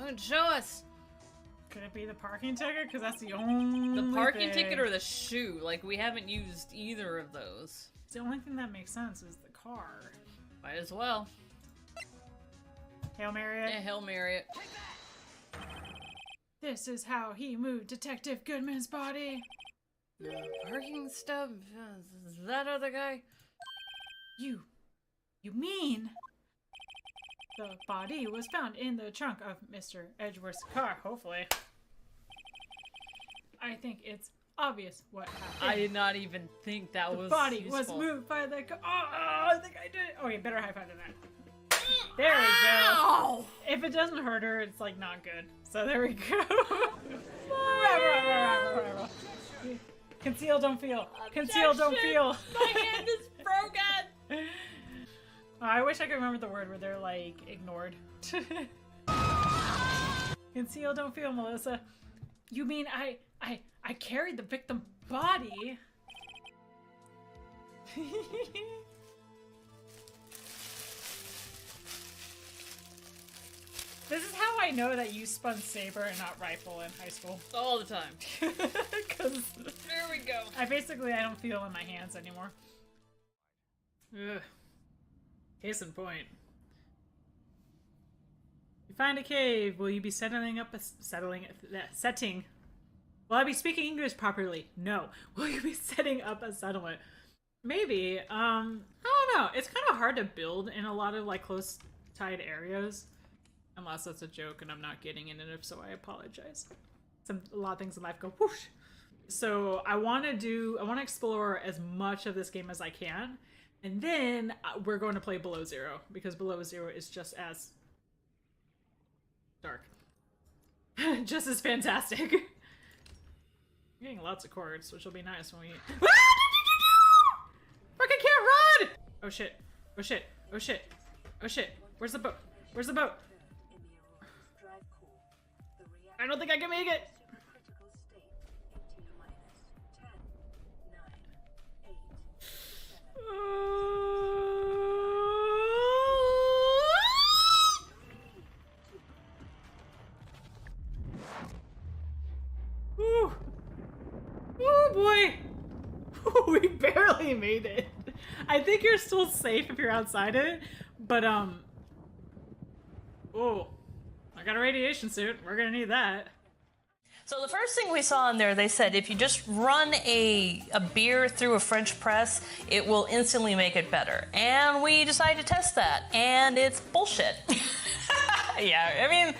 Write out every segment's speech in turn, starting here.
Don't show us. Could it be the parking ticket? Because that's the only The parking thing. ticket or the shoe? Like, we haven't used either of those. The only thing that makes sense is the car. Might as well. Hail Mary it. Yeah, Hail Mary it. This is how he moved Detective Goodman's body. Parking stub? Is that other guy? You mean the body was found in the trunk of Mr. Edgeworth's car, hopefully. I think it's obvious what happened. I did not even think that was The body useful. was moved by the car. Oh, I think I did it. Okay, better high five than that. There we Ow! go. If it doesn't hurt her, it's like not good. So there we go. Conceal, don't feel. Conceal, don't feel. My hand is broken! Oh, I wish I could remember the word where they're like ignored. Conceal, don't feel, Melissa. You mean I carried the victim body? This is how I know that you spun saber and not rifle in high school. All the time. Because There we go. I don't feel in my hands anymore. Ugh. Case in point. You find a cave. Will you be setting? Will I be speaking English properly? No. Will you be setting up a settlement? Maybe. I don't know. It's kind of hard to build in a lot of like close tied areas. Unless that's a joke and I'm not getting it, and if so, I apologize. A lot of things in life go whoosh. So I want to explore as much of this game as I can, and then we're going to play Below Zero, because Below Zero is just as dark. Just as fantastic. You're getting lots of chords, which will be nice when we... Fucking can't run! Oh shit. Oh shit. Oh shit. Oh shit. Where's the boat? Where's the boat? I don't think I can make it! Ooh. Oh boy! We barely made it. I think you're still safe if you're outside it, but oh, I got a radiation suit. We're gonna need that. So the first thing we saw in there, they said if you just run a beer through a French press, it will instantly make it better. And we decided to test that, and it's bullshit. Yeah, I mean,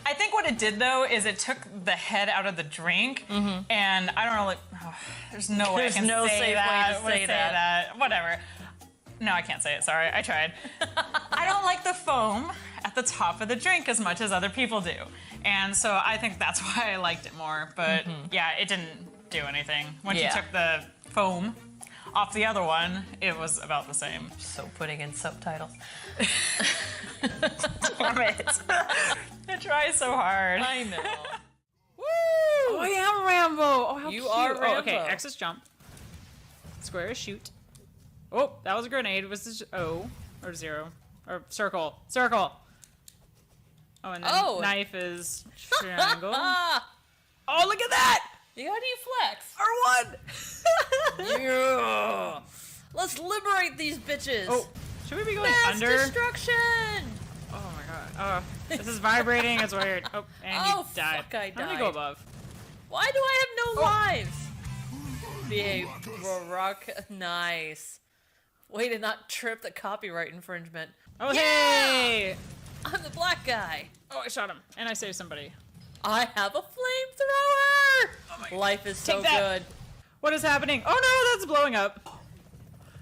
I think what it did though is it took the head out of the drink, and I don't know, like, there's no way I can no say safe that. way to say that. Whatever. No, I can't say it. Sorry, I tried. I don't like the foam at the top of the drink as much as other people do. And so I think that's why I liked it more. But yeah, it didn't do anything. Once you took the foam off the other one, it was about the same. So putting in subtitles. Damn it. I try so hard. I know. Woo! Oh, I am Rambo! Oh, how You cute. are Oh, okay, Rambo. X is jump. Square is shoot. Oh, that was a grenade. Was this O or zero? Or circle. Circle! Oh, and then knife is triangle. Oh, look at that! You gotta flex. R1! Yeah. Let's liberate these bitches. Oh, should we be going Mass under? destruction. Oh my god. Oh, this is vibrating. It's weird. Oh, and you died. Fuck, I I'm gonna died. go above. Why do I have no lives? Behave, rock. Nice. Way to not trip the copyright infringement. Oh, Yeah! hey! I'm the black guy. Oh, I shot him. And I saved somebody. I have a flamethrower. Life is so Take that. good. What is happening? Oh no, that's blowing up.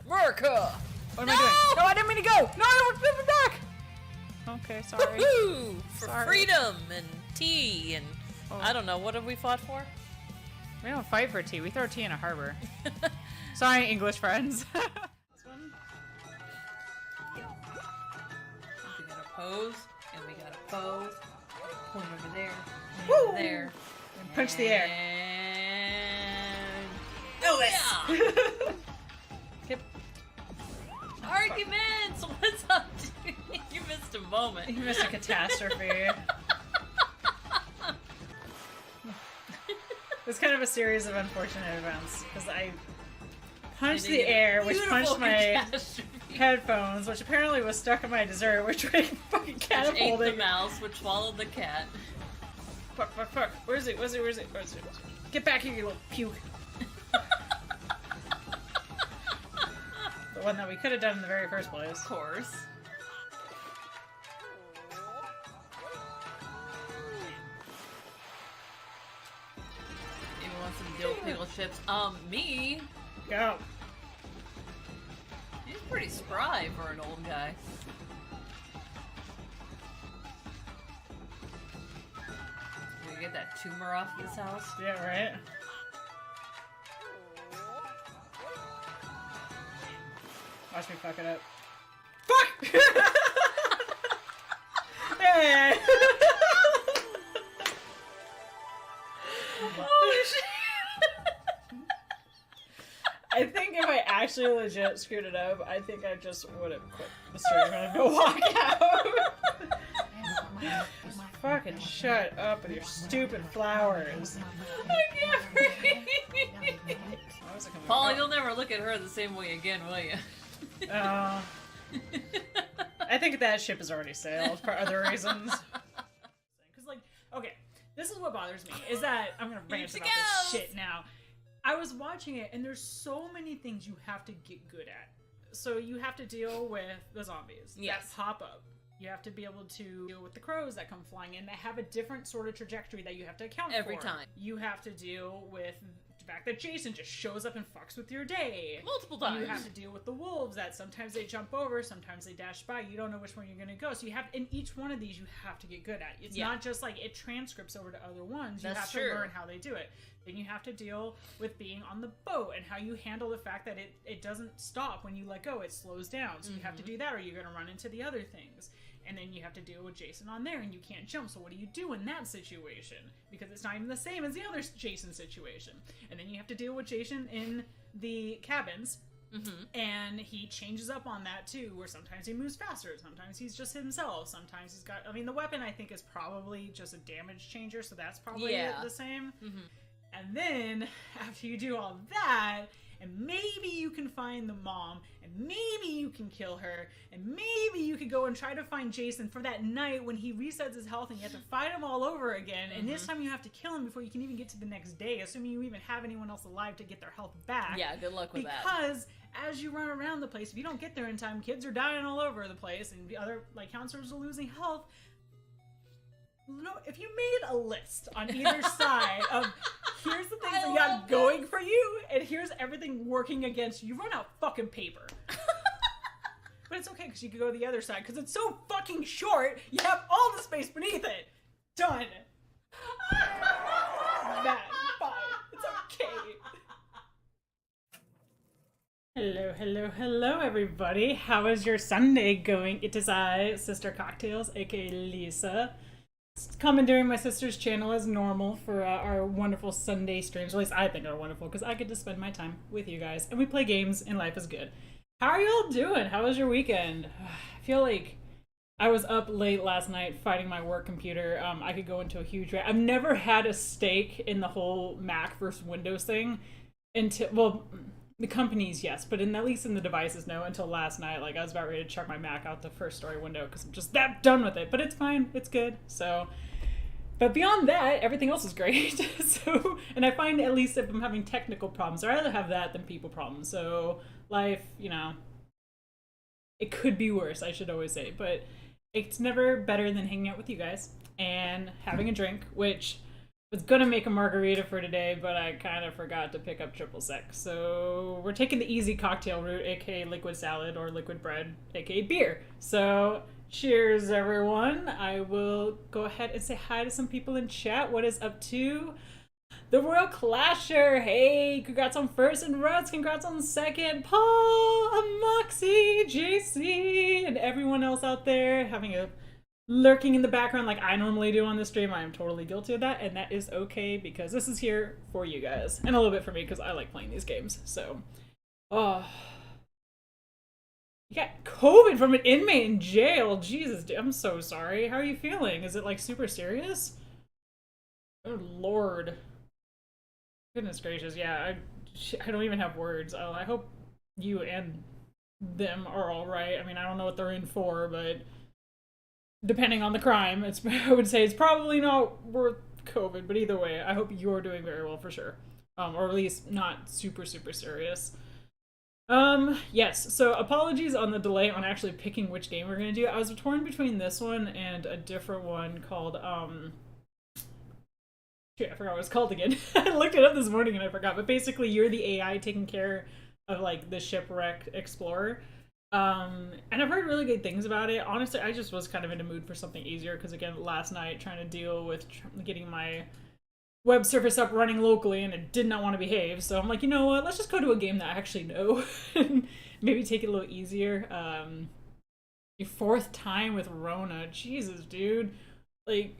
America. What am I doing? No, I didn't mean to go. No, I don't want to back. Okay, sorry. Woohoo! For Sorry. freedom and tea and Oh. I don't know, what have we fought for? We don't fight for tea. We throw tea in a harbor. Sorry, English friends. This one? We gotta pose, and we gotta pose. Point over there, Woo! over there. And punch the air. And... Elvis! Yep. Arguments! What's up, dude? You missed a moment. You missed a catastrophe. was kind of a series of unfortunate events because I punched You the need a air, which beautiful punched my catastrophe. headphones, which apparently was stuck in my dessert, which fucking Which ate the catapulted. mouse, which swallowed the cat. Fuck, fuck, fuck. Where is it? Where's it? Where's it? Where's it? Get back here, you little puke. The one that we could have done in the very first place. Of course. Anyone wants some dill pickle chips? Me? Go. He's pretty spry for an old guy. We get that tumor off this house. Yeah, right? Watch me fuck it up. Fuck! Hey! Oh shit! I think if I actually legit screwed it up, I think I just would have quit the stream and go walk out. Fucking shut up with your stupid flowers. I can't breathe. Why was it coming Paul, up? you'll never look at her the same way again, will you? I think that ship has already sailed for other reasons. Because, like, okay, this is what bothers me, is that, I'm gonna rant Here about she this goes. shit now. I was watching it, and there's so many things you have to get good at. So you have to deal with the zombies Yes. that pop up. You have to be able to deal with the crows that come flying in that have a different sort of trajectory that you have to account Every for. time. You have to deal with the fact that Jason just shows up and fucks with your day. Multiple times. You have to deal with the wolves that sometimes they jump over, sometimes they dash by. You don't know which one you're going to go. So you have, in each one of these, you have to get good at. It's Yeah. not just like it transcripts over to other ones. You That's have true. to learn how they do it. Then you have to deal with being on the boat and how you handle the fact that it doesn't stop when you let go. It slows down. So you have to do that or you're going to run into the other things. And then you have to deal with Jason on there and you can't jump. So what do you do in that situation? Because it's not even the same as the other Jason situation. And then you have to deal with Jason in the cabins. And he changes up on that too, where sometimes he moves faster, sometimes he's just himself, sometimes he's got, I mean, the weapon I think is probably just a damage changer, so that's probably Yeah. the same. And then, after you do all that, and maybe you can find the mom, and maybe you can kill her, and maybe you could go and try to find Jason for that night when he resets his health and you have to fight him all over again, and this time you have to kill him before you can even get to the next day, assuming you even have anyone else alive to get their health back. Yeah, good luck with that. Because as you run around the place, if you don't get there in time, kids are dying all over the place, and the other, like, counselors are losing health. No, if you made a list on either side of here's the things that you got going for you, and here's everything working against you, you run out of fucking paper. But it's okay, because you can go to the other side, because it's so fucking short, you have all the space beneath it. Done. That, fine. It's okay. Hello, hello, hello, everybody. How is your Sunday going? It is I, Sister Cocktails, aka Lisa. Coming during my sister's channel as normal for our wonderful Sunday streams. At least I think are wonderful because I get to spend my time with you guys and we play games and life is good. How are y'all doing? How was your weekend? I feel like I was up late last night fighting my work computer. I could go into a huge rant. I've never had a stake in the whole Mac versus Windows thing until, well, the companies, yes, but at least in the devices, no, until last night. Like, I was about ready to chuck my Mac out the first story window because I'm just that done with it. But it's fine. It's good. So, but beyond that, everything else is great. So, and I find at least if I'm having technical problems, I'd rather have that than people problems. So, life, you know, it could be worse, I should always say. But it's never better than hanging out with you guys and having a drink, which was gonna make a margarita for today, but I kind of forgot to pick up triple sec. So we're taking the easy cocktail route, aka liquid salad or liquid bread, aka beer. So cheers, everyone. I will go ahead and say hi to some people in chat. What is up to the Royal Clasher? Hey, congrats on first, and Ruts, congrats on second. Paul, Amoxie, JC, and everyone else out there having a lurking in the background like I normally do on the stream. I am totally guilty of that, and that is okay because this is here for you guys and a little bit for me because I like playing these games. So, oh, you got COVID from an inmate in jail. Jesus, dude, I'm so sorry. How are you feeling? Is it like super serious? Oh Lord. Goodness gracious, yeah, I don't even have words. I hope you and them are all right. I mean, I don't know what they're in for, but depending on the crime, I would say it's probably not worth COVID. But either way, I hope you're doing very well for sure, or at least not super serious. Yes. So apologies on the delay on actually picking which game we're gonna do. I was torn between this one and a different one called Shoot, I forgot what it's called again. I looked it up this morning and I forgot. But basically, you're the AI taking care of like the shipwreck explorer. And I've heard really good things about it. Honestly, I just was kind of in a mood for something easier because again, last night trying to deal with getting my web service up running locally and it did not want to behave. So I'm like, you know what? Let's just go to a game that I actually know and maybe take it a little easier. Your fourth time with Rona, Jesus, dude. Like,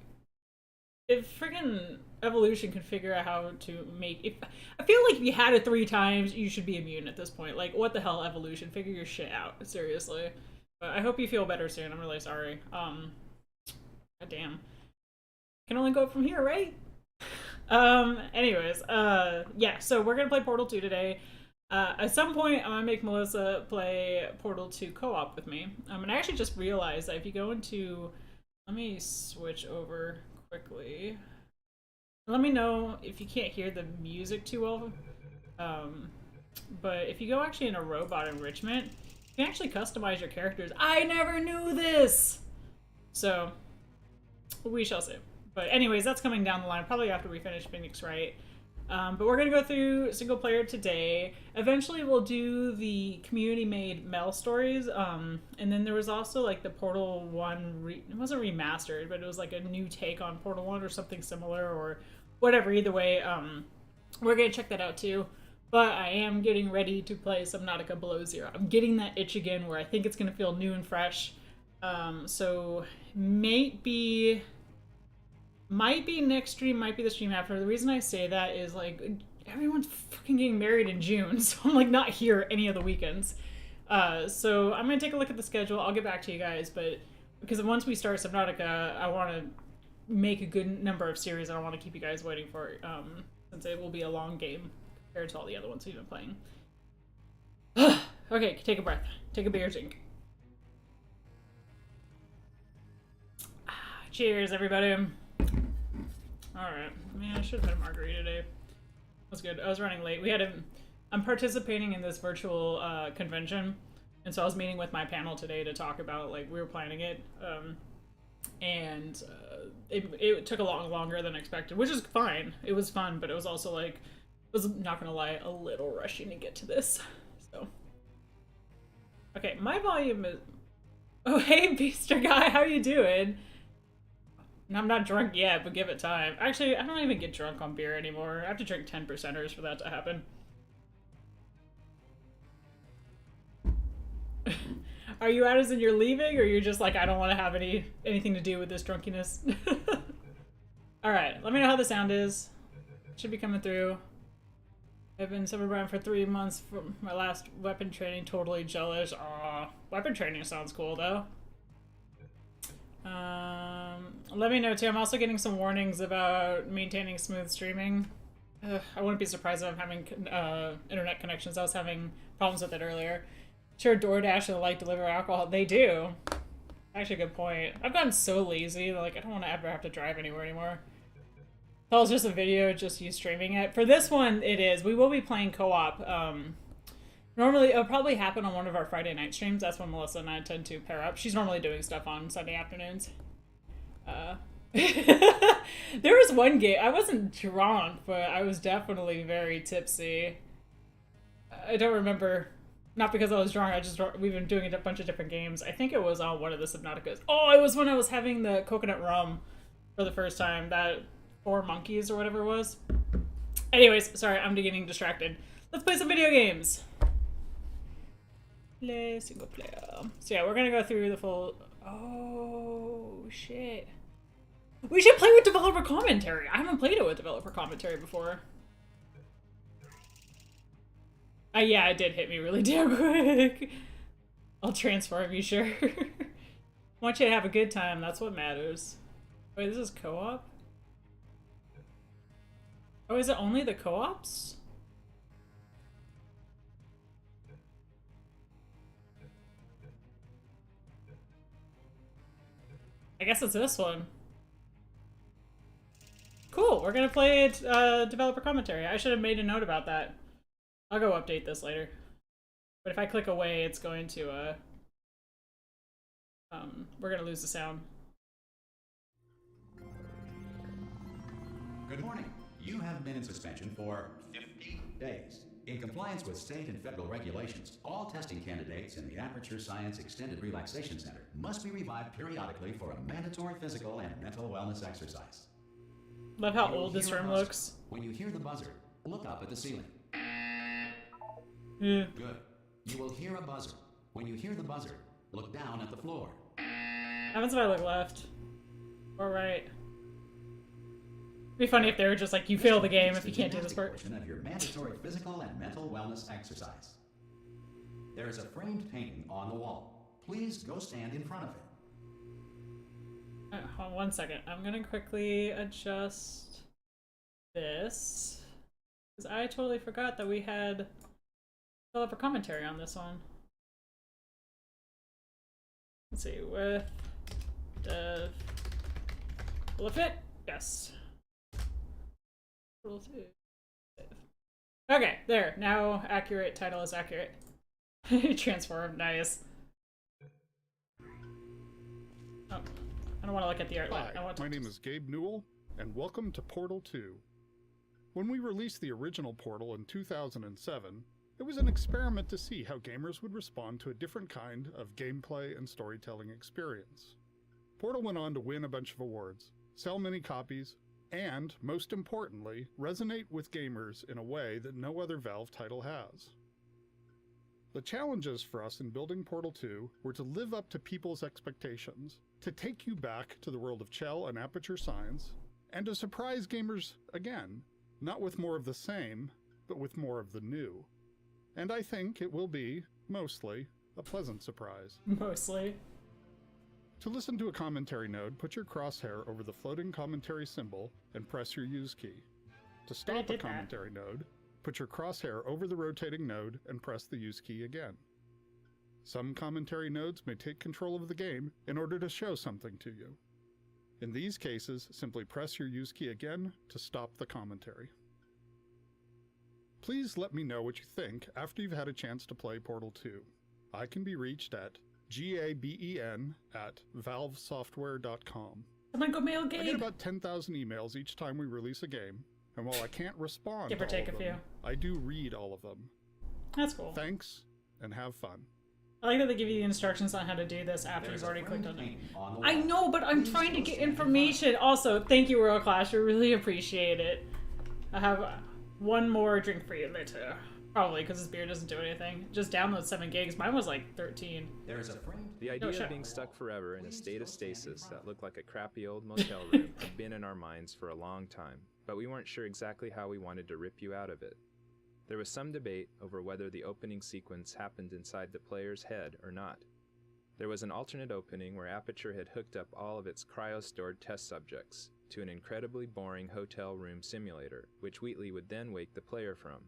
if friggin' Evolution could figure out how to make if I feel like if you had it 3 times, you should be immune at this point. Like, what the hell, Evolution? Figure your shit out. Seriously. But I hope you feel better soon. I'm really sorry. God damn. Can only go up from here, right? Anyways, yeah, so we're gonna play Portal 2 today. At some point, I'm gonna make Melissa play Portal 2 co-op with me. And I actually just realized that if you go into... Let me switch over quickly. Let me know if you can't hear the music too well. But if you go actually in a robot enrichment, you can actually customize your characters. I never knew this! So, we shall see. But anyways, that's coming down the line, probably after we finish Phoenix Wright. But we're going to go through single player today. Eventually we'll do the community-made Mel stories. And then there was also like the Portal 1, it wasn't remastered, but it was like a new take on Portal 1 or something similar or whatever. Either way, we're going to check that out too. But I am getting ready to play Subnautica Below Zero. I'm getting that itch again where I think it's going to feel new and fresh. So might be next stream, might be the stream after. The reason I say that is like everyone's fucking getting married in June, so I'm like not here any of the weekends. So I'm gonna take a look at the schedule. I'll get back to you guys, but because once we start Subnautica, I want to make a good number of series. I don't want to keep you guys waiting for it, since it will be a long game compared to all the other ones we've been playing. Okay, take a breath. Take a beer drink. Cheers, everybody. Alright. Man, I should have had a margarita today. That's good. I was running late. I'm participating in this virtual convention, and so I was meeting with my panel today to talk about, like, we were planning it, and it took a lot longer than expected, which is fine. It was fun, but it was also, like, I was not gonna lie, a little rushing to get to this, so. Okay, my volume is... Oh, hey, Beaster Guy, how you doing? I'm not drunk yet, but give it time. Actually, I don't even get drunk on beer anymore. I have to drink 10%ers for that to happen. Are you out as in you're leaving, or you're just like, I don't want to have anything to do with this drunkiness? Alright, let me know how the sound is. Should be coming through. I've been sober-bound for 3 months from my last weapon training. Totally jealous. Aw, weapon training sounds cool, though. Let me know too. I'm also getting some warnings about maintaining smooth streaming. I wouldn't be surprised if I'm having internet connections. I was having problems with it earlier. Sure, DoorDash and the like deliver alcohol. They do. Actually, a good point. I've gotten so lazy that, like, I don't want to ever have to drive anywhere anymore. That was just a video, just you streaming it. For this one, it is. We will be playing co-op. Normally, it'll probably happen on one of our Friday night streams. That's when Melissa and I tend to pair up. She's normally doing stuff on Sunday afternoons. There was one game, I wasn't drunk, but I was definitely very tipsy. I don't remember, not because I was drunk, we've been doing a bunch of different games. I think it was on one of the Subnauticas. Oh, it was when I was having the coconut rum for the first time, that 4 monkeys or whatever it was. Anyways, sorry, I'm getting distracted. Let's play some video games. Play single player. So yeah, we're gonna go through the full... Oh, shit. We should play with developer commentary. I haven't played it with developer commentary before. Yeah, it did hit me really damn quick. I'll transform you, sure. I want you to have a good time. That's what matters. Wait, this is co-op? Oh, is it only the co-ops? I guess it's this one. Cool, we're gonna play developer commentary. I should have made a note about that. I'll go update this later. But if I click away, it's going to, we're gonna lose the sound. Good morning. You have been in suspension for 50 days. In compliance with state and federal regulations, all testing candidates in the Aperture Science Extended Relaxation Center must be revived periodically for a mandatory physical and mental wellness exercise. Love how old this room looks. When you hear the buzzer, look up at the ceiling. Yeah. Good. You will hear a buzzer. When you hear the buzzer, look down at the floor. Happens if I look left. Or right. It'd be funny if they were just like, you fail the game if you can't do this part. Portion of your mandatory physical and mental wellness exercise. There is a framed painting on the wall. Please go stand in front of it. Hold on 1 second. I'm gonna quickly adjust this. Because I totally forgot that we had developer commentary on this one. Let's see, with dev. Will it fit? Yes. Okay, there. Now accurate. Title is accurate. Transform. Nice. Oh, I don't want to look at the art. Hi, I want to my name is Gabe Newell, and welcome to Portal 2. When we released the original Portal in 2007, it was an experiment to see how gamers would respond to a different kind of gameplay and storytelling experience. Portal went on to win a bunch of awards, sell many copies, and, most importantly, resonate with gamers in a way that no other Valve title has. The challenges for us in building Portal 2 were to live up to people's expectations, to take you back to the world of Chell and Aperture Science, and to surprise gamers again, not with more of the same, but with more of the new. And I think it will be, mostly, a pleasant surprise. mostly. To listen to a commentary node, put your crosshair over the floating commentary symbol and press your use key. To stop a did that. commentary node, put your crosshair over the rotating node and press the use key again. Some commentary nodes may take control of the game in order to show something to you. In these cases, simply press your use key again to stop the commentary. Please let me know what you think after you've had a chance to play Portal 2. I can be reached at gaben@valvesoftware.com. I'm gonna go mail I get Gabe. about 10,000 emails each time we release a game, and while I can't respond Give or to all take of a them, few. I do read all of them. That's cool. Thanks, and have fun. I like that they give you the instructions on how to do this after There's you've already a clicked framed on it. painting on the I wall. know, but I'm Please trying to go get stand in front of information. Also, thank you, Royal Clash. I really appreciate it. I have one more drink for you later. Probably, because this beer doesn't do anything. Just download 7 gigs. Mine was like 13. There is a framed The idea shut of up. being stuck forever in a state of stasis that looked like a crappy old motel room had been in our minds for a long time, but we weren't sure exactly how we wanted to rip you out of it. There was some debate over whether the opening sequence happened inside the player's head or not. There was an alternate opening where Aperture had hooked up all of its cryo-stored test subjects to an incredibly boring hotel room simulator, which Wheatley would then wake the player from.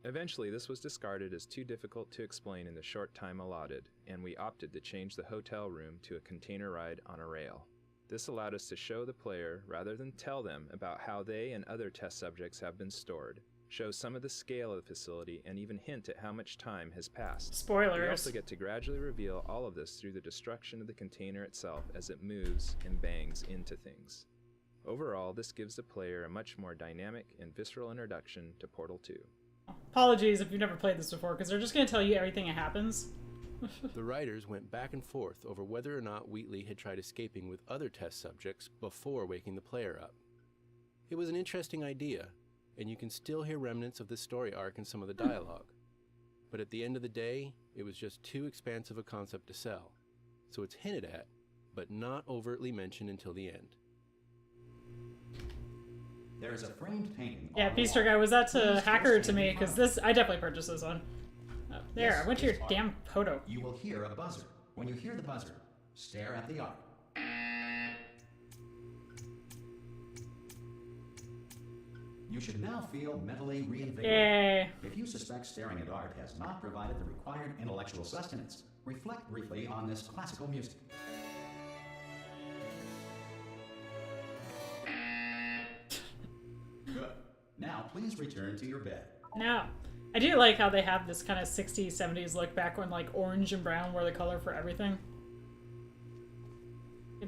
Eventually, this was discarded as too difficult to explain in the short time allotted, and we opted to change the hotel room to a container ride on a rail. This allowed us to show the player, rather than tell them, about how they and other test subjects have been stored, show some of the scale of the facility, and even hint at how much time has passed. Spoilers. We also get to gradually reveal all of this through the destruction of the container itself as it moves and bangs into things. Overall, this gives the player a much more dynamic and visceral introduction to Portal 2. Apologies if you've never played this before, because they're just going to tell you everything that happens. The writers went back and forth over whether or not Wheatley had tried escaping with other test subjects before waking the player up. It was an interesting idea, and you can still hear remnants of this story arc in some of the dialogue. But at the end of the day, it was just too expansive a concept to sell. So it's hinted at, but not overtly mentioned until the end. There is a framed painting Yeah, on the Beaster wall. Guy, was that to Please go Hacker or to stand me? in front Because of it. this, I definitely purchased this one. Oh, there, This I went to your is art. damn photo. You will hear a buzzer. When you hear the buzzer, stare at the art. You should now feel mentally reinvigorated. Yay. If you suspect staring at art has not provided the required intellectual sustenance, reflect briefly on this classical music. Good. Now please return to your bed. Now, I do like how they have this kind of 60s, 70s look back when like orange and brown were the color for everything.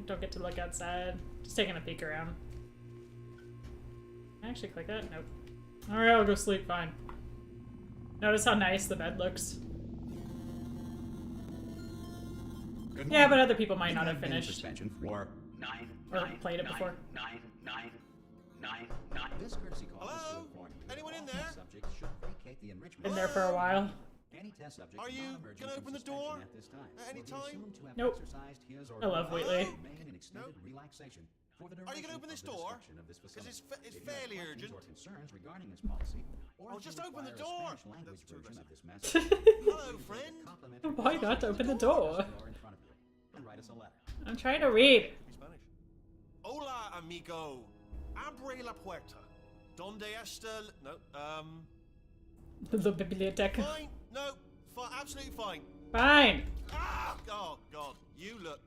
Don't get to look outside. Just taking a peek around. Can I actually click that? Nope. Alright, I'll go sleep. Fine. Notice how nice the bed looks. Good Yeah, but morning. other people might You not have been in finished. suspension for Or played it before. This courtesy call is to Hello? inform you that Anyone all in test there? subjects should vacate the enrichment. Been there for a while. Any test subject Are you non-emergent gonna from open the suspension door at this time at any will be time? assumed to have Nope. exercised his or I love her Wheatley. right to remain in extended relaxation for the Are you duration gonna open this of the door? description of this 'Cause facility. it's If you have fairly questions urgent. or concerns regarding this policy, or Oh, if just you open the require a door. Spanish language That's too version of aggressive. this message, Hello, friend. complimentary Why not open the door? door in front of you and write us a letter. I'm trying to read. Speak Spanish. Hola, amigo. Abre la puerta. Donde está? No. The biblioteca. Fine. No. Absolutely fine. Fine. Ah! Oh God. You look.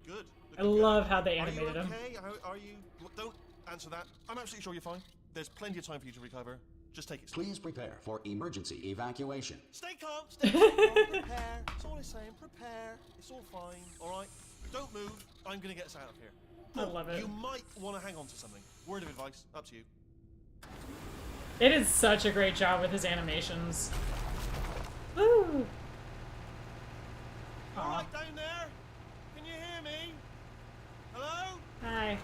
Good. I Looking love good. how they Are you animated him. okay? Are you? Don't answer that. I'm absolutely sure you're fine. There's plenty of time for you to recover. Just take it slow. Please prepare for emergency evacuation. Stay calm. Stay calm. Prepare. That's all I'm saying. Prepare. It's all fine. All right. Don't move. I'm gonna get us out of here. I love it. You might want to hang on to something. Word of advice. Up to you. It is such a great job with his animations. Woo! All Aw. right down there. Can you hear me? Hello? Hi.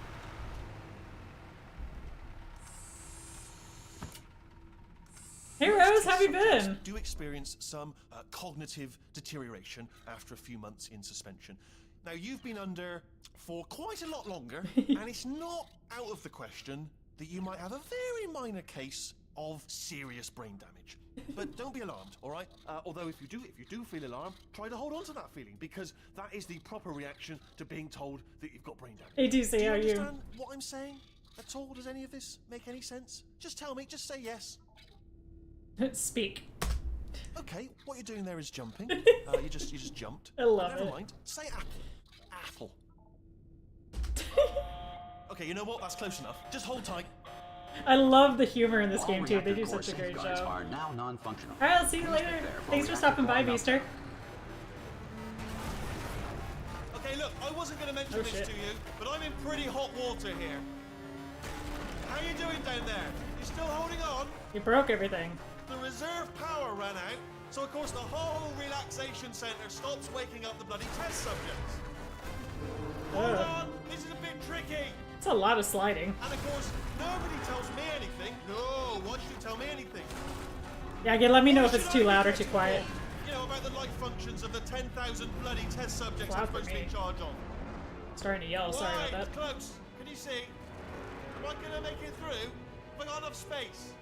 Hey Rose, how have you been? Do experience some cognitive deterioration after a few months in suspension. Now, you've been under for quite a lot longer, and it's not out of the question that you might have a very minor case of serious brain damage. But don't be alarmed, all right? Although if you do feel alarmed, try to hold on to that feeling, because that is the proper reaction to being told that you've got brain damage. ATC, Do you how are you? understand what I'm saying at all? Does any of this make any sense? Just tell me. Just say yes. Speak. Okay, what you're doing there is jumping. You just jumped. I love Never it. mind. Say apple. Okay, you know what? That's close enough. Just hold tight. I love the humor in this All game too. They reactor do core such a great safeguards job. are now non-functional. Alright, I'll see you later. Thanks for stopping by, Beaster. Okay, look, I wasn't going to mention Oh, this shit. to you, but I'm in pretty hot water here. How you doing down there? You still holding on? You broke everything. The reserve power ran out, so of course the whole relaxation centre stops waking up the bloody test subjects. Hold Ugh. on, this is a bit tricky. It's a lot of sliding. And of course, nobody tells me anything. No, why should you tell me anything? Yeah, again, let me know if Why it's should too I be loud or too getting quiet. involved? You know, about the life functions of the 10,000 bloody test subjects Loud I'm for supposed to be me. in charge of. Starting to yell, sorry Right, about that. close. Can you see? Am I gonna make it through? Have I got enough space?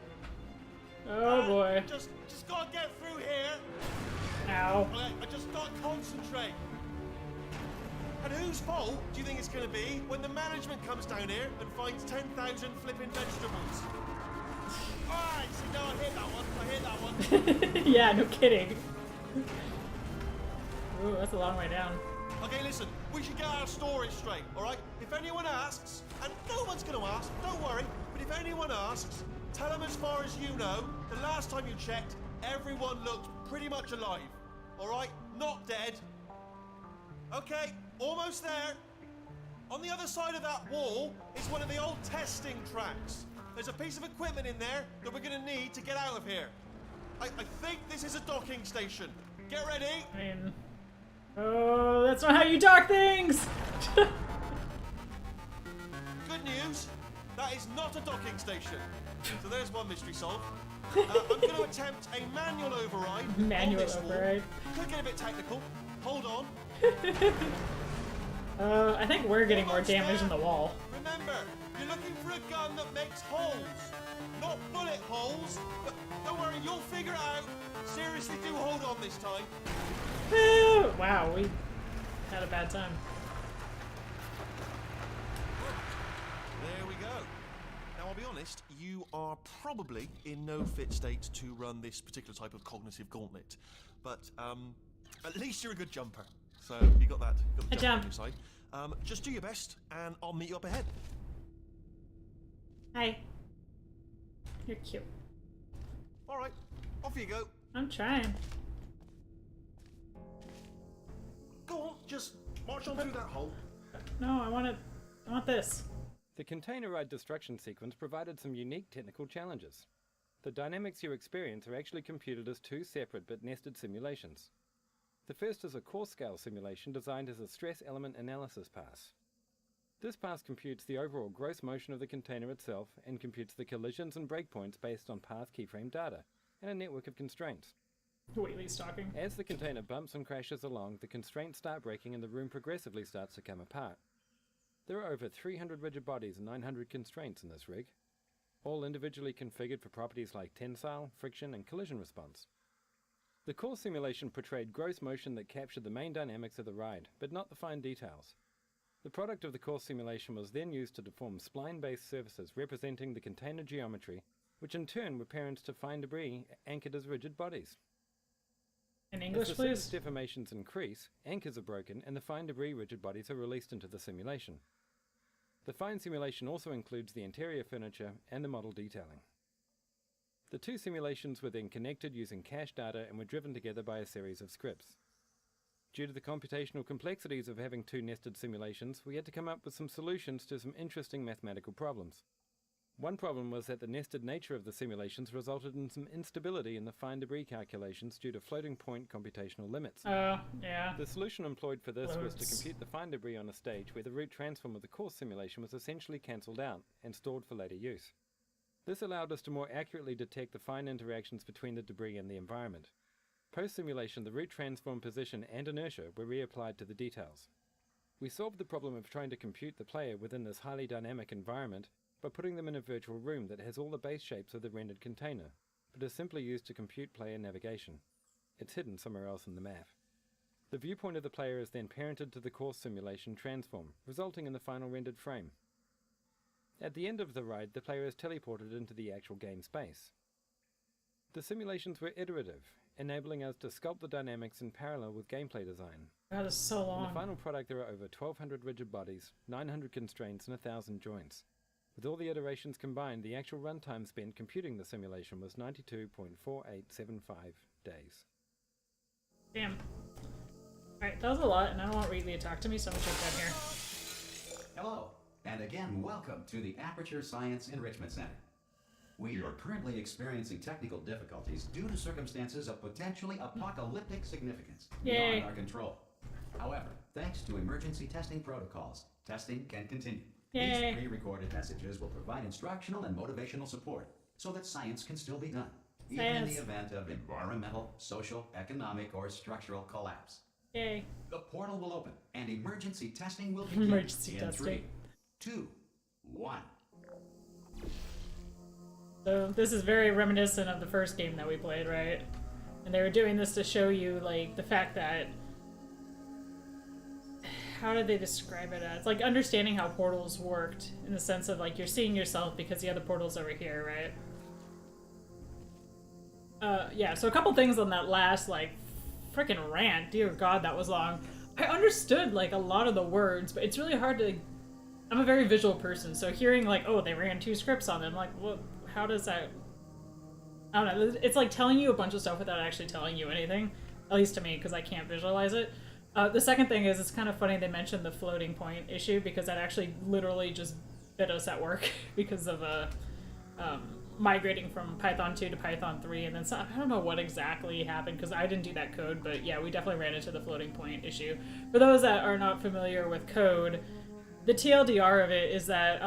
Oh boy. Just gotta get through here. Ow. Okay, I just gotta concentrate. And whose fault do you think it's gonna be when the management comes down here and finds 10,000 flipping vegetables? Alright, see, no, I hit that one. Yeah, no kidding. Ooh, that's a long way down. Okay, listen, we should get our story straight, alright? If anyone asks, and no one's gonna ask, don't worry, but if anyone asks, tell them as far as you know, the last time you checked, everyone looked pretty much alive, alright? Not dead. Okay, almost there. On the other side of that wall is one of the old testing tracks. There's a piece of equipment in there that we're gonna need to get out of here. I think this is a docking station. Get ready. I mean... Oh, that's not how you dock things! Good news, that is not a docking station. So there's one mystery solved. I'm going to attempt a manual override. Manual on this wall. override. Could get a bit technical. Hold on. I think we're getting more Almost damage there. than the wall. Remember, you're looking for a gun that makes holes. Not bullet holes, but don't worry, you'll figure it out. Seriously, do hold on this time. Woo! Wow, we had a bad time. There we go. Now, I'll be honest. honest, you are probably in no fit state to run this particular type of cognitive gauntlet. But at least you're a good jumper. So you got that. You got the jump on your side. Just do your best, and I'll meet you up ahead. Hi. You're cute. All right, off you go. I'm trying. Go on, just march on through that hole. No, I want this. The container ride destruction sequence provided some unique technical challenges. The dynamics you experience are actually computed as two separate but nested simulations. The first is a course scale simulation designed as a stress element analysis pass. This pass computes the overall gross motion of the container itself and computes the collisions and breakpoints based on path keyframe data and a network of constraints. Wheatley's talking. As the container bumps and crashes along, the constraints start breaking and the room progressively starts to come apart. There are over 300 rigid bodies and 900 constraints in this rig, all individually configured for properties like tensile, friction, and collision response. The core simulation portrayed gross motion that captured the main dynamics of the ride, but not the fine details. The product of the core simulation was then used to deform spline-based surfaces representing the container geometry, which in turn were parents to fine debris anchored as rigid bodies. In English, as the please? surface deformations increase, anchors are broken and the fine debris rigid bodies are released into the simulation. The fine simulation also includes the interior furniture and the model detailing. The two simulations were then connected using cache data and were driven together by a series of scripts. Due to the computational complexities of having two nested simulations, we had to come up with some solutions to some interesting mathematical problems. One problem was that the nested nature of the simulations resulted in some instability in the fine debris calculations due to floating point computational limits. Oh, yeah. The solution employed for this was to Loads. compute the fine debris on a stage where the root transform of the course simulation was essentially cancelled out and stored for later use. This allowed us to more accurately detect the fine interactions between the debris and the environment. Post-simulation, the root transform position and inertia were reapplied to the details. We solved the problem of trying to compute the player within this highly dynamic environment by putting them in a virtual room that has all the base shapes of the rendered container, but is simply used to compute player navigation. It's hidden somewhere else in the map. The viewpoint of the player is then parented to the course simulation transform, resulting in the final rendered frame. At the end of the ride, the player is teleported into the actual game space. The simulations were iterative, enabling us to sculpt the dynamics in parallel with gameplay design. That is so In long. the final product, there are over 1,200 rigid bodies, 900 constraints, and 1,000 joints. With all the iterations combined, the actual runtime spent computing the simulation was 92.4875 days. Damn. Alright, that was a lot, and I don't want Wheatley to talk to me, so I'm gonna check down here. Hello, and again, welcome to the Aperture Science Enrichment Center. We are currently experiencing technical difficulties due to circumstances of potentially apocalyptic significance Yay. beyond our control. However, thanks to emergency testing protocols, testing can continue. Yay. These pre-recorded messages will provide instructional and motivational support so that science can still be done, even in Science. the event of environmental, social, economic, or structural collapse. Yay. The portal will open and emergency testing will begin. Emergency in testing. 3, 2, 1. So this is very reminiscent of the first game that we played, right? And they were doing this to show you, like, the fact that... How did they describe it as? Like, understanding how portals worked, in the sense of, like, you're seeing yourself because the other portal's over here, right? Yeah, so a couple things on that last, like, freaking rant. Dear God, that was long. I understood, like, a lot of the words, but it's really hard to... I'm a very visual person, so hearing, like, oh, they ran 2 scripts on them, like, well, how does that... I don't know, it's like telling you a bunch of stuff without actually telling you anything, at least to me, because I can't visualize it. The second thing is, it's kind of funny they mentioned the floating point issue, because that actually literally just bit us at work because of migrating from Python 2 to Python 3, and then I don't know what exactly happened, because I didn't do that code, but yeah, we definitely ran into the floating point issue. For those that are not familiar with code, the TLDR of it is that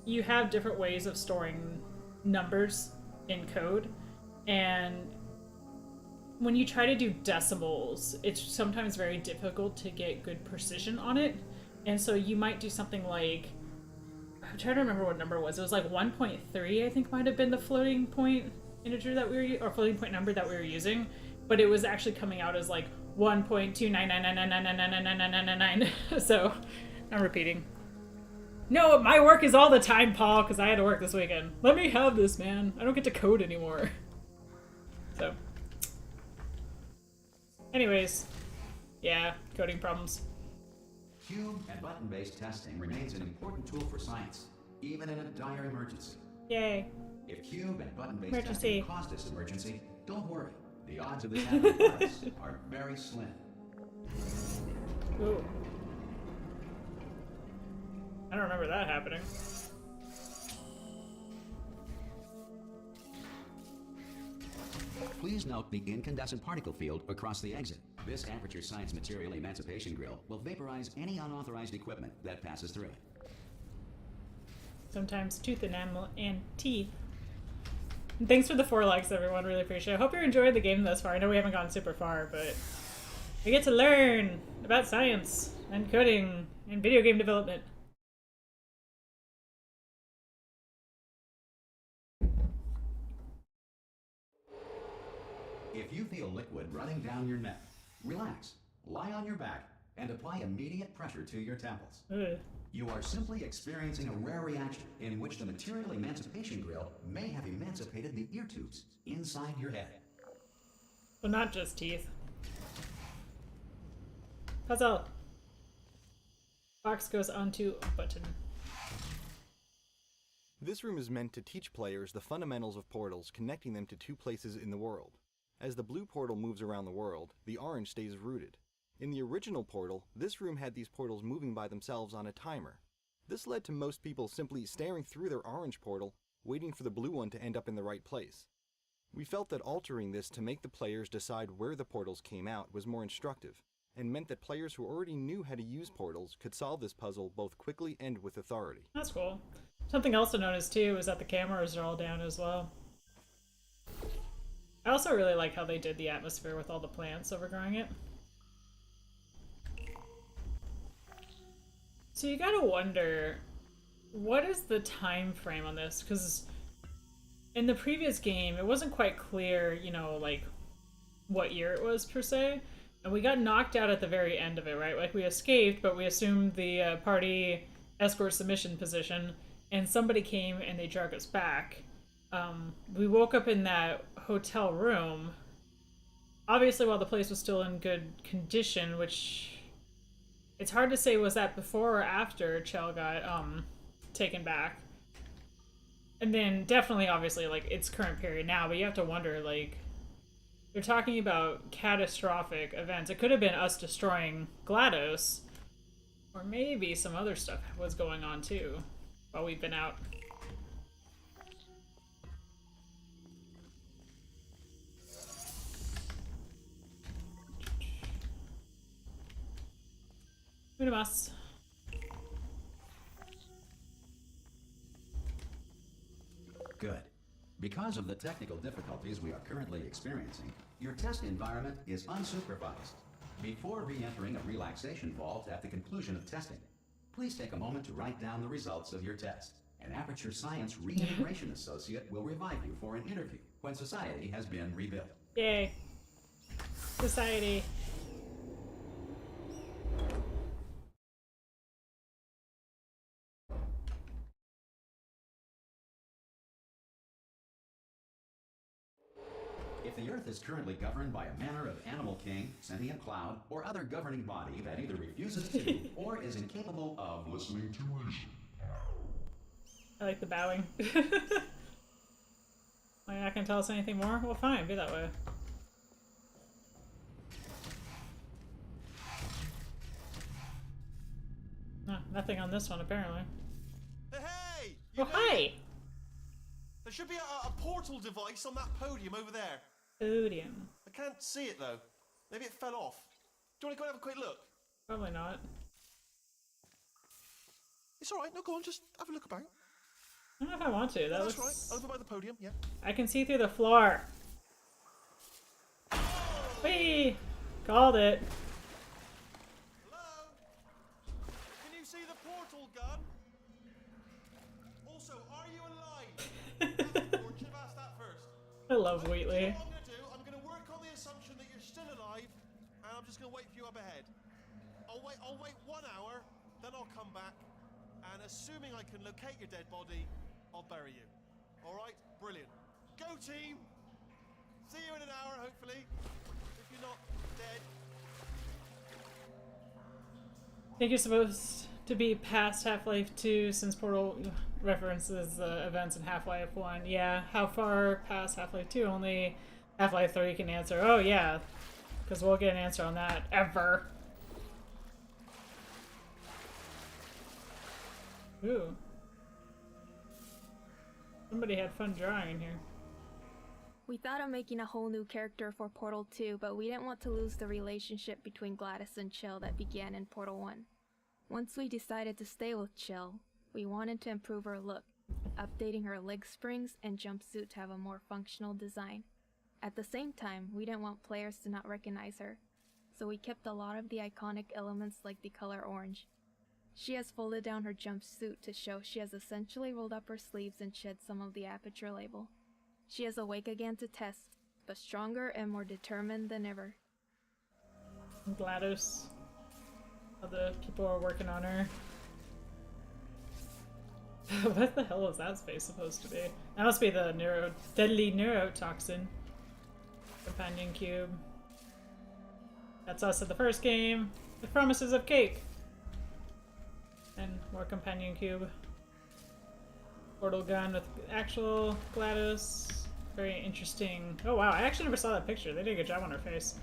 you have different ways of storing numbers in code, and when you try to do decimals, it's sometimes very difficult to get good precision on it, and so you might do something like, I'm trying to remember what number it was. It was like 1.3, I think, might have been the floating point integer that we were, or floating point number that we were using, but it was actually coming out as like 1.2999999999999. So I'm repeating. No, my work is all the time, Paul, because I had to work this weekend. Let me have this, man. I don't get to code anymore. So. Anyways. Yeah, coding problems. Cube and button-based testing remains an important tool for science, even in a dire emergency. Yay. If cube and button-based Emergency. testing caused this emergency, don't worry. The odds of this happening for us are very slim. Ooh. I don't remember that happening. Please note the incandescent particle field across the exit. This Aperture Science Material Emancipation Grill will vaporize any unauthorized equipment that passes through it. Sometimes tooth enamel and teeth. And thanks for the 4 likes, everyone. Really appreciate it. I hope you're enjoying the game thus far. I know we haven't gone super far, but we get to learn about science and coding and video game development. If you feel liquid running down your neck, relax, lie on your back, and apply immediate pressure to your temples. Ugh. You are simply experiencing a rare reaction in which the material emancipation grill may have emancipated the ear tubes inside your head. Well, not just teeth. Puzzle. Box goes onto a button. This room is meant to teach players the fundamentals of portals, connecting them to 2 places in the world. As the blue portal moves around the world, the orange stays rooted. In the original portal, this room had these portals moving by themselves on a timer. This led to most people simply staring through their orange portal, waiting for the blue one to end up in the right place. We felt that altering this to make the players decide where the portals came out was more instructive, and meant that players who already knew how to use portals could solve this puzzle both quickly and with authority. That's cool. Something else to notice too is that the cameras are all down as well. I also really like how they did the atmosphere with all the plants overgrowing it. So you gotta wonder, what is the time frame on this? Because in the previous game, it wasn't quite clear, you know, like, what year it was per se. And we got knocked out at the very end of it, right? Like, we escaped, but we assumed the party escort submission position, and somebody came and they dragged us back. We woke up in that hotel room, obviously while the place was still in good condition, which it's hard to say, was that before or after Chell got taken back. And then definitely obviously like its current period now, but you have to wonder, like, you're talking about catastrophic events. It could have been us destroying GLaDOS, or maybe some other stuff was going on too while we've been out. Unimas. Good. Because of the technical difficulties we are currently experiencing, your test environment is unsupervised. Before re-entering a relaxation vault at the conclusion of testing, please take a moment to write down the results of your test. An Aperture Science Reintegration Associate will revive you for an interview when society has been rebuilt. Yay. Society. If the Earth is currently governed by a manner of animal king, sentient cloud, or other governing body that either refuses to or is incapable of listening to reason. I like the bowing. Are you not gonna tell us anything more? Well, fine, be that way. No, nothing on this one, apparently. Hey! Oh, hi! There should be a portal device on that podium over there. Podium. I can't see it though. Maybe it fell off. Do you want to go and have a quick look? Probably not. It's alright, no, go on, just have a look about. I don't know if I want to. That That's looks... right, over by the podium, yeah. I can see through the floor. Whee! Called it. Hello? Can you see the portal gun? Also, are you alive? Or should have asked that first. I love Wheatley. What I'm going to do, I'm going to work on the assumption that you're still alive, and I'm just going to wait for you up ahead. I'll wait 1 hour, then I'll come back, and and assuming I can locate your dead body, I'll bury you. All right? Brilliant. Go team! See you in an hour, hopefully. If you're not dead. I think you're supposed to be past Half-Life 2 since Portal references the events in Half-Life 1. Yeah, how far past Half-Life 2? Only Half-Life 3 can answer. Oh yeah, because we'll get an answer on that ever. Ooh. Somebody had fun drawing here. We thought of making a whole new character for Portal 2, but we didn't want to lose the relationship between Gladys and Chill that began in Portal 1. Once we decided to stay with Chill, we wanted to improve her look, updating her leg springs and jumpsuit to have a more functional design. At the same time, we didn't want players to not recognize her, so we kept a lot of the iconic elements like the color orange. She has folded down her jumpsuit to show she has essentially rolled up her sleeves and shed some of the aperture label. She is awake again to test, but stronger and more determined than ever. GLaDOS. Other people are working on her. What the hell is that space supposed to be? That must be the deadly neurotoxin. Companion cube. That's us at the first game. With promises of cake. And more companion cube. Portal gun with actual GLaDOS. Very interesting. Oh wow, I actually never saw that picture. They did a good job on her face.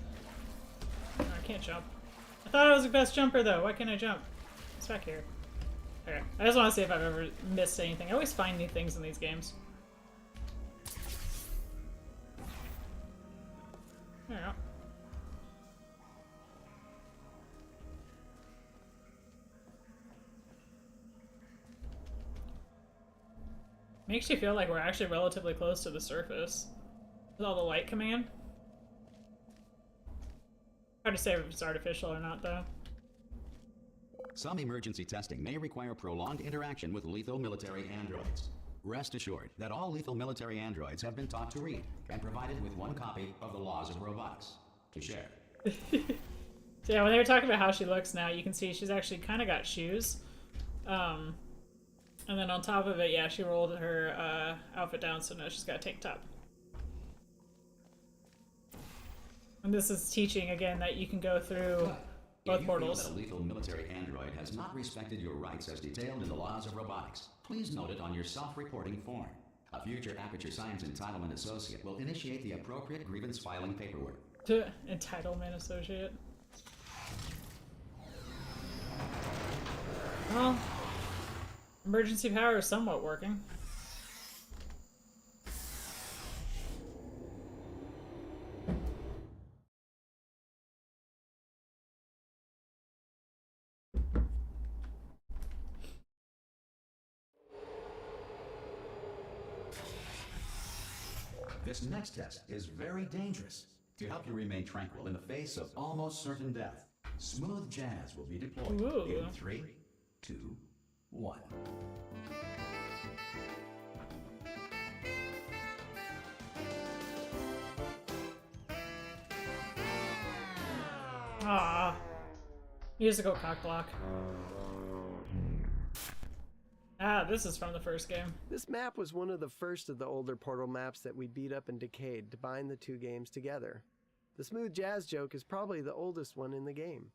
Oh, I can't jump. I thought I was the best jumper though. Why can't I jump? It's back here. Okay. I just want to see if I've ever missed anything. I always find new things in these games. There we go. Makes you feel like we're actually relatively close to the surface. With all the light coming in. Hard to say if it's artificial or not, though. Some emergency testing may require prolonged interaction with lethal military androids. Rest assured that all lethal military androids have been taught to read and provided with one copy of the Laws of Robotics to share. So yeah, when they were talking about how she looks now, you can see she's actually kind of got shoes. And then on top of it, yeah, she rolled her outfit down, so now she's got a tank top. And this is teaching, again, that you can go through both portals. If you feel that a lethal military android has not respected your rights as detailed in the Laws of Robotics, please note it on your self-reporting form. A future Aperture Science Entitlement Associate will initiate the appropriate grievance filing paperwork. Entitlement Associate. Well, emergency power is somewhat working. This next test is very dangerous. To help you remain tranquil in the face of almost certain death, smooth jazz will be deployed. Ooh. In 3, 2, 1. Ah, musical cock block. Ah, this is from the first game. This map was one of the first of the older Portal maps that we beat up and decayed to bind the two games together. The smooth jazz joke is probably the oldest one in the game.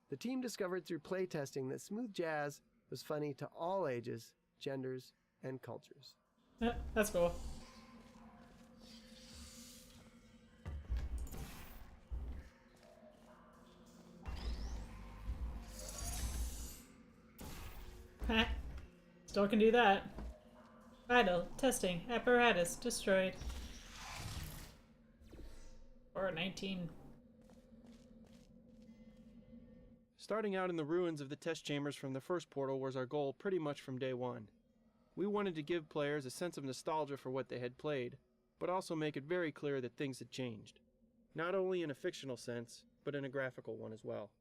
The team discovered through playtesting that smooth jazz was funny to all ages, genders, and cultures. Yeah, that's cool. Still can do that. Vital testing apparatus destroyed. Or 19. Starting out in the ruins of the test chambers from the first portal was our goal pretty much from day one. We wanted to give players a sense of nostalgia for what they had played, but also make it very clear that things had changed. Not only in a fictional sense, but in a graphical one as well.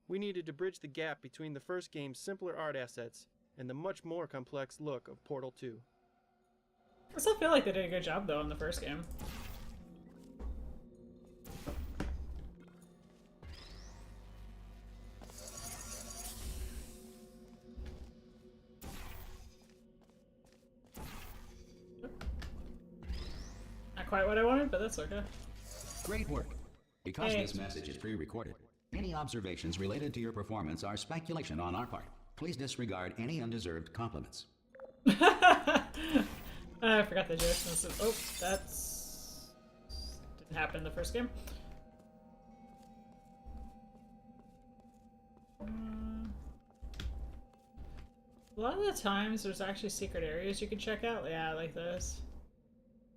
We needed to bridge the gap between the first game's simpler art assets and the much more complex look of Portal 2. I still feel like they did a good job though in the first game. quite what I wanted, but that's okay. Great work. Because Hey. this message is pre-recorded, any observations related to your performance are speculation on our part. Please disregard any undeserved compliments. I forgot the joke. Oh, that's... didn't happen in the first game. A lot of the times there's actually secret areas you can check out. Yeah, like this.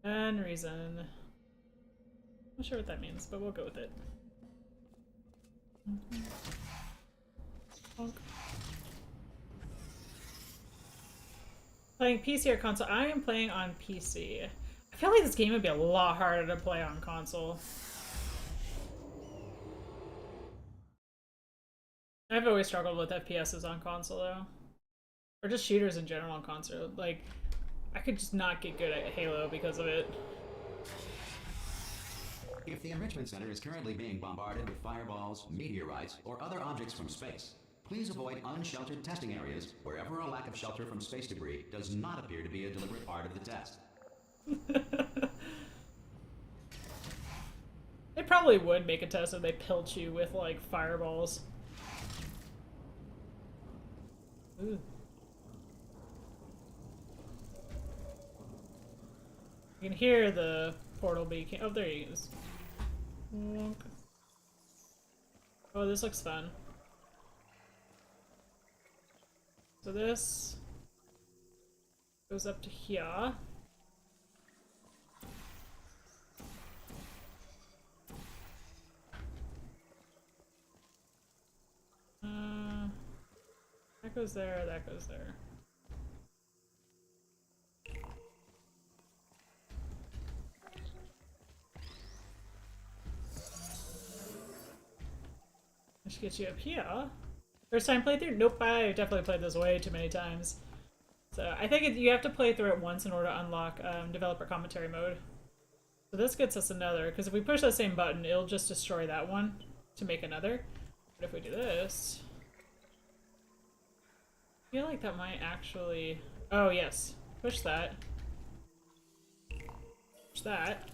And reason. Not sure what that means, but we'll go with it. Honk. Playing PC or console? I am playing on PC. I feel like this game would be a lot harder to play on console. I've always struggled with FPSs on console though. Or just shooters in general on console. Like, I could just not get good at Halo because of it. If the Enrichment Center is currently being bombarded with fireballs, meteorites, or other objects from space, please avoid unsheltered testing areas wherever a lack of shelter from space debris does not appear to be a deliberate part of the test. They probably would make a test if they pilled you with, like, fireballs. Ooh. You can hear the portal beacon. Oh, there he is. Wonk. Oh, this looks fun. So this goes up to here. That goes there, that goes there. Let's get you up here. First time playthrough? Nope, I definitely played this way too many times. So I think you have to play through it once in order to unlock developer commentary mode. So this gets us another, because if we push that same button, it'll just destroy that one to make another. But if we do this... I feel like that might actually... Oh, yes. Push that. Push that.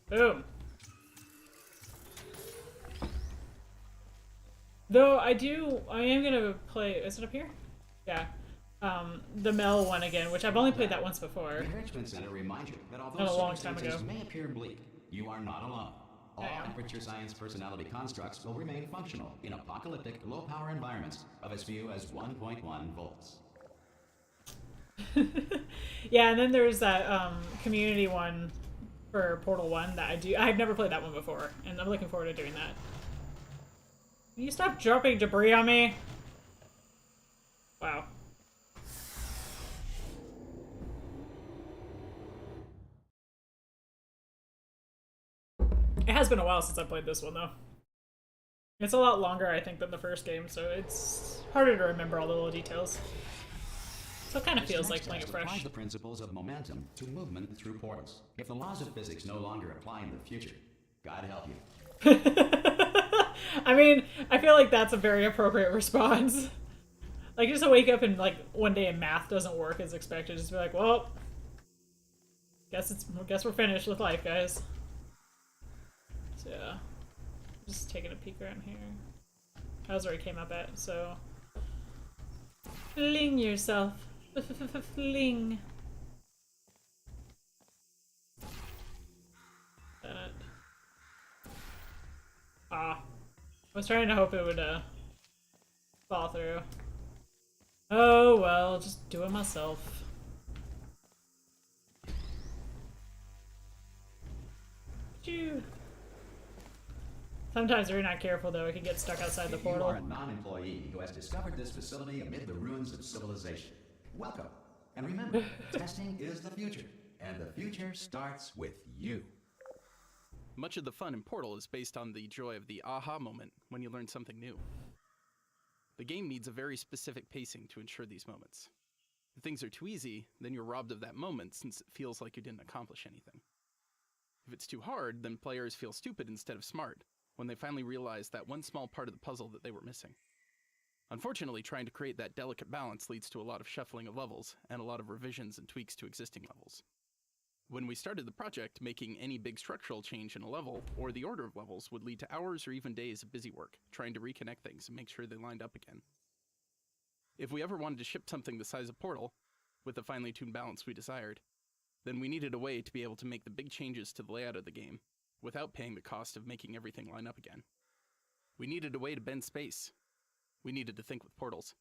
Boom. Though I am gonna play... Is it up here? Yeah. The Mel one again, which I've only played that once before. The Enrichment Center reminds you that although Not a long time circumstances ago. may appear bleak, you are not alone. All Yeah. Aperture Science personality constructs will remain functional in apocalyptic, low-power environments of as few as 1.1 volts. Yeah, and then there's that community one for Portal 1 that I've never played that one before, and I'm looking forward to doing that. Can you stop dropping debris on me? Wow. It has been a while since I played this one, though. It's a lot longer, I think, than the first game, so it's harder to remember all the little details. So it kind of feels like playing it fresh. Applies the principles of momentum to movement through portals. If the laws of physics no longer apply in the future, God help you. I mean, I feel like that's a very appropriate response. Like, just to wake up and, like, one day math doesn't work as expected, just be like, well, guess we're finished with life, guys. So, yeah. Just taking a peek around here. That was where it came up at, so... Fling yourself. Fling. Ah. I was trying to hope it would, fall through. Oh, well, just do it myself. Phew. Sometimes if you're not careful, though, it can get stuck outside the portal. You are a non-employee who has discovered this facility amid the ruins of civilization. Welcome. And remember, testing is the future. And the future starts with you. Much of the fun in Portal is based on the joy of the aha moment when you learn something new. The game needs a very specific pacing to ensure these moments. If things are too easy, then you're robbed of that moment since it feels like you didn't accomplish anything. If it's too hard, then players feel stupid instead of smart when they finally realize that one small part of the puzzle that they were missing. Unfortunately, trying to create that delicate balance leads to a lot of shuffling of levels and a lot of revisions and tweaks to existing levels. When we started the project, making any big structural change in a level, or the order of levels, would lead to hours or even days of busy work, trying to reconnect things and make sure they lined up again. If we ever wanted to ship something the size of Portal, with the finely tuned balance we desired, then we needed a way to be able to make the big changes to the layout of the game, without paying the cost of making everything line up again. We needed a way to bend space. We needed to think with portals.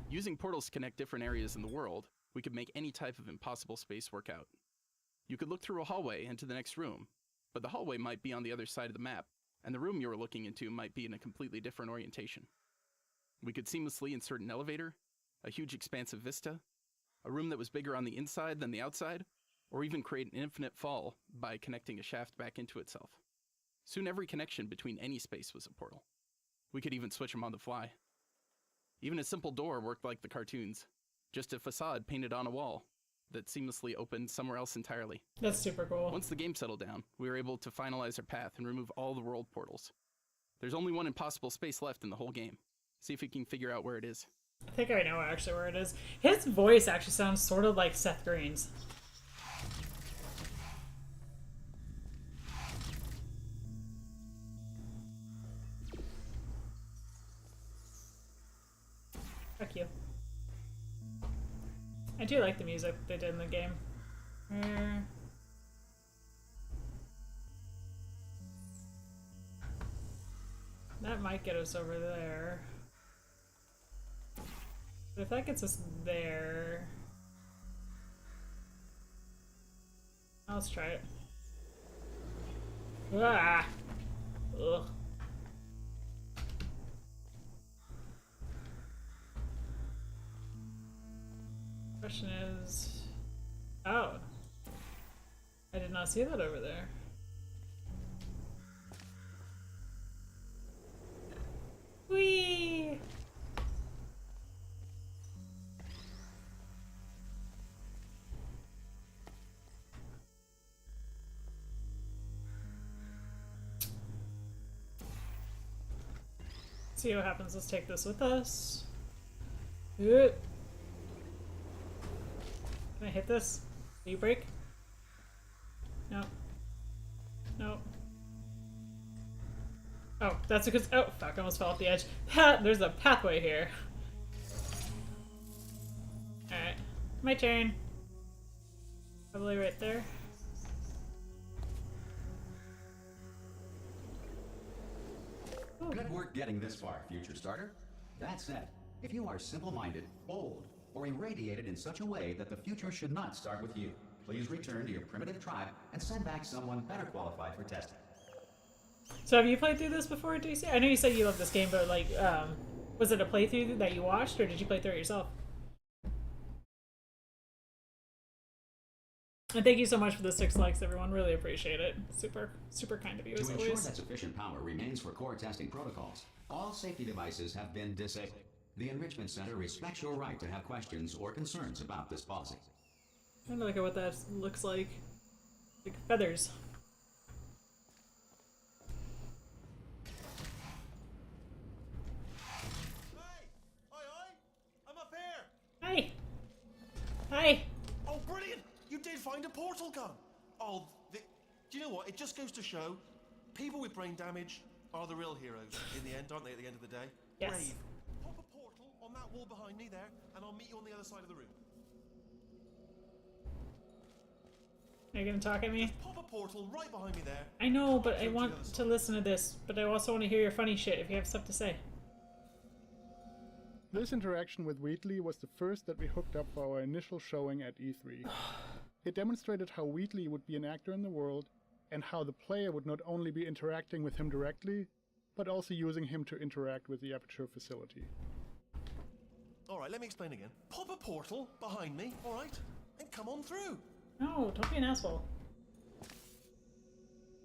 Using portals to connect different areas in the world, we could make any type of impossible space work out. You could look through a hallway into the next room, but the hallway might be on the other side of the map, and the room you were looking into might be in a completely different orientation. We could seamlessly insert an elevator, a huge expansive vista, a room that was bigger on the inside than the outside, or even create an infinite fall by connecting a shaft back into itself. Soon every connection between any space was a portal. We could even switch them on the fly. Even a simple door worked like the cartoons, just a facade painted on a wall that seamlessly opened somewhere else entirely. That's super cool. Once the game settled down, we were able to finalize our path and remove all the world portals. There's only one impossible space left in the whole game. See if we can figure out where it is. I think I know actually where it is. His voice actually sounds sort of like Seth Green's. Fuck you. I do like the music they did in the game. That might get us over there. But if that gets us there... Let's try it. Ah! Ugh. Question is... Oh. I did not see that over there. Whee! See what happens. Let's take this with us. Can I hit this? Do you break? No. No. Oh, that's because. Oh, fuck, I almost fell off the edge. There's a pathway here. Alright. My turn. Probably right there. Good work getting this far, future starter. That said, if you are simple-minded, bold, or irradiated in such a way that the future should not start with you, please return to your primitive tribe and send back someone better qualified for testing. So have you played through this before, DC? I know you said you love this game, but like, was it a playthrough that you watched, or did you play through it yourself? And thank you so much for the 6 likes, everyone. Really appreciate it. Super, super kind of you, as To ensure always. that sufficient power remains for core testing protocols, all safety devices have been disabled. The Enrichment Center respects your right to have questions or concerns about this policy. I don't know like what that looks like. Like feathers. I'm up here! Hi! Hi! Oh, brilliant! You did find a portal gun! Oh, do you know what? It just goes to show, people with brain damage are the real heroes in the end, aren't they, at the end of the day? Yes. Brave. Pop a portal on that wall behind me there, and I'll meet you on the other side of the room. Are you gonna talk at me? Just pop a portal right behind me there. I know, but I want to listen to this, but I also want to hear your funny shit if you have stuff to say. This interaction with Wheatley was the first that we hooked up for our initial showing at E3. It demonstrated how Wheatley would be an actor in the world, and how the player would not only be interacting with him directly, but also using him to interact with the Aperture facility. Alright, let me explain again. Pop a portal behind me, alright? And come on through. No, don't be an asshole.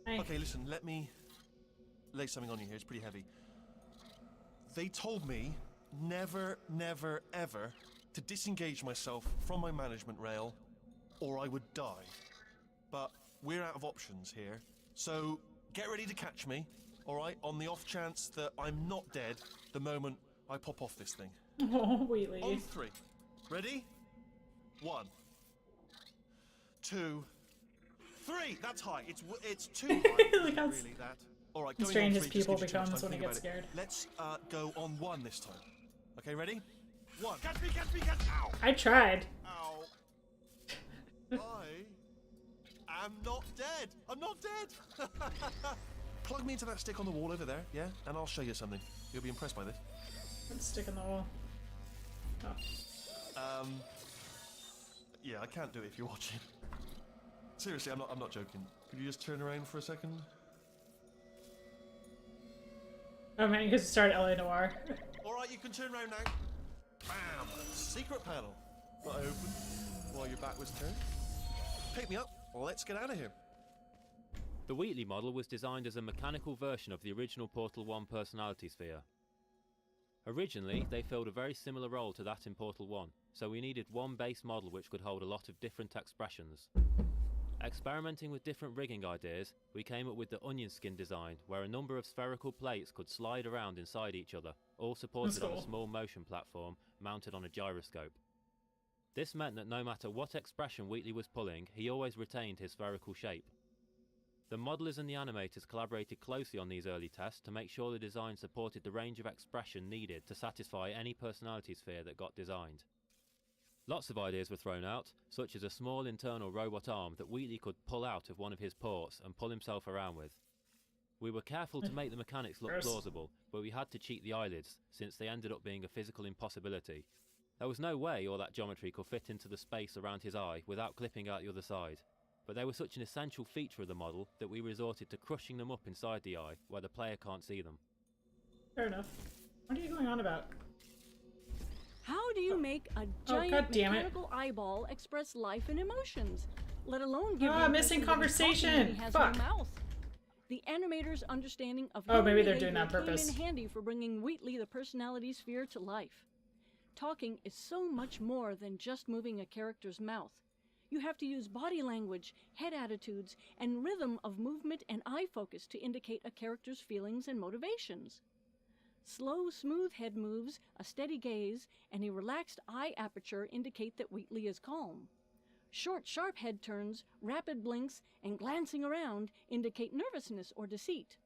Hi. Okay, listen, let me lay something on you here. It's pretty heavy. They told me never, never, ever to disengage myself from my management rail or I would die. But we're out of options here. So get ready to catch me, alright? On the off chance that I'm not dead the moment I pop off this thing. Oh, Wheatley. On 3. Ready? 1, 2, 3. That's high. It's too high. Like how really, that. All right, going strange on his 3 just people gives you too much becomes time when he to gets think about scared. it. Let's go on 1 this time. Okay, ready? 1. Catch me, catch me, catch me. Ow. I tried. Ow. I am not dead. I'm not dead. Plug me into that stick on the wall over there, yeah? And I'll show you something. You'll be impressed by this. Let's stick in the wall. Oh. Yeah, I can't do it if you're watching. Seriously, I'm not joking. Could you just turn around for a second? Oh man, you could start LA Noire. Alright, you can turn around now. Bam! Secret panel. Not open while your back was turned. Pick me up. Let's get out of here. The Wheatley model was designed as a mechanical version of the original Portal 1 personality sphere. Originally, they filled a very similar role to that in Portal 1, so we needed one base model which could hold a lot of different expressions. Experimenting with different rigging ideas, we came up with the onion skin design, where a number of spherical plates could slide around inside each other, all supported on a small motion platform mounted on a gyroscope. This meant that no matter what expression Wheatley was pulling, he always retained his spherical shape. The modelers and the animators collaborated closely on these early tests to make sure the design supported the range of expression needed to satisfy any personality sphere that got designed. Lots of ideas were thrown out, such as a small internal robot arm that Wheatley could pull out of one of his ports and pull himself around with. We were careful to make the mechanics look plausible, but we had to cheat the eyelids, since they ended up being a physical impossibility. There was no way all that geometry could fit into the space around his eye without clipping out the other side. But they were such an essential feature of the model that we resorted to crushing them up inside the eye, where the player can't see them. Fair enough. What are you going on about? How do you make a giant mechanical eyeball express life and emotions, let alone give you missing conversation? He has Fuck. no mouth. The animator's understanding of Oh, human maybe they're doing behavior that on purpose. came in handy for bringing Wheatley the personality sphere to life. Talking is so much more than just moving a character's mouth. You have to use body language, head attitudes, and rhythm of movement and eye focus to indicate a character's feelings and motivations. Slow, smooth head moves, a steady gaze, and a relaxed eye aperture indicate that Wheatley is calm. Short, sharp head turns, rapid blinks, and glancing around indicate nervousness or deceit.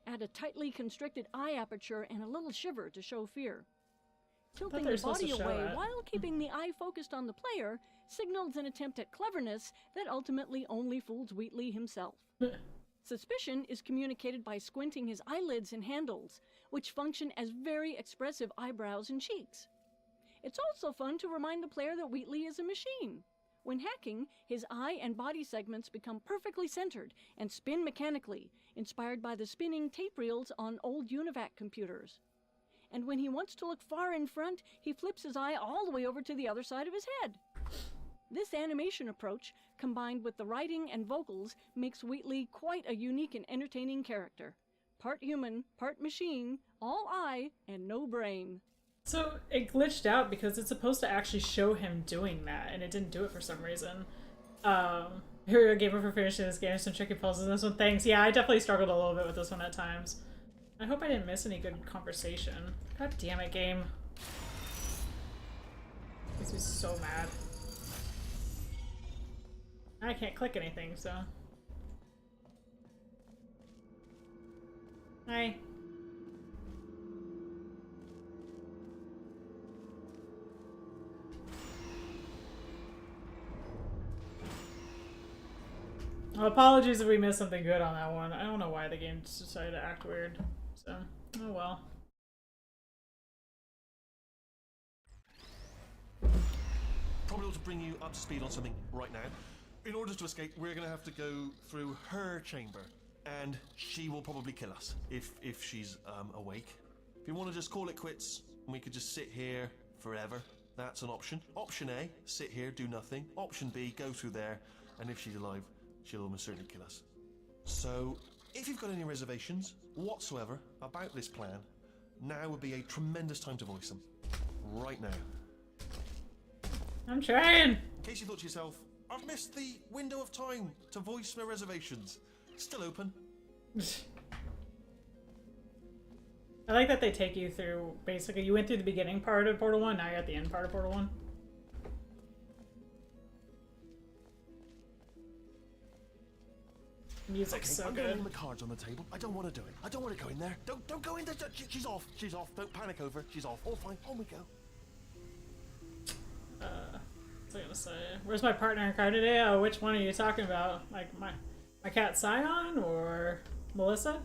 Add a tightly constricted eye aperture and a little shiver to show fear. Tilting the body away while keeping the eye focused on the player signals an attempt at cleverness that ultimately only fools Wheatley himself. Suspicion is communicated by squinting his eyelids and handles, which function as very expressive eyebrows and cheeks. It's also fun to remind the player that Wheatley is a machine. When hacking, his eye and body segments become perfectly centered and spin mechanically, inspired by the spinning tape reels on old UNIVAC computers. And when he wants to look far in front, he flips his eye all the way over to the other side of his head. This animation approach, combined with the writing and vocals, makes Wheatley quite a unique and entertaining character. Part human, part machine, all eye, and no brain. So it glitched out because it's supposed to actually show him doing that, and it didn't do it for some reason. Here we go, gamer for finishing this game. Some tricky puzzles in this one. Thanks. Yeah, I definitely struggled a little bit with this one at times. I hope I didn't miss any good conversation. God damn it, game. Makes me so mad. I can't click anything, so. Hi. Well, apologies if we missed something good on that one. I don't know why the game just decided to act weird. So, oh well. Probably ought to bring you up to speed on something right now. In order to escape, we're going to have to go through her chamber, and she will probably kill us if she's awake. If you want to just call it quits, and we could just sit here forever, that's an option. Option A, sit here, do nothing. Option B, go through there, and if she's alive, she'll almost certainly kill us. So, if you've got any reservations whatsoever about this plan, now would be a tremendous time to voice them. Right now. I'm trying! In case you thought to yourself, I've missed the window of time to voice my reservations. Still open. I like that they take you through, basically, you went through the beginning part of Portal 1, now you're at the end part of Portal 1. Music's so I'm gonna good. leave the cards on the table. I don't want to do it. I don't want to go in there. Don't go in there. She's off. She's off. Don't panic over. She's off. All fine. On we go. What's I gonna say? Where's my partner card today? Oh, which one are you talking about? Like my cat Scion or Melissa?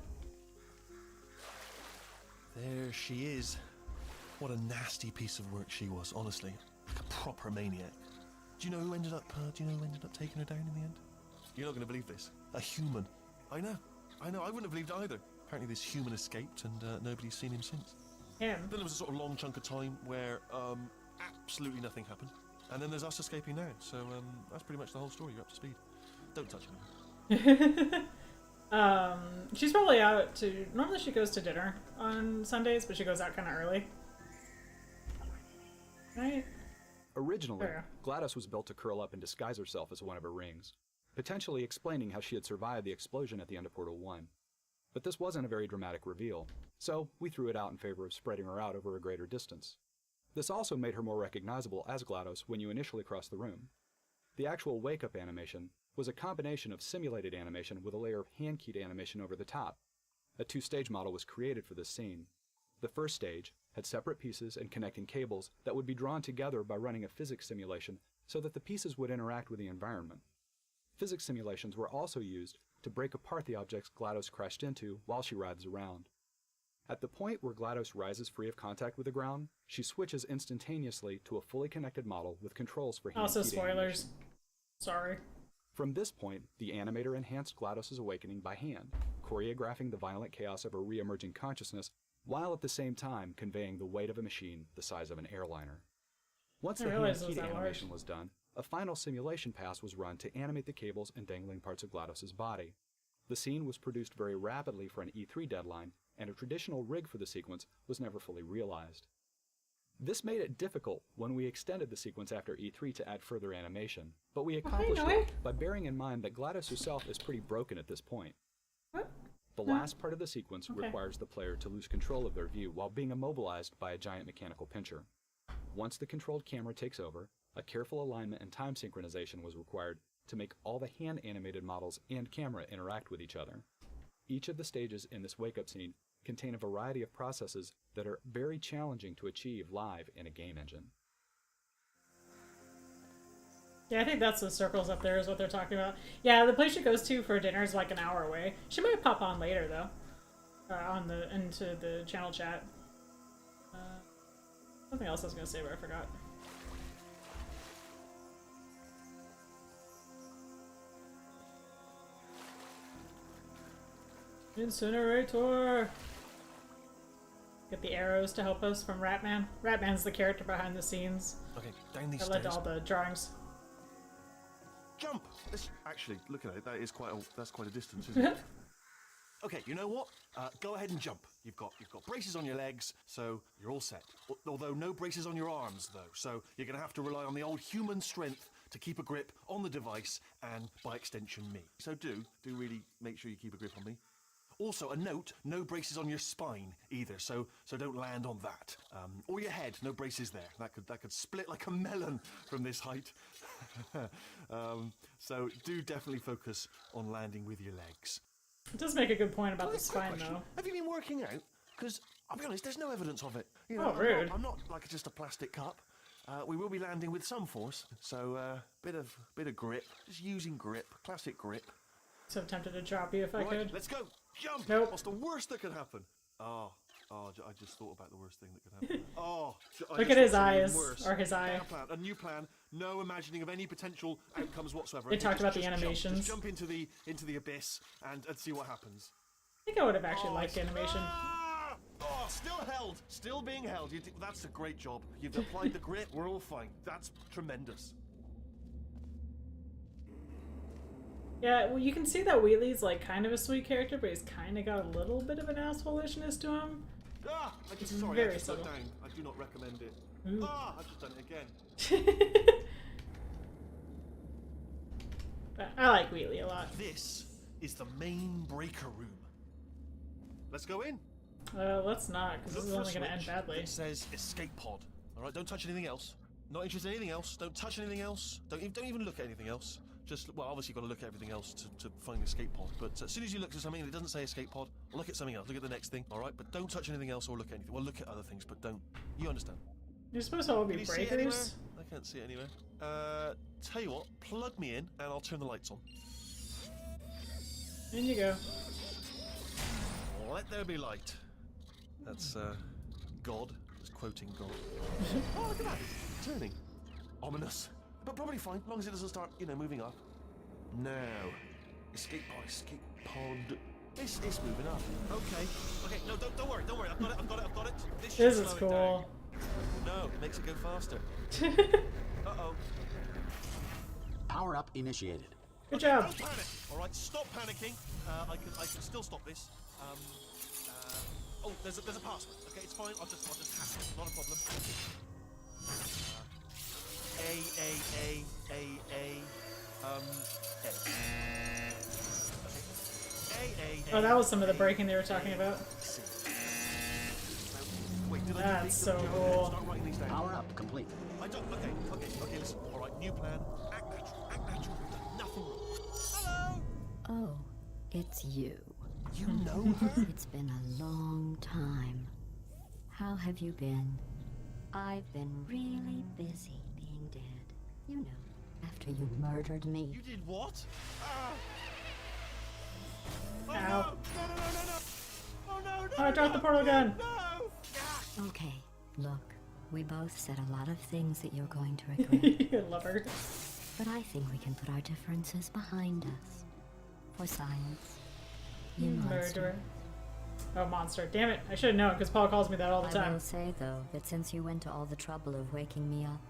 There she is. What a nasty piece of work she was, honestly. Like a proper maniac. Do you know who ended up taking her down in the end? You're not going to believe this. A human. I know. I wouldn't have believed either. Apparently this human escaped and nobody's seen him since. Him? Then there was a sort of long chunk of time where absolutely nothing happened. And then there's us escaping now. So that's pretty much the whole story. You're up to speed. Don't touch anything. She's probably out to... Normally she goes to dinner on Sundays, but she goes out kind of early. Right? Originally, GLaDOS was built to curl up and disguise herself as one of her rings, potentially explaining how she had survived the explosion at the end of Portal 1. But this wasn't a very dramatic reveal, so we threw it out in favor of spreading her out over a greater distance. This also made her more recognizable as GLaDOS when you initially crossed the room. The actual wake-up animation was a combination of simulated animation with a layer of hand-keyed animation over the top. A two-stage model was created for this scene. The first stage had separate pieces and connecting cables that would be drawn together by running a physics simulation so that the pieces would interact with the environment. Physics simulations were also used to break apart the objects GLaDOS crashed into while she writhes around. At the point where GLaDOS rises free of contact with the ground, she switches instantaneously to a fully connected model with controls for hand-keyed Also spoilers. animation. Sorry. From this point, the animator enhanced GLaDOS's awakening by hand, choreographing the violent chaos of her re-emerging consciousness, while at the same time conveying the weight of a machine the size of an airliner. Once the hand-keyed animation was done, a final simulation pass was run to animate the cables and dangling parts of GLaDOS's body. The scene was produced very rapidly for an E3 deadline, and a traditional rig for the sequence was never fully realized. This made it difficult when we extended the sequence after E3 to add further animation, but we accomplished it by bearing in mind that GLaDOS herself is pretty broken at this point. The last part of the sequence requires the player to lose control of their view while being immobilized by a giant mechanical pincher. Once the controlled camera takes over, a careful alignment and time synchronization was required to make all the hand-animated models and camera interact with each other. Each of the stages in this wake-up scene contain a variety of processes that are very challenging to achieve live in a game engine. Yeah, I think that's the circles up there is what they're talking about. Yeah, the place she goes to for dinner is like an hour away. She might pop on later though, into the channel chat. Something else I was gonna say, but I forgot. Incinerator! Get the arrows to help us from Ratman. Ratman's the character behind the scenes. Okay, down these that stairs. led to all the drawings. Jump! Actually, look at it. That's quite a distance, isn't it? Okay, you know what? Go ahead and jump. You've got braces on your legs, so you're all set. Although no braces on your arms, though. So you're going to have to rely on the old human strength to keep a grip on the device and, by extension, me. So do really make sure you keep a grip on me. Also, a note: no braces on your spine either. So don't land on that. Or your head. No braces there. That could split like a melon from this height. So do definitely focus on landing with your legs. It does make a good point about the spine, though. Have you been working out? Because I'll be honest, there's no evidence of it. You know, rude. I'm not like just a plastic cup. We will be landing with some force, so bit of grip. Just using grip, classic grip. So tempted to drop you if I could. Let's go. Jump. Nope. What's the worst that could happen? Oh, I just thought about the worst thing that could happen. Oh, look at his eyes, or his eye. A new plan. No imagining of any potential outcomes whatsoever. They talked about the animations. Just jump into the abyss and see what happens. I think I would have actually liked animation. Oh, still held. Still being held. That's a great job. You've applied the grip. We're all fine. That's tremendous. Yeah, well, you can see that Wheatley's like kind of a sweet character, but he's kind of got a little bit of an assholishness to him. Sorry, very I just subtle. down. I do not recommend it. Ooh. I've just done it again. But I like Wheatley a lot. This is the main breaker room. Let's go in. Let's not, because this is only going to end badly. It says escape pod. All right, don't touch anything else. Not interested in anything else. Don't touch anything else. Don't even look at anything else. Just, well, obviously you've got to look at everything else to find the escape pod. But as soon as you look at something and it doesn't say escape pod, look at something else. Look at the next thing, all right? But don't touch anything else or look at anything. Well, look at other things, but don't. You understand? You're supposed to all be Can you see it anywhere? breakers. I can't see it anywhere. Tell you what, plug me in and I'll turn the lights on. In you go. Let there be light. That's, God. Just quoting God. Oh, look at that. Turning. Ominous. But probably fine, as long as it doesn't start, moving up. Now. Escape pod. It's moving up. Okay. No, don't worry. I've got it. This should is slow it cool. down. No, it makes it go faster. Uh-oh. Power up initiated. Good job. Don't panic. All right, stop panicking. I can still stop this. Oh, there's a password. Okay, it's fine. I'll just hack it. Not a problem. Oh, that was some of the breaking they were talking about. Wait, did I That's so cool. Start writing these down. Power up complete. I don't. Okay. Listen. All right, new plan. Act natural. We've done nothing wrong. Hello. Oh, it's you. You know her? It's been a long time. How have you been? I've been really busy being dead. You know, after you murdered me. You did what? Ow. No. Oh no! Oh, I dropped the portal gun. No! Okay, look, we both said a lot of things that you're going to regret. Love her. But I think we can put our differences behind us. For science. You monster. Murderer. Oh, monster. Damn it. I should have known, because Paul calls me that all the I time. will say, though, that since you went to all the trouble of waking me up,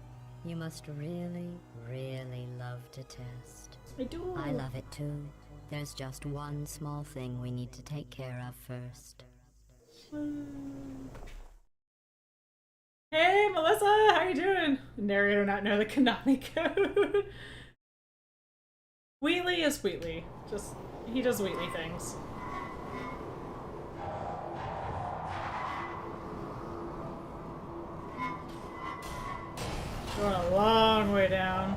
you must really, really love to test. I do. I love it too. There's just one small thing we need to take care of first. Hey, Melissa! How you doing? Narrator not know the Konami code. Wheatley is Wheatley. He does Wheatley things. Going a long way down.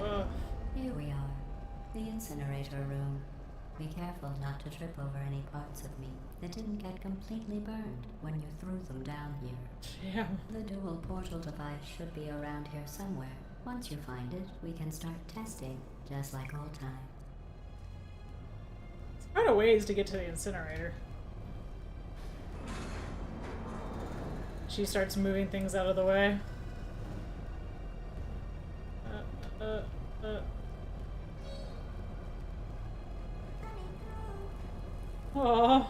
Ugh. Here we are, the Incinerator Room. Be careful not to trip over any parts of me that didn't get completely burned when you threw them down here. Yeah. The dual portal device should be around here somewhere. Once you find it, we can start testing, just like old time. It's quite a ways to get to the incinerator. She starts moving things out of the way. Aww.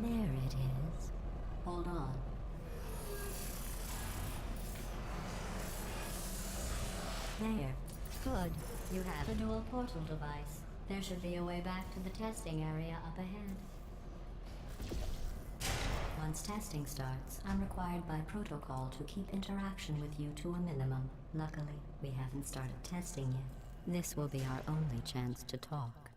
There it is. Hold on. There. Good. You have a dual portal device. There should be a way back to the testing area up ahead. Once testing starts, I'm required by protocol to keep interaction with you to a minimum. Luckily, we haven't started testing yet. This will be our only chance to talk.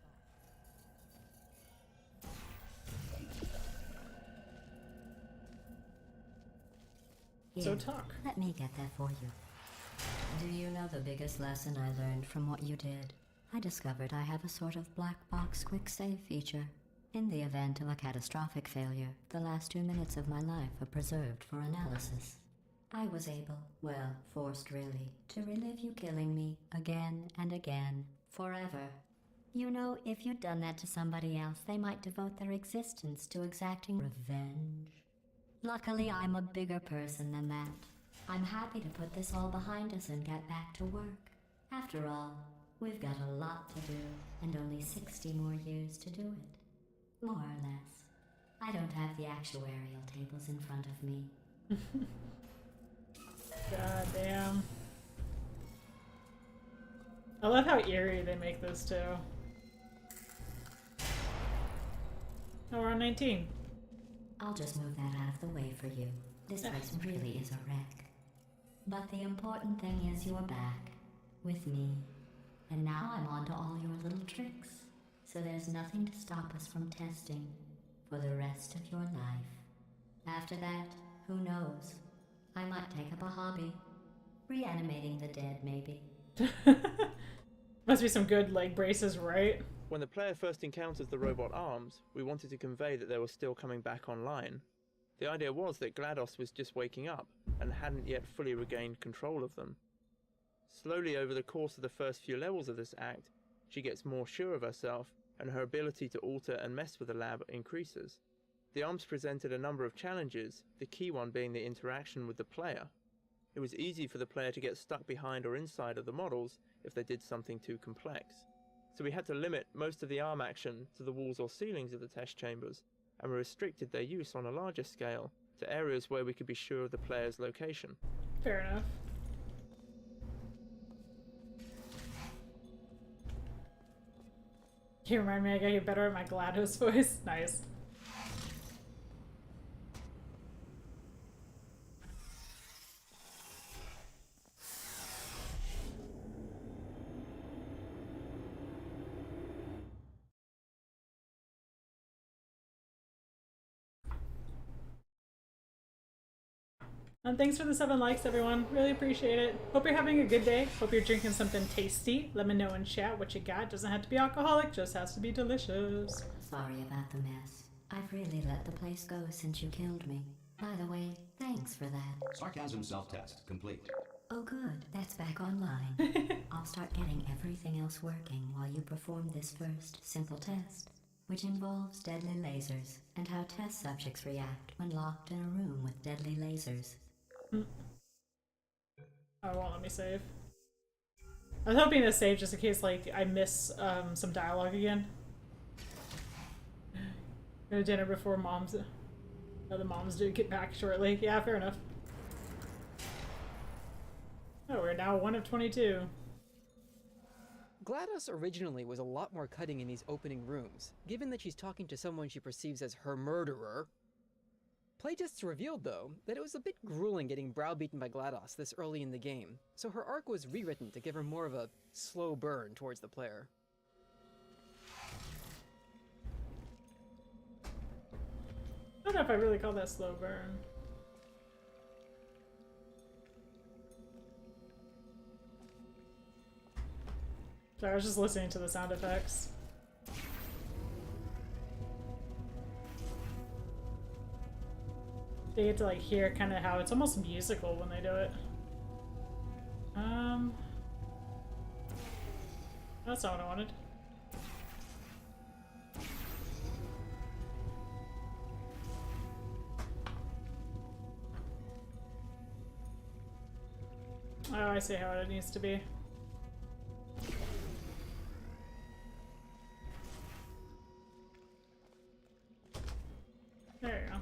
So Here, talk. Let me get that for you. Do you know the biggest lesson I learned from what you did? I discovered I have a sort of black box quick save feature. In the event of a catastrophic failure, the last 2 minutes of my life are preserved for analysis. I was able, well, forced really, to relive you killing me again and again, forever. You know, if you'd done that to somebody else, they might devote their existence to exacting revenge. Luckily, I'm a bigger person than that. I'm happy to put this all behind us and get back to work. After all, we've got a lot to do, and only 60 more years to do it. More or less. I don't have the actuarial tables in front of me. God damn. I love how eerie they make this too. Oh, we're on 19. I'll just move that out of the way for you. This place really is a wreck. But the important thing is you're back. With me. And now I'm on to all your little tricks. So there's nothing to stop us from testing for the rest of your life. After that, who knows? I might take up a hobby. Reanimating the dead, maybe. Must be some good leg braces, right? When the player first encounters the robot arms, we wanted to convey that they were still coming back online. The idea was that GLaDOS was just waking up and hadn't yet fully regained control of them. Slowly over the course of the first few levels of this act, she gets more sure of herself and her ability to alter and mess with the lab increases. The arms presented a number of challenges, the key one being the interaction with the player. It was easy for the player to get stuck behind or inside of the models if they did something too complex. So we had to limit most of the arm action to the walls or ceilings of the test chambers, and we restricted their use on a larger scale to areas where we could be sure of the player's location. Fair enough. You remind me I gotta get better at my GLaDOS voice. Nice. And thanks for the 7 likes, everyone. Really appreciate it. Hope you're having a good day. Hope you're drinking something tasty. Let me know in chat what you got. Doesn't have to be alcoholic, just has to be delicious. Sorry about the mess. I've really let the place go since you killed me. By the way, thanks for that. Sarcasm self-test complete. Oh good, that's back online. I'll start getting everything else working while you perform this first simple test, which involves deadly lasers and how test subjects react when locked in a room with deadly lasers. Oh, it won't let me save. I was hoping to save just in case, like, I miss some dialogue again. Go to dinner before mom's. The moms do get back shortly. Yeah, fair enough. Oh, we're now 1 of 22. GLaDOS originally was a lot more cutting in these opening rooms, given that she's talking to someone she perceives as her murderer. Playtests revealed, though, that it was a bit grueling getting browbeaten by GLaDOS this early in the game, so her arc was rewritten to give her more of a slow burn towards the player. I don't know if I really call that slow burn. Sorry, I was just listening to the sound effects. They get to like hear kind of how it's almost musical when they do it. That's not what I wanted. Oh, I see how it needs to be. There you go.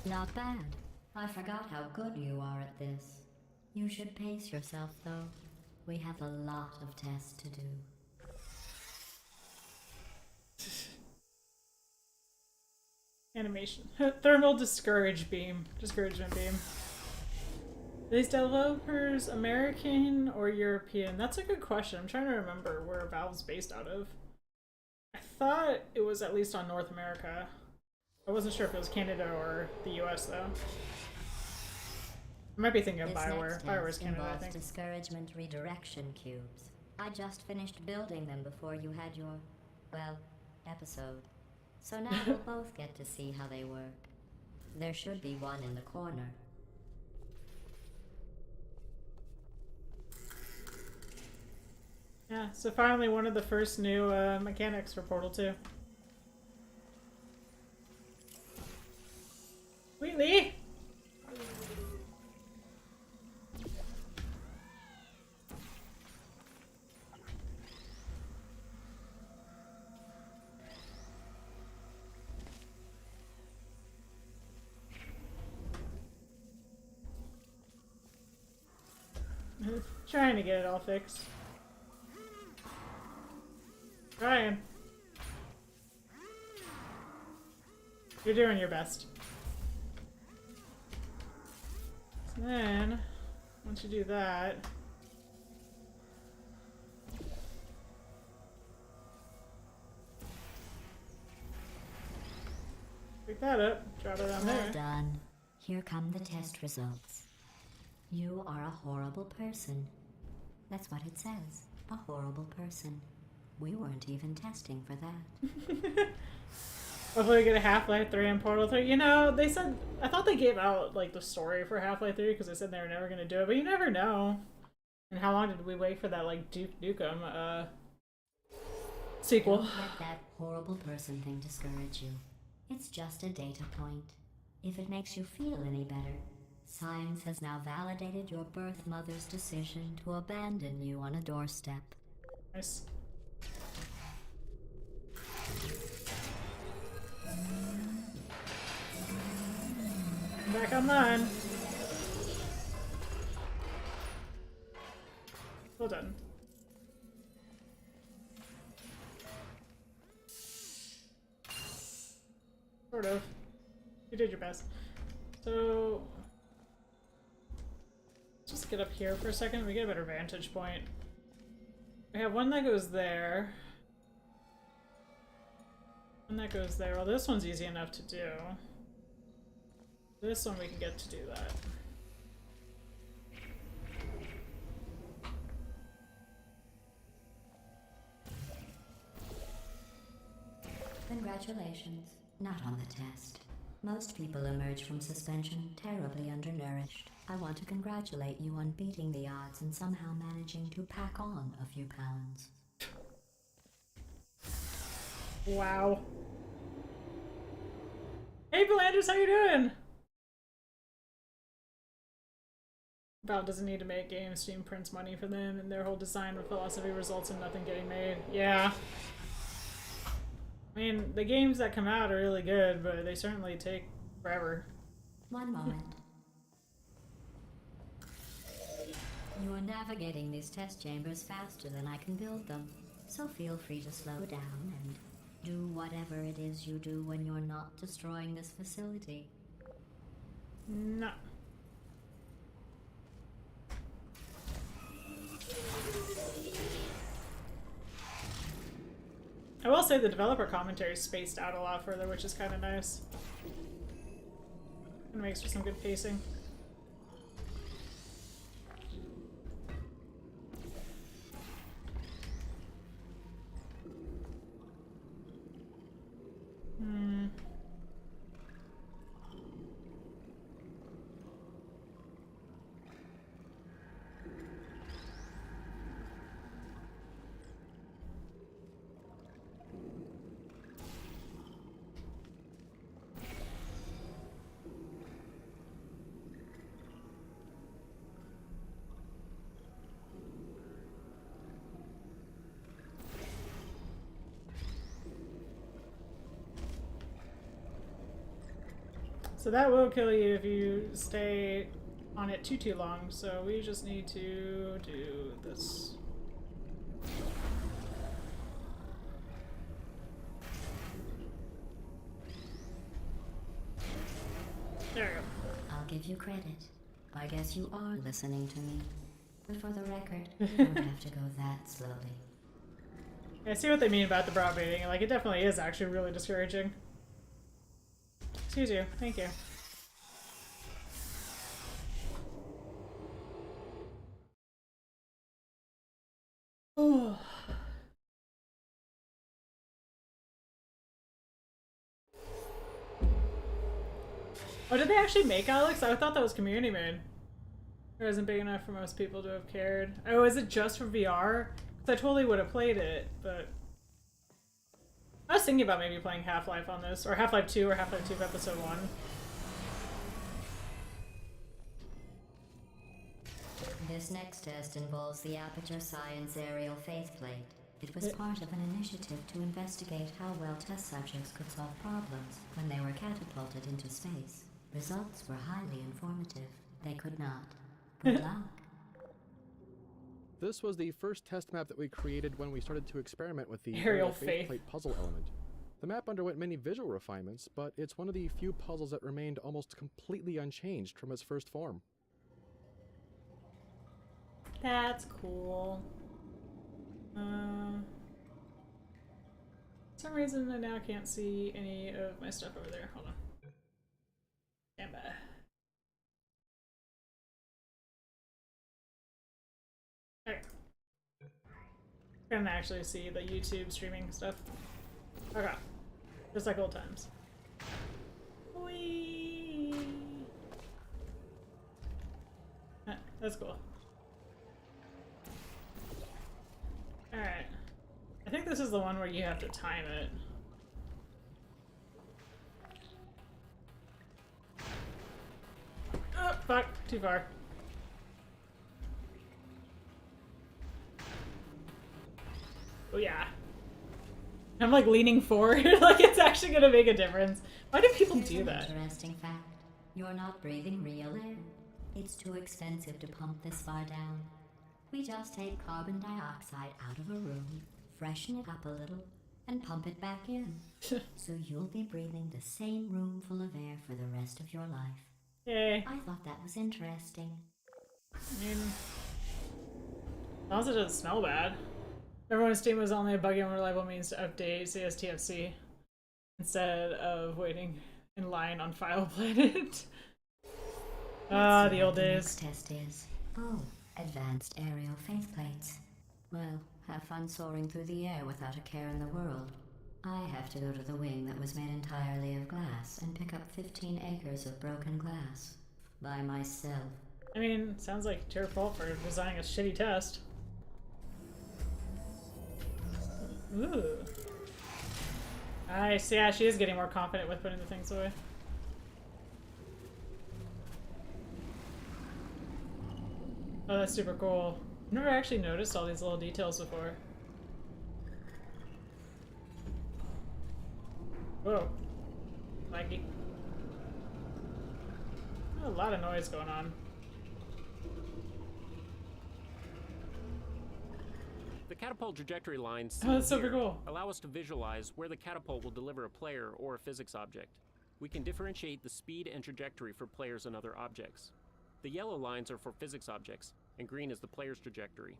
Not bad. I forgot how good you are at this. You should pace yourself, though. We have a lot of tests to do. Animation. Thermal discouragement beam. Discouragement beam. Are these developers American or European? That's a good question. I'm trying to remember where Valve's based out of. I thought it was at least on North America. I wasn't sure if it was Canada or the US though. I might be thinking of Bioware. Bioware's Canada, I think. Discouragement redirection cubes. I just finished building them before you had your, well, episode. So now we'll both get to see how they work. There should be one in the corner. Yeah, so finally one of the first new mechanics for Portal 2. Wheatley! Trying to get it all fixed. Ryan. You're doing your best. So then, once you do that... Pick that up, drop it on there. Well done. Here come the test results. You are a horrible person. That's what it says. A horrible person. We weren't even testing for that. Hopefully we get a Half-Life 3 and Portal 3. You know, they said... I thought they gave out, like, the story for Half-Life 3 because they said they were never going to do it, but you never know. And how long did we wait for that, like, Duke Nukem, sequel? Don't let that horrible person thing discourage you. It's just a data point. If it makes you feel any better, science has now validated your birth mother's decision to abandon you on a doorstep. Nice. Back online. Well done. Sort of. You did your best. So... just get up here for a second. We get a better vantage point. We have one that goes there. One that goes there. Well, this one's easy enough to do. This one we can get to do that. Congratulations. Not on the test. Most people emerge from suspension terribly undernourished. I want to congratulate you on beating the odds and somehow managing to pack on a few pounds. Wow. Hey, Belanders, how you doing? Valve doesn't need to make games. Steam prints money for them, and their whole design philosophy results in nothing getting made. Yeah. I mean, the games that come out are really good, but they certainly take forever. One moment. You are navigating these test chambers faster than I can build them, so feel free to slow down and do whatever it is you do when you're not destroying this facility. No. I will say the developer commentary is spaced out a lot further, which is kind of nice. It makes for some good pacing. So that will kill you if you stay on it too long, so we just need to do this. There we go. I'll give you credit. I guess you are listening to me. But for the record, you don't have to go that slowly. I see what they mean about the browbeating. Like, it definitely is actually really discouraging. Excuse you. Thank you. Oh. Oh, did they actually make Alex? I thought that was community made. It wasn't big enough for most people to have cared. Oh, is it just for VR? Because I totally would have played it, but... I was thinking about maybe playing Half-Life on this, or Half-Life 2 or Half-Life 2 Episode 1. This next test involves the Aperture Science Aerial Faceplate. It was part of an initiative to investigate how well test subjects could solve problems when they were catapulted into space. Results were highly informative. They could not. Good luck. This was the first test map that we created when we started to experiment with the Aerial faceplate puzzle element. The map underwent many visual refinements, but it's one of the few puzzles that remained almost completely unchanged from its first form. That's cool. For some reason I now can't see any of my stuff over there. Hold on. Stand by. Okay. I can actually see the YouTube streaming stuff. Okay. Just like old times. Whee! That's cool. Alright. I think this is the one where you have to time it. Oh, fuck. Too far. Oh yeah. I'm like leaning forward, like it's actually gonna make a difference. Why do people do that? Interesting fact. You're not breathing real air. It's too expensive to pump this far down. We just take carbon dioxide out of a room, freshen it up a little, and pump it back in. So you'll be breathing the same room full of air for the rest of your life. Yay. I thought that was interesting. I mean, as long as it doesn't smell bad. Remember when Steam was only a buggy and unreliable means to update CSTFC instead of waiting in line on File Planet? Ah, the old days. The next test is, advanced aerial faith plates. Well, have fun soaring through the air without a care in the world. I have to go to the wing that was made entirely of glass and pick up 15 acres of broken glass. By myself. I mean, sounds like it's your fault for designing a shitty test. Ooh. Nice. Yeah, she is getting more confident with putting the things away. Oh, that's super cool. I've never actually noticed all these little details before. Whoa. Mikey. A lot of noise going on. The catapult trajectory lines Oh, that's super cool. allow us to visualize where the catapult will deliver a player or a physics object. We can differentiate the speed and trajectory for players and other objects. The yellow lines are for physics objects, and green is the player's trajectory.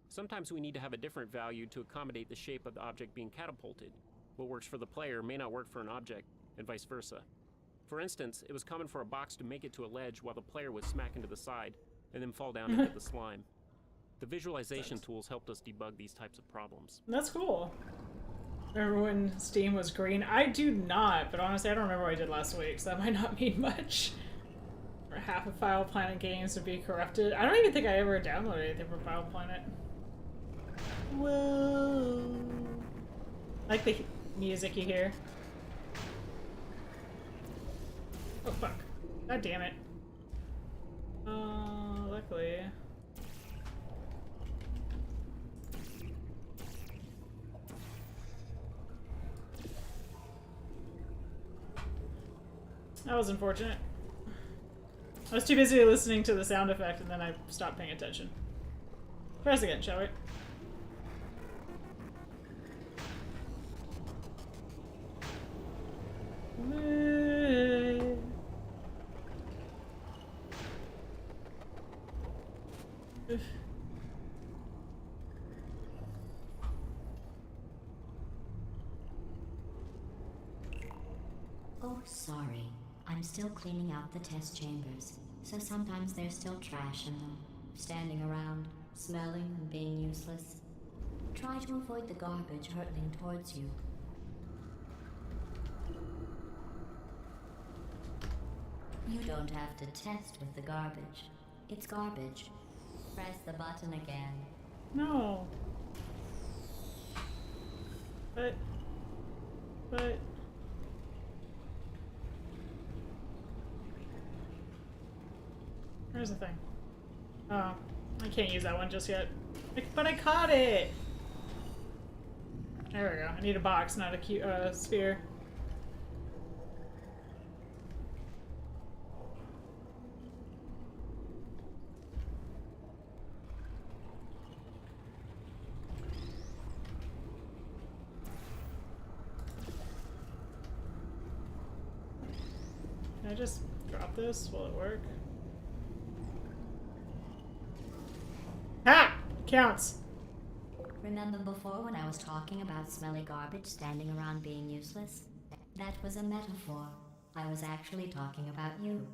Sometimes we need to have a different value to accommodate the shape of the object being catapulted. What works for the player may not work for an object, and vice versa. For instance, it was common for a box to make it to a ledge while the player would smack into the side, and then fall down into the slime. The visualization tools helped us debug these types of problems. That's cool. Remember when Steam was green? I do not, but honestly I don't remember what I did last week, so that might not mean much. Or half of File Planet games would be corrupted. I don't even think I ever downloaded anything from File Planet. Whoa. I like the music you hear. Oh fuck. God damn it. Luckily. That was unfortunate. I was too busy listening to the sound effect and then I stopped paying attention. Press again, shall we? Oh, sorry. I'm still cleaning out the test chambers, so sometimes there's still trash in them, standing around, smelling and being useless. Try to avoid the garbage hurtling towards you. You don't have to test with the garbage. It's garbage. Press the button again. No. But... Where's the thing? Oh, I can't use that one just yet. But I caught it! There we go. I need a box, not a sphere. Can I just drop this? Will it work? Counts. Remember before when I was talking about smelly garbage standing around being useless? That was a metaphor. I was actually talking about you.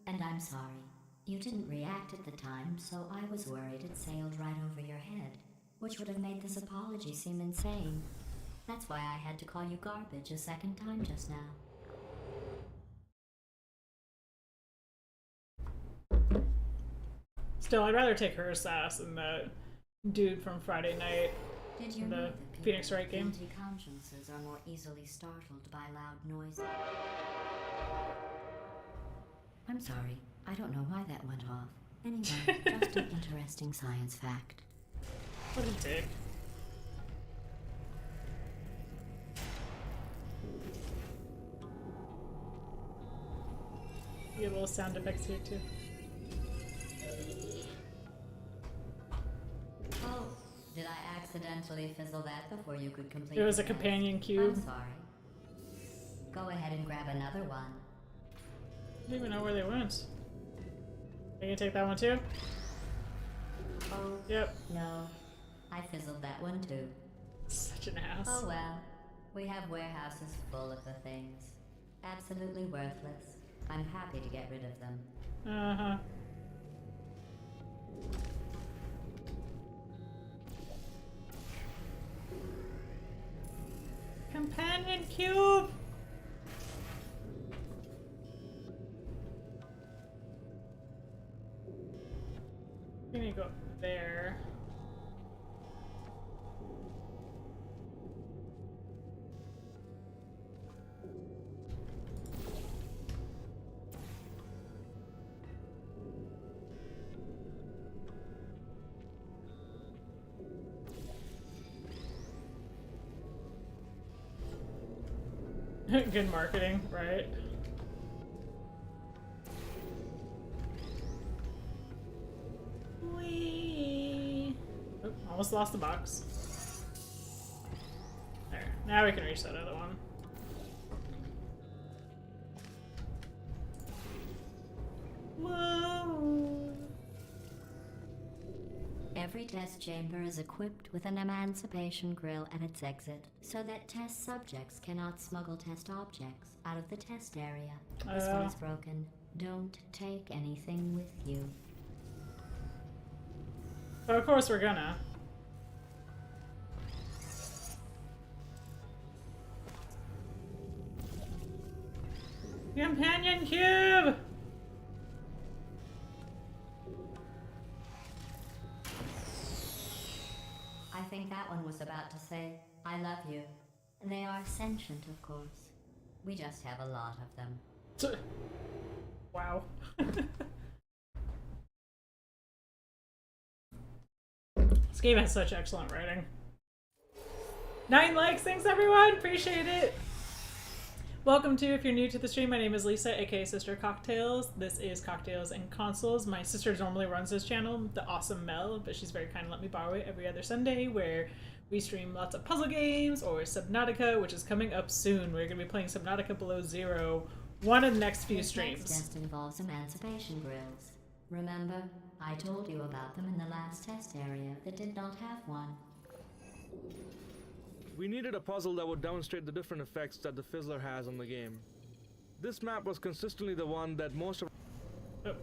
And I'm sorry. You didn't react at the time, so I was worried it sailed right over your head, which would have made this apology seem insane. That's why I had to call you garbage a second time just now. Still, I'd rather take her sass than the dude from Friday night Did you in know the that Phoenix Wright game. guilty consciences are more easily startled by loud noises? I'm sorry, I don't know why that went off. Anyway, just an interesting science fact. What a dick. You get little sound effects here too. Oh, did I accidentally fizzle that before you could complete It was the a test? companion cube. I'm sorry. Go ahead and grab another one. I don't even know where they went. Are you gonna take that one too? Oh, yep. No, I fizzled that one too. Such an ass. Oh well, we have warehouses full of the things. Absolutely worthless. I'm happy to get rid of them. Uh-huh. Companion cube! I'm gonna go up there. Good marketing, right? Whee! Oh, almost lost the box. There. Now we can reach that other one. Whoa! Every test chamber is equipped with an emancipation grill at its exit, so that test subjects cannot smuggle test objects out of the test area. This one is broken. Don't take anything with you. But of course we're gonna. Companion cube! I think that one was about to say, I love you. They are sentient, of course. We just have a lot of them. Wow. This game has such excellent writing. 9 likes, thanks everyone, appreciate it. Welcome to, if you're new to the stream, my name is Lisa, aka Sister Cocktails. This is Cocktails and Consoles. My sister normally runs this channel, the awesome Mel, but she's very kind to let me borrow it every other Sunday, where we stream lots of puzzle games or Subnautica, which is coming up soon. We're going to be playing Subnautica Below Zero one of the next few streams. This test involves emancipation grills. Remember, I told you about them in the last test area that did not have one. We needed a puzzle that would demonstrate the different effects that the Fizzler has on the game. This map was consistently the one that most of... Oh.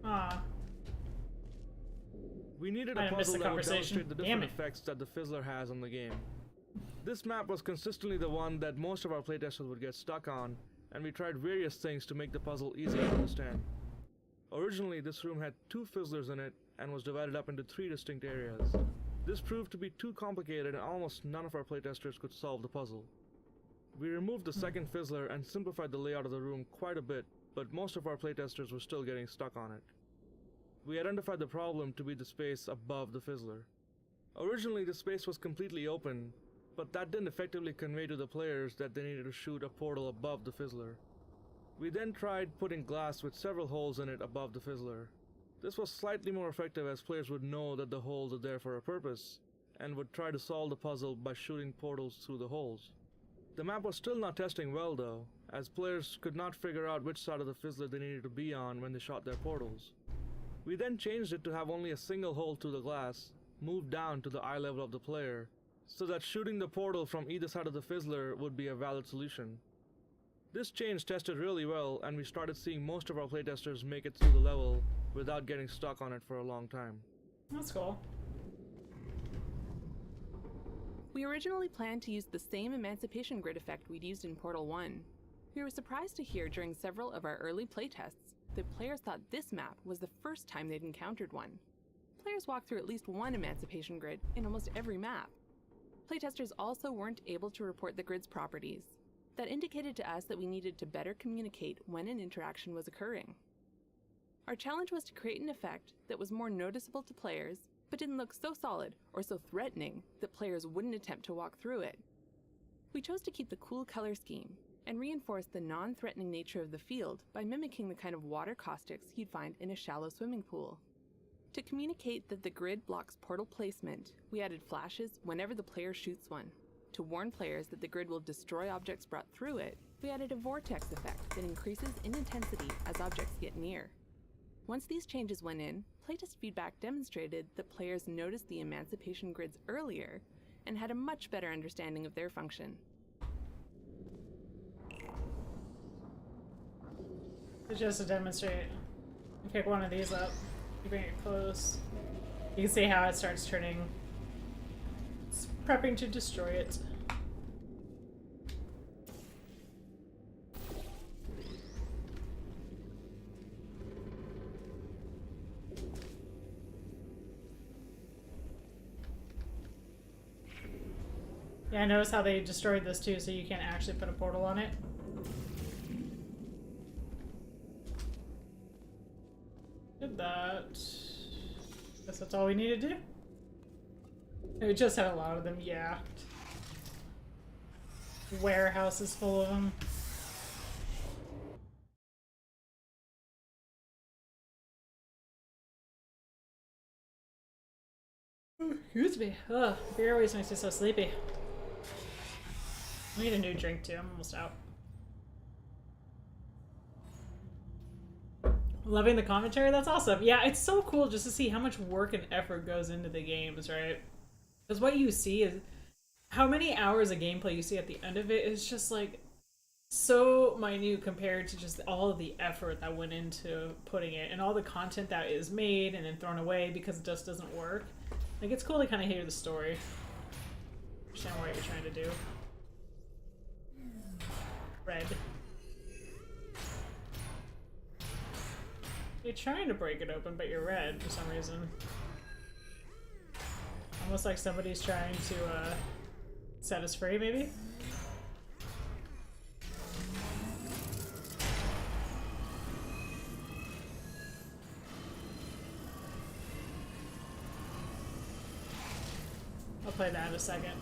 Ah. We needed a puzzle that would demonstrate the different Damn it. effects that the Fizzler has on the game. This map was consistently the one that most of our playtesters would get stuck on, and we tried various things to make the puzzle easy to understand. Originally, this room had 2 Fizzlers in it and was divided up into 3 distinct areas. This proved to be too complicated and almost none of our playtesters could solve the puzzle. We removed the second Fizzler and simplified the layout of the room quite a bit, but most of our playtesters were still getting stuck on it. We identified the problem to be the space above the Fizzler. Originally, the space was completely open, but that didn't effectively convey to the players that they needed to shoot a portal above the Fizzler. We then tried putting glass with several holes in it above the Fizzler. This was slightly more effective as players would know that the holes are there for a purpose, and would try to solve the puzzle by shooting portals through the holes. The map was still not testing well though, as players could not figure out which side of the Fizzler they needed to be on when they shot their portals. We then changed it to have only a single hole through the glass, moved down to the eye level of the player, so that shooting the portal from either side of the fizzler would be a valid solution. This change tested really well, and we started seeing most of our playtesters make it through the level without getting stuck on it for a long time. That's cool. We originally planned to use the same emancipation grid effect we'd used in Portal 1. We were surprised to hear during several of our early playtests that players thought this map was the first time they'd encountered one. Players walked through at least one emancipation grid in almost every map. Playtesters also weren't able to report the grid's properties. That indicated to us that we needed to better communicate when an interaction was occurring. Our challenge was to create an effect that was more noticeable to players, but didn't look so solid or so threatening that players wouldn't attempt to walk through it. We chose to keep the cool color scheme and reinforce the non-threatening nature of the field by mimicking the kind of water caustics you'd find in a shallow swimming pool. To communicate that the grid blocks portal placement, we added flashes whenever the player shoots one. To warn players that the grid will destroy objects brought through it, we added a vortex effect that increases in intensity as objects get near. Once these changes went in, playtest feedback demonstrated that players noticed the emancipation grids earlier and had a much better understanding of their function. Just to demonstrate, you pick one of these up, you bring it close, you can see how it starts turning. It's prepping to destroy it. Yeah, notice how they destroyed this too, so you can't actually put a portal on it. Did that. Guess that's all we need to do. We just had a lot of them, yeah. Warehouses full of them. Excuse me. Ugh, beer always makes me so sleepy. I need a new drink too, I'm almost out. Loving the commentary, that's awesome. Yeah, it's so cool just to see how much work and effort goes into the games, right? Because what you see is how many hours of gameplay you see at the end of it is just like so minute compared to just all of the effort that went into putting it and all the content that is made and then thrown away because it just doesn't work. Like, it's cool to kind of hear the story. Understand what you're trying to do. Red. You're trying to break it open, but you're red for some reason. Almost like somebody's trying to set us free, maybe? I'll play that in a second.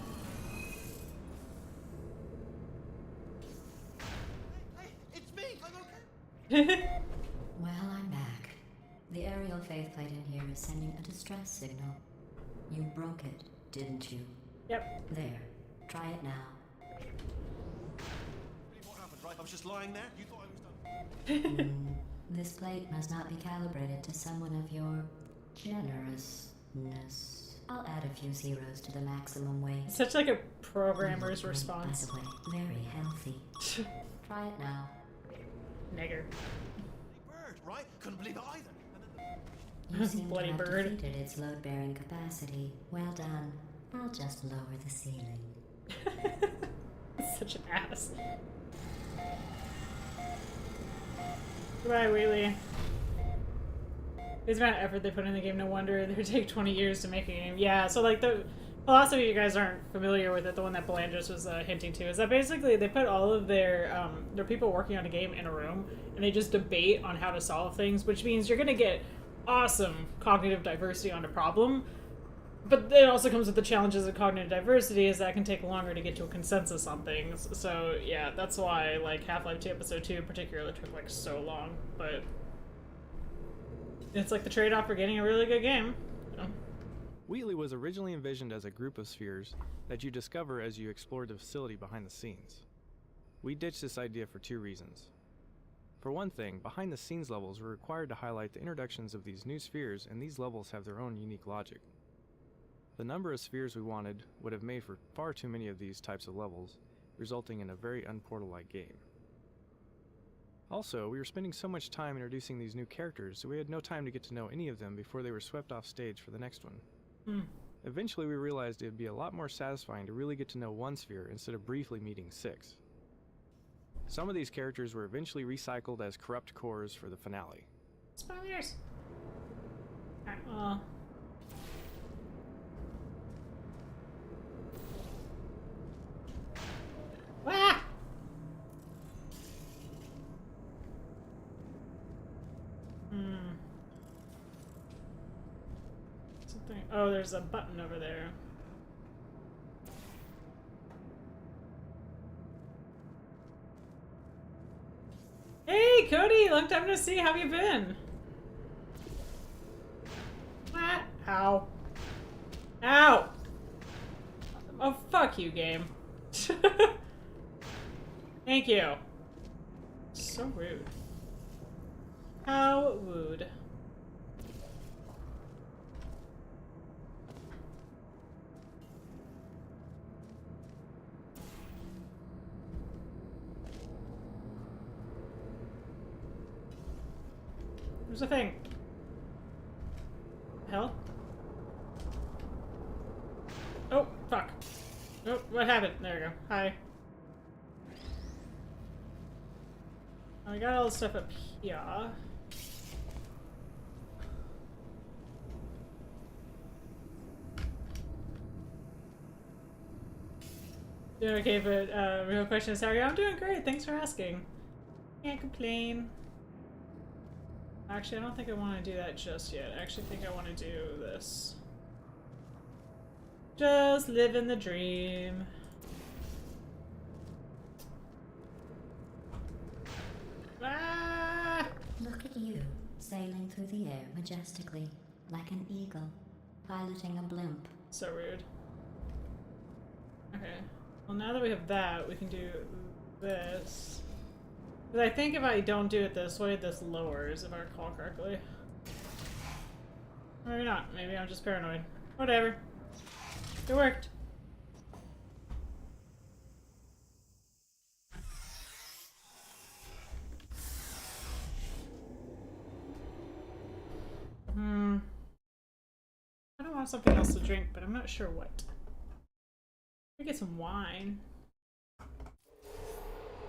Hey, it's me! I'm okay! Well, I'm back. The aerial faceplate in here is sending a distress signal. You broke it, didn't you? Yep. There. Try it now. What happened, right? I was just lying there. You thought I was done. This plate must not be calibrated to someone of your generousness. I'll add a few zeros to the maximum weight. Such like a programmer's response. By the way, very healthy. Try it now. Nigger. Bird, right? Couldn't believe it either. You seem Bloody to have bird. defeated its load-bearing capacity. Well done. I'll just lower the ceiling. Such an ass. Goodbye, Wheatley. The amount of effort they put in the game, no wonder they take 20 years to make a game. Yeah, so like the philosophy, you guys aren't familiar with it, the one that Belandros was hinting to, is that basically they put all of their people working on a game in a room, and they just debate on how to solve things, which means you're going to get awesome cognitive diversity on a problem, but it also comes with the challenges of cognitive diversity, is that it can take longer to get to a consensus on things. So yeah, that's why like Half-Life 2 Episode 2 in particular took like so long, but it's like the trade-off for getting a really good game. You know? Wheatley was originally envisioned as a group of spheres that you discover as you explore the facility behind the scenes. We ditched this idea for two reasons. For one thing, behind the scenes levels were required to highlight the introductions of these new spheres, and these levels have their own unique logic. The number of spheres we wanted would have made for far too many of these types of levels, resulting in a very unportal-like game. Also, we were spending so much time introducing these new characters, so we had no time to get to know any of them before they were swept off stage for the next one. Eventually we realized it would be a lot more satisfying to really get to know one sphere instead of briefly meeting 6. Some of these characters were eventually recycled as corrupt cores for the finale. Spoilers! Alright, well... Ah! Something. Oh, there's a button over there. Hey, Cody! Long time no see. How have you been? Ah! Ow! Ow! Oh, fuck you, game. Thank you. So rude. How rude. There's a thing. Hell? Oh, fuck. Oh, what happened? There we go. Hi. I got all the stuff up here. Doing okay, but real question is how are you? I'm doing great, thanks for asking. Can't complain. Actually, I don't think I want to do that just yet. I actually think I want to do this. Just living the dream. Ah! Look at you, sailing through the air majestically, like an eagle, piloting a blimp. So rude. Okay. Well, now that we have that, we can do this. Because I think if I don't do it this way, this lowers, if I recall correctly. Maybe not. Maybe I'm just paranoid. Whatever. It worked. I don't want something else to drink, but I'm not sure what. Let me get some wine.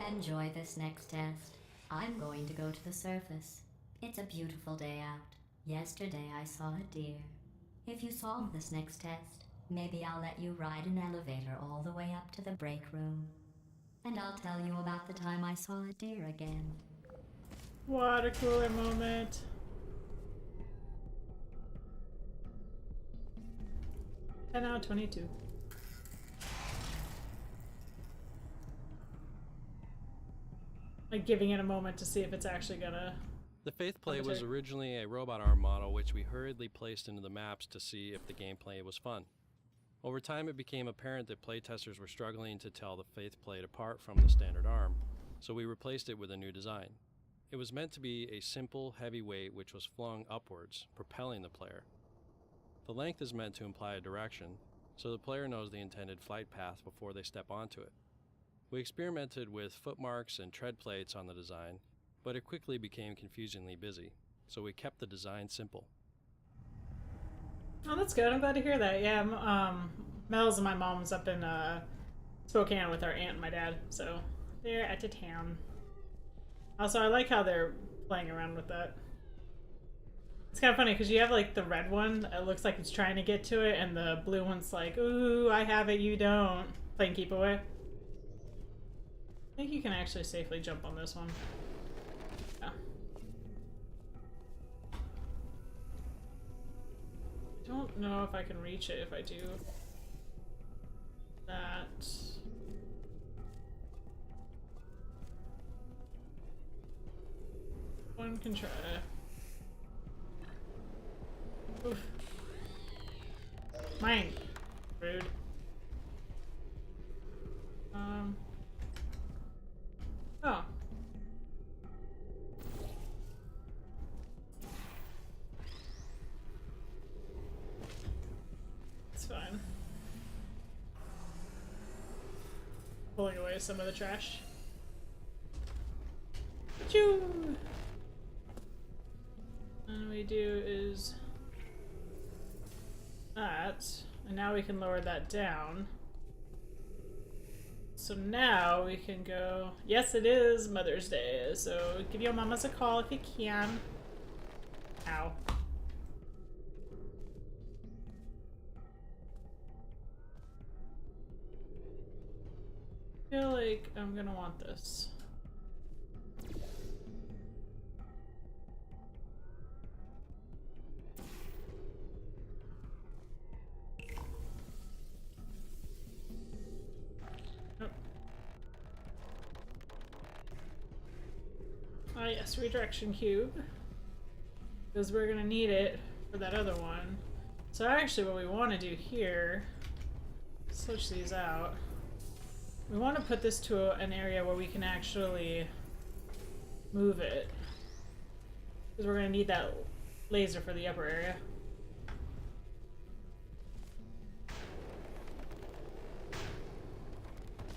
Enjoy this next test. I'm going to go to the surface. It's a beautiful day out. Yesterday I saw a deer. If you solve this next test, maybe I'll let you ride an elevator all the way up to the break room. And I'll tell you about the time I saw a deer again. Water cooler moment. And now 22. Like giving it a moment to see if it's actually gonna... The Faith Play was originally a robot arm model which we hurriedly placed into the maps to see if the gameplay was fun. Over time it became apparent that playtesters were struggling to tell the Faith Plate apart from the standard arm, so we replaced it with a new design. It was meant to be a simple, heavy weight which was flung upwards, propelling the player. The length is meant to imply a direction, so the player knows the intended flight path before they step onto it. We experimented with footmarks and tread plates on the design, but it quickly became confusingly busy, so we kept the design simple. Oh, that's good. I'm glad to hear that. Yeah, Mel's and my mom's up in Spokane with our aunt and my dad, so they're at the town. Also, I like how they're playing around with that. It's kind of funny because you have like the red one that looks like it's trying to get to it, and the blue one's like, "Ooh, I have it, you don't." Playing keep away. I think you can actually safely jump on this one. Yeah. I don't know if I can reach it if I do that. One can try. Oof. Mine. Rude. Oh. pulling away some of the trash. Choo! And we do is that, and now we can lower that down. So now we can go, yes it is Mother's Day, so give your mamas a call if you can. Ow. I feel like I'm gonna want this. Ah yes, redirection cube. Because we're gonna need it for that other one. So actually what we want to do here, switch these out. We want to put this to an area where we can actually move it. Because we're gonna need that laser for the upper area.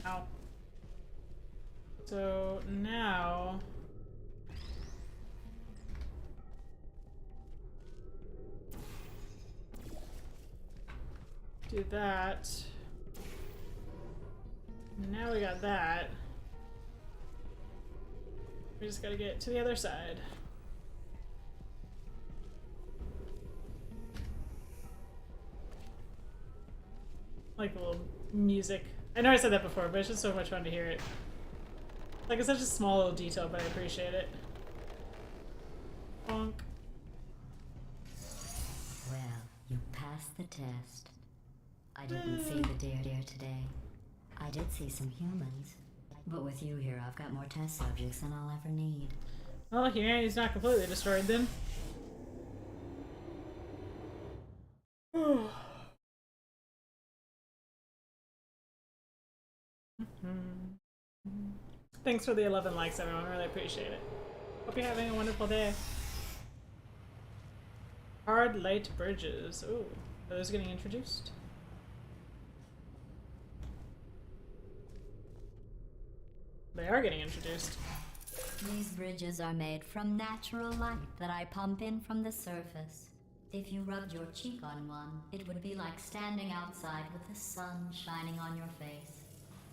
Ow. So now do that. Now we got that. We just gotta get to the other side. Like the little music. I know I said that before, but it's just so much fun to hear it. Like, it's such a small little detail, but I appreciate it. Bonk. Well, you passed the test. I didn't see the deer today. I did see some humans. But with you here, I've got more test subjects than I'll ever need. Well, humanity's not completely destroyed then. Thanks for the 11 likes, everyone. Really appreciate it. Hope you're having a wonderful day. Hard light bridges. Ooh, are those getting introduced? They are getting introduced. These bridges are made from natural light that I pump in from the surface. If you rubbed your cheek on one, it would be like standing outside with the sun shining on your face.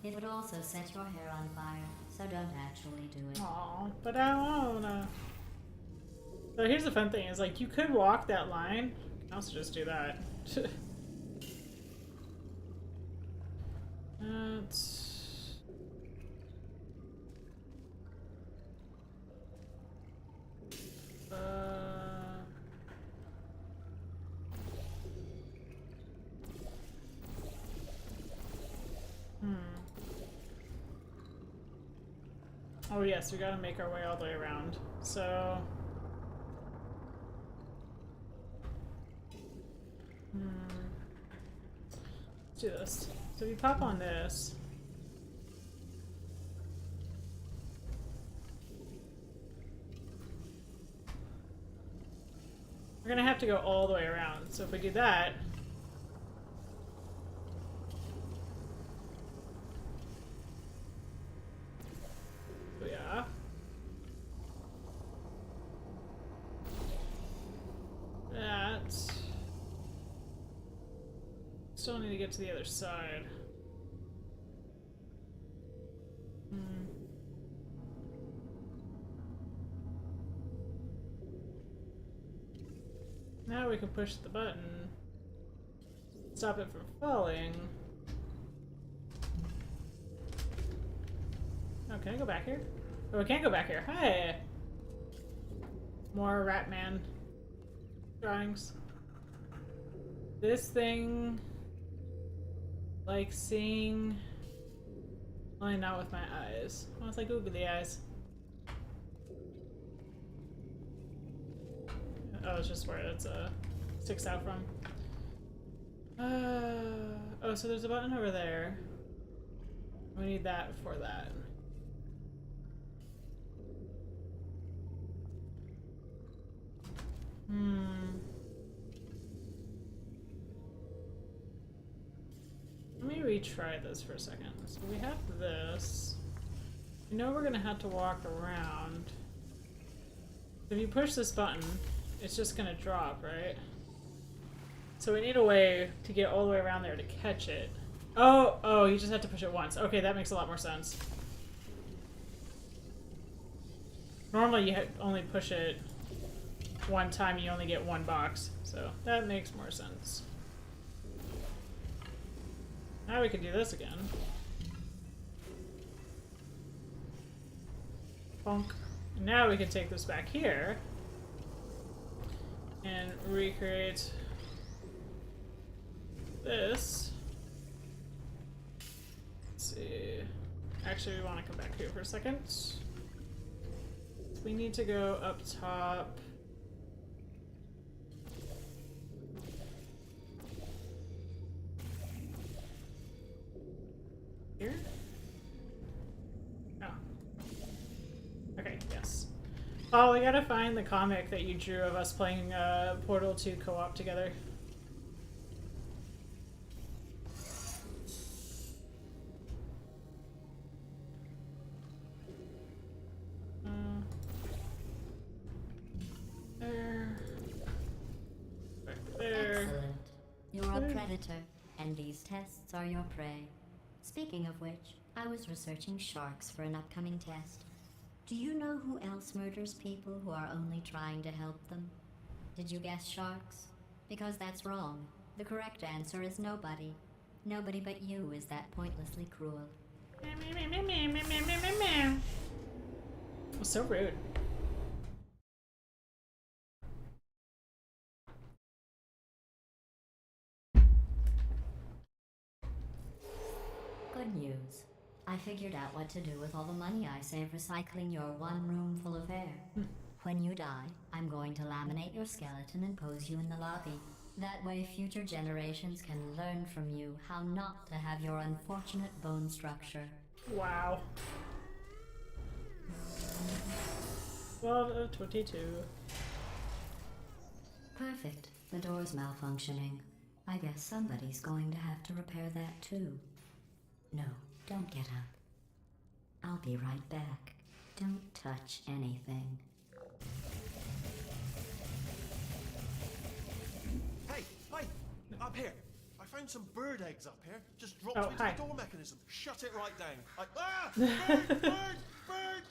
It would also set your hair on fire, so don't actually do it. Aw, but I wanna. So here's the fun thing, is like you could walk that line. You can also just do that. That's... Oh yes, we gotta make our way all the way around. So... Let's do this. So if you pop on this... We're gonna have to go all the way around. So if we do that... Yeah. That. Still need to get to the other side. Now we can push the button. Stop it from falling. Oh, can I go back here? Oh, I can't go back here. Hi! More Ratman drawings. This thing... like seeing... only not with my eyes. Oh, it's like googly eyes. Oh, it's just where it sticks out from. Oh, so there's a button over there. We need that for that. Maybe we try this for a second? So we have this. You know we're gonna have to walk around. If you push this button, it's just gonna drop, right? So we need a way to get all the way around there to catch it. Oh, you just have to push it once. Okay, that makes a lot more sense. Normally you only push it one time, you only get one box. So that makes more sense. Now we can do this again. Bonk. Now we can take this back here and recreate this. Let's see. Actually, we want to come back here for a second. So we need to go up top. Here? Oh. Okay, yes. Oh, we gotta find the comic that you drew of us playing Portal 2 co-op together. There. Back there. Excellent. You're a predator, and these tests are your prey. Speaking of which, I was researching sharks for an upcoming test. Do you know who else murders people who are only trying to help them? Did you guess sharks? Because that's wrong. The correct answer is nobody. Nobody but you is that pointlessly cruel. So rude. Good news. I figured out what to do with all the money I save recycling your one room full of air. When you die, I'm going to laminate your skeleton and pose you in the lobby. That way future generations can learn from you how not to have your unfortunate bone structure. Wow. 12 of 22. Perfect. The door's malfunctioning. I guess somebody's going to have to repair that too. No, don't get up. I'll be right back. Don't touch anything. Hey, up here. I found some bird eggs up here. Just dropped into hi. the door mechanism. Shut it right down. Bird!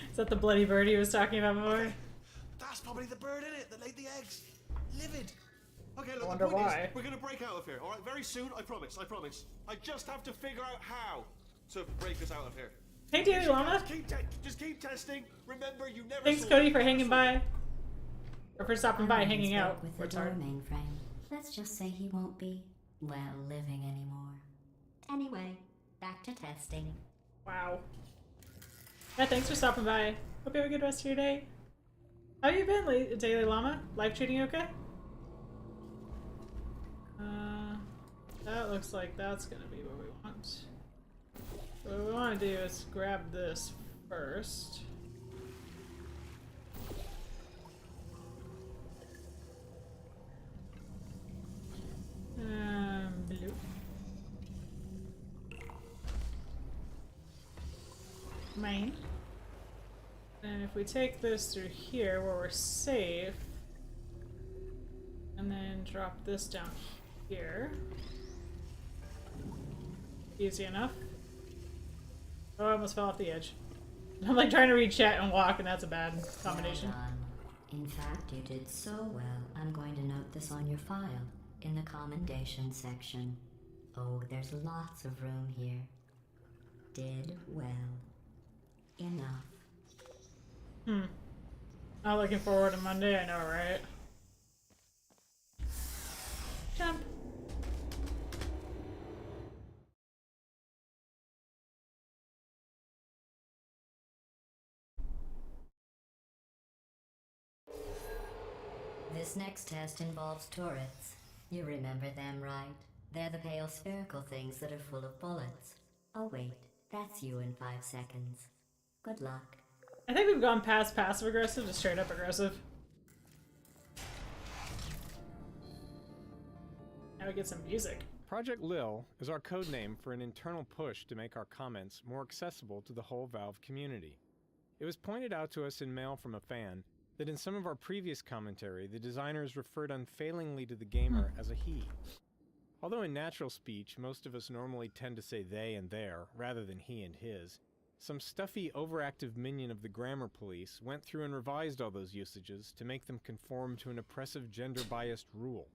Is that the bloody bird he was talking about before? Okay. That's probably the bird in it that laid the eggs. Livid. Okay, look, I wonder the point why. is, we're gonna break out of here, alright? Very soon, I promise. I just have to figure out how to break us out of here. Hey, Daily Llama. Just keep testing. Remember, you never Thanks, saw Cody, me. for hanging by. Or for stopping by, I once hanging spoke out. with Where the it's hard. door mainframe. Let's just say he won't be, well, living anymore. Anyway, back to testing. Wow. Yeah, thanks for stopping by. Hope you have a good rest of your day. How you been, Daily Llama? Life treating you okay? That looks like that's gonna be what we want. So what we want to do is grab this first. Blue. Main. And if we take this through here where we're safe, and then drop this down here. Easy enough. Oh, I almost fell off the edge. I'm like trying to read chat and walk, and that's a bad combination. Well done. In fact, you did so well, I'm going to note this on your file, in the commendation section. Oh, there's lots of room here. Did well. Enough. Not looking forward to Monday, I know, right? Jump. This next test involves turrets. You remember them, right? They're the pale spherical things that are full of bullets. Oh wait, that's you in 5 seconds. Good luck. I think we've gone past passive aggressive to straight up aggressive. Now we get some music. Project Lil is our code name for an internal push to make our comments more accessible to the whole Valve community. It was pointed out to us in mail from a fan that in some of our previous commentary, the designers referred unfailingly to the gamer as a he. Although in natural speech, most of us normally tend to say they and their, rather than he and his, some stuffy, overactive minion of the grammar police went through and revised all those usages to make them conform to an oppressive gender-biased rule.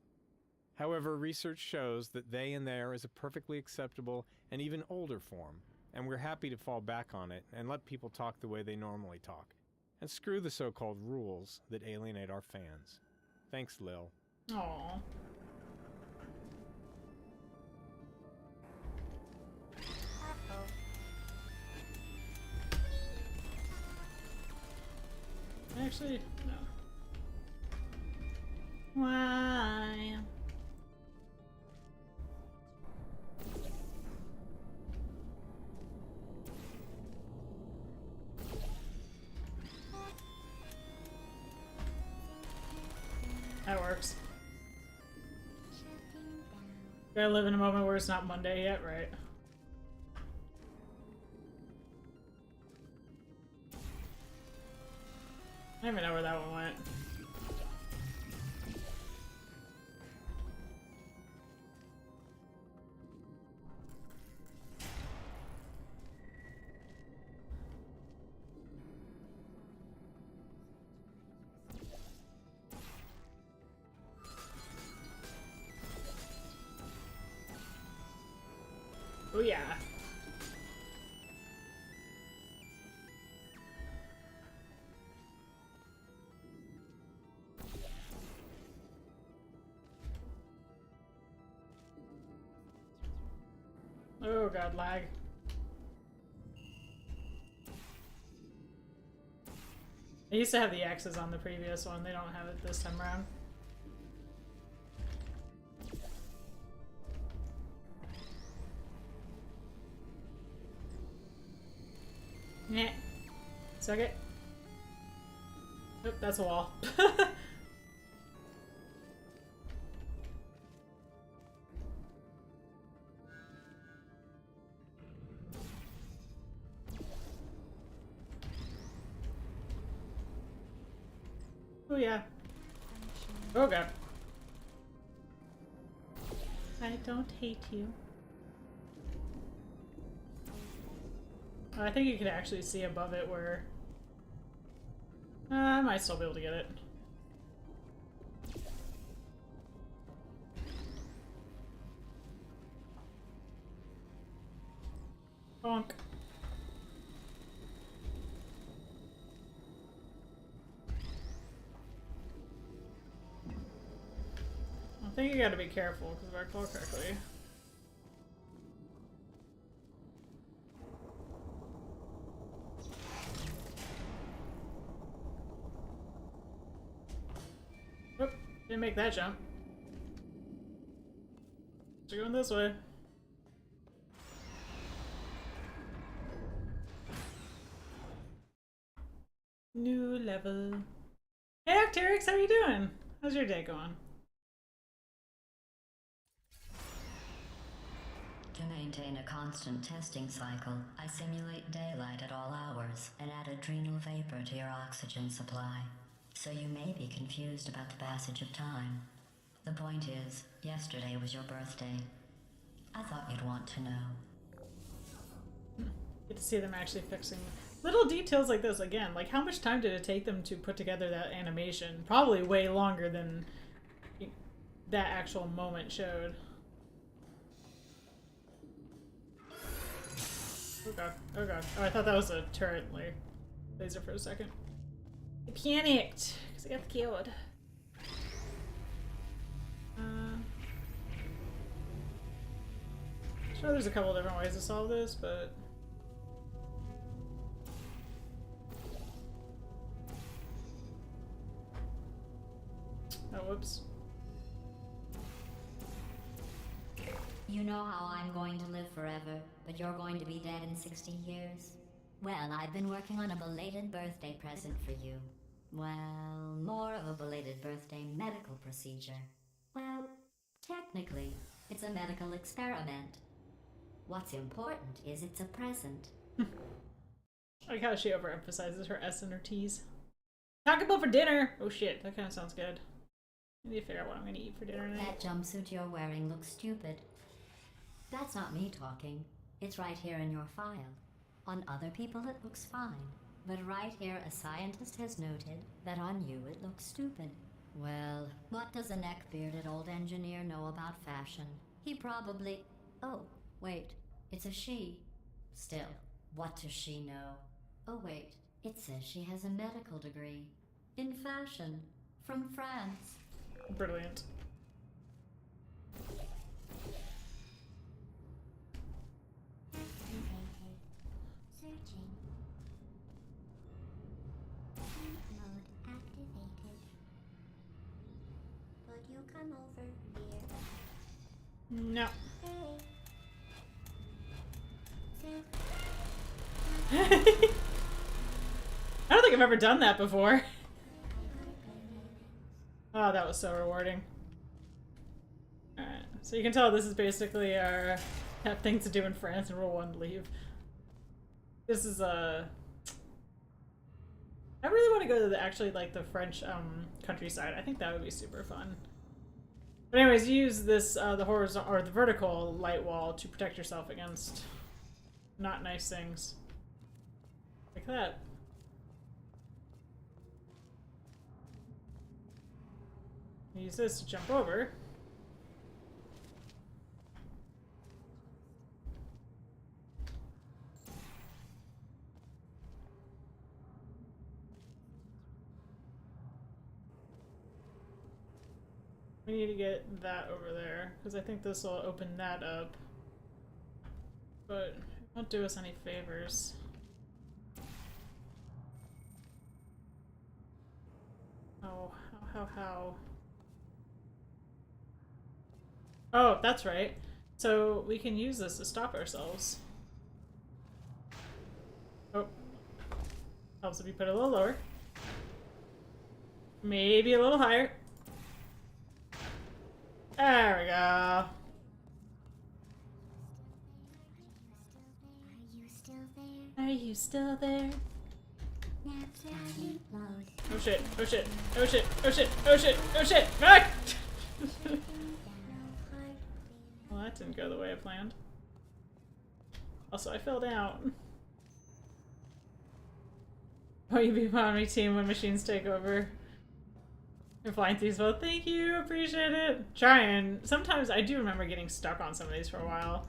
However, research shows that they and their is a perfectly acceptable and even older form, and we're happy to fall back on it and let people talk the way they normally talk, and screw the so-called rules that alienate our fans. Thanks, Lil. Aww. Actually, no. Why? That works. Gotta live in a moment where it's not Monday yet, right? I don't even know where that one went. Oh yeah. Oh god, lag. I used to have the X's on the previous one, they don't have it this time around. Yeah. Suck it. Oop, that's a wall. Oh yeah. Oh god. I don't hate you. I think you can actually see above it where... I might still be able to get it. Bonk. I think you gotta be careful, because if I recall correctly. Oop, didn't make that jump. So going this way. New level. Hey Arcteryx, how you doing? How's your day going? To maintain a constant testing cycle, I simulate daylight at all hours and add adrenal vapor to your oxygen supply. So you may be confused about the passage of time. The point is, yesterday was your birthday. I thought you'd want to know. Get to see them actually fixing little details like this again. Like, how much time did it take them to put together that animation? Probably way longer than that actual moment showed. Oh god, oh god. Oh, I thought that was a turret laser for a second. I panicked because I got killed. Sure, there's a couple different ways to solve this, but oh, whoops. You know how I'm going to live forever, but you're going to be dead in 60 years? Well, I've been working on a belated birthday present for you. Well, more of a belated birthday medical procedure. Well, technically, It's a medical experiment. What's important is it's a present. I like how she overemphasizes her S and her T's. Taco for dinner! Oh shit, that kind of sounds good. I need to figure out what I'm gonna eat for dinner tonight. That jumpsuit you're wearing looks stupid. That's not me talking. It's right here in your file. On other people it looks fine. But right here a scientist has noted that on you it looks stupid. Well, what does a neck-bearded old engineer know about fashion? He probably... Oh, wait. It's a she. Still, what does she know? Oh wait, it says she has a medical degree. In fashion. From France. Brilliant. Searching. Mode activated. Would you come over here? No. I don't think I've ever done that before. Oh, that was so rewarding. Alright, so you can tell this is basically our have things to do in France and rule 1 leave. This is I really want to go to the actually like the French countryside. I think that would be super fun. But anyways, you use this the horizontal or the vertical light wall to protect yourself against not nice things. Like that. Use this to jump over. We need to get that over there, because I think this will open that up. But it won't do us any favors. Oh, how? Oh, that's right. So we can use this to stop ourselves. Oh. Helps if you put it a little lower. Maybe a little higher. There we go. Are you still there? Are you still there? Naps are close. Oh shit, oh shit, oh shit, oh shit, oh shit, oh shit, back! Well, that didn't go the way I planned. Also, I fell down. Oh, you be on my team when machines take over. You're flying through well. Thank you, appreciate it. Trying. Sometimes I do remember getting stuck on some of these for a while.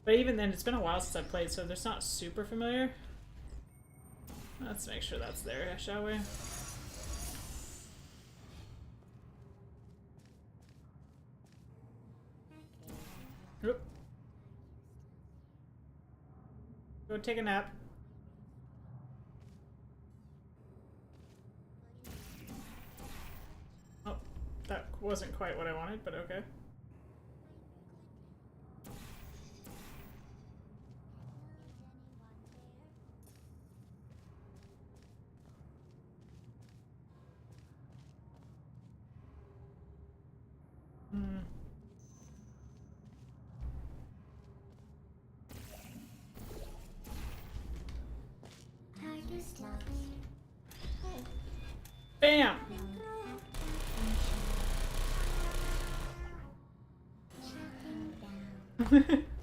But even then, it's been a while since I've played, so it's not super familiar. Let's make sure that's there, shall we? Oop. Go take a nap. Oh, that wasn't quite what I wanted, but okay. Bam!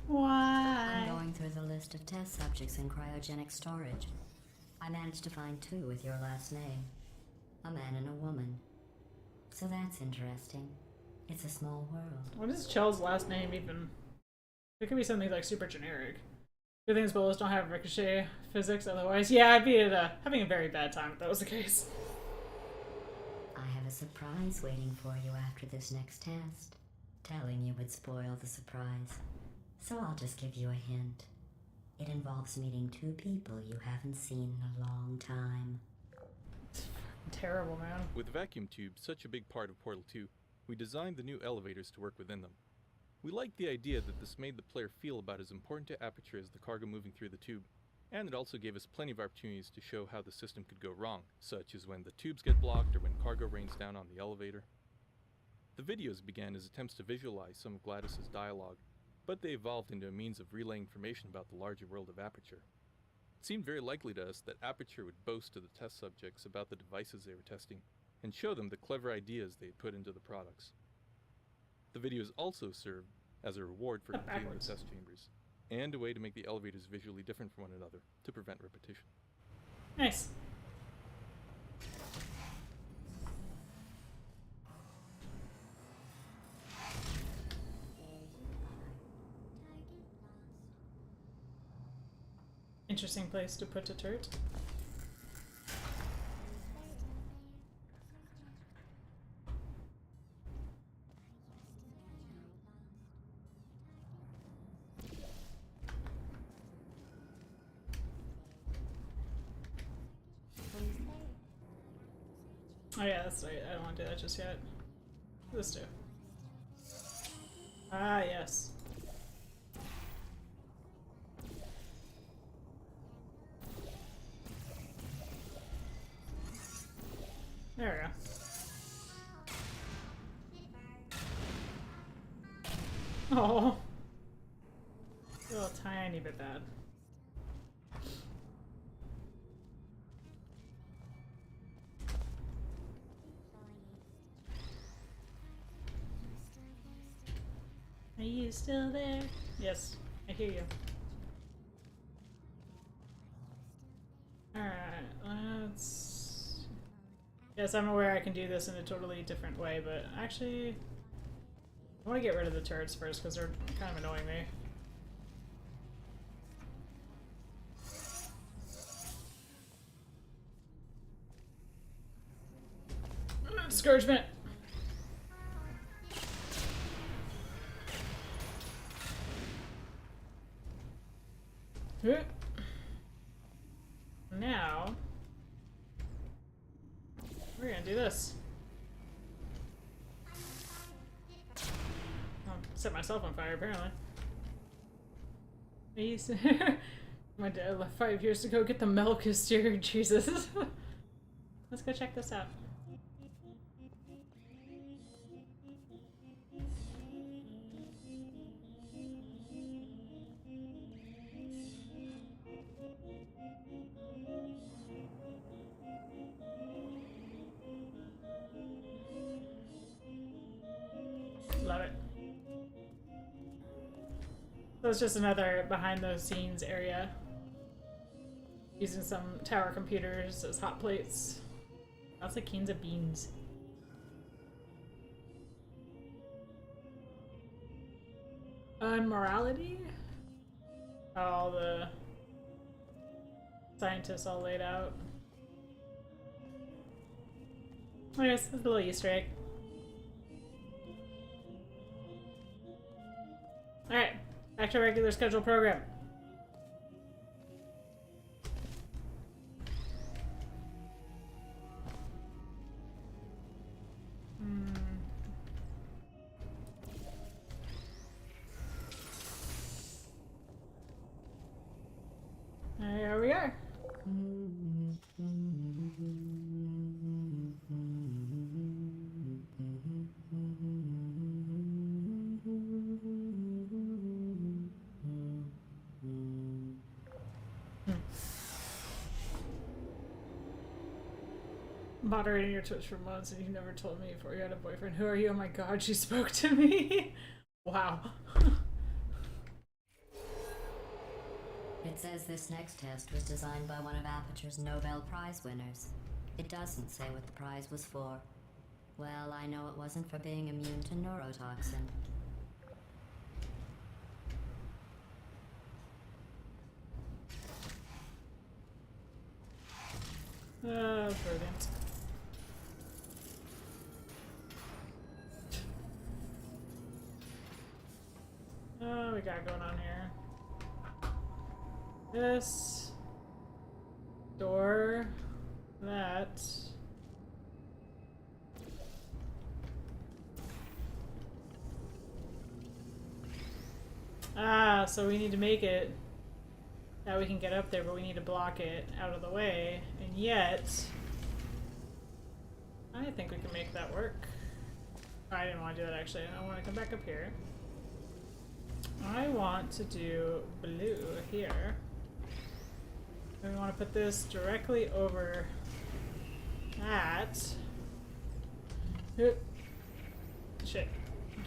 Why? I'm going through the list of test subjects in cryogenic storage. I managed to find 2 with your last name. A man and a woman. So that's interesting. It's a small world. What is Chell's last name even? It could be something like super generic. Good things bullets don't have ricochet physics, otherwise, yeah, I'd be having a very bad time if that was the case. I have a surprise waiting for you after this next test. Telling you would spoil the surprise. So I'll just give you a hint. It involves meeting 2 people you haven't seen in a long time. Terrible, man. With vacuum tubes such a big part of Portal 2, we designed the new elevators to work within them. We liked the idea that this made the player feel about as important to Aperture as the cargo moving through the tube, and it also gave us plenty of opportunities to show how the system could go wrong, such as when the tubes get blocked or when cargo rains down on the elevator. The videos began as attempts to visualize some of Gladys's dialogue, but they evolved into a means of relaying information about the larger world of Aperture. It seemed very likely to us that Aperture would boast to the test subjects about the devices they were testing, and show them the clever ideas they had put into the products. The videos also served as a reward for completing the test chambers, and a way to make the elevators visually different from one another, to prevent repetition. Nice. Interesting place to put a turret. Oh yeah, that's right. I don't want to do that just yet. Let's do. Ah, yes. There we go. Oh, a little tiny bit bad. Are you still there? Yes, I hear you. Alright, let's... Yes, I'm aware I can do this in a totally different way, but actually... I want to get rid of the turrets first, because they're kind of annoying me. Discouragement! Now, we're gonna do this. I'll set myself on fire, apparently. I used to my dad left 5 years to go get the milk hysteria. Jesus. Let's go check this out. Love it. So it's just another behind the scenes area. Using some tower computers as hot plates. Lots of cans of beans. Unmorality? All the scientists all laid out. I guess it's a little Easter egg. Alright, back to regular schedule program. Here we are. Moderating your Twitch for months and you never told me before you had a boyfriend. Who are you? Oh my god, she spoke to me. Wow. It says this next test was designed by one of Aperture's Nobel Prize winners. It doesn't say what the prize was for. Well, I know it wasn't for being immune to neurotoxin. Brilliant. Oh, we got going on here. This door, that. Ah, so we need to make it that we can get up there, but we need to block it out of the way, and yet I think we can make that work. I didn't want to do that actually. I want to come back up here. I want to do blue here. And we want to put this directly over that. Oop. Shit. I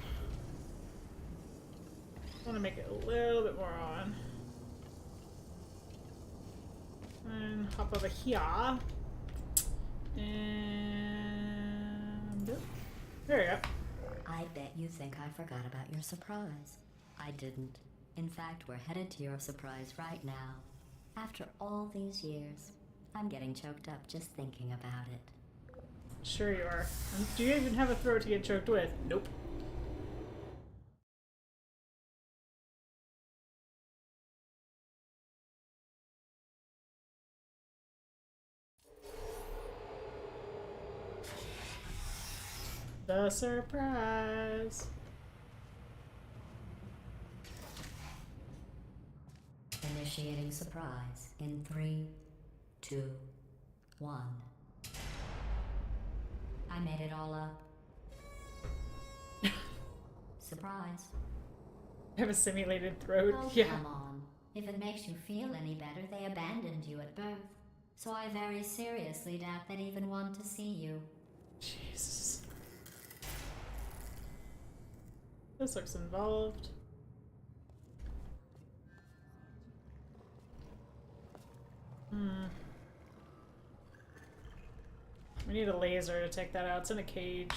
want to make it a little bit more on. And hop over here. And there we go. I bet you think I forgot about your surprise. I didn't. In fact, we're headed to your surprise right now. After all these years, I'm getting choked up just thinking about it. Sure you are. Do you even have a throat to get choked with? Nope. The surprise. Initiating surprise in 3, 2, 1. I made it all up. Surprise. I have a simulated throat. Oh, yeah. come on. If it makes you feel any better, they abandoned you at birth. So I very seriously doubt they'd even want to see you. Jesus. This looks involved. We need a laser to take that out. It's in a cage.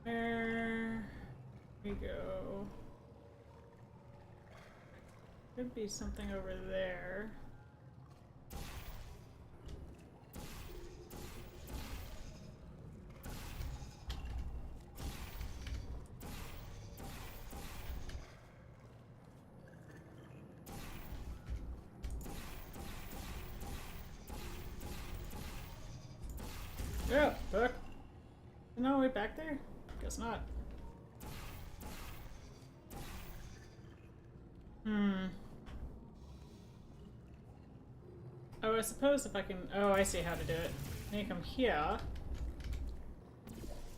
There we go. Could be something over there. Yeah, back. No way back there? Guess not. Oh, I suppose if I can... Oh, I see how to do it. Make them here.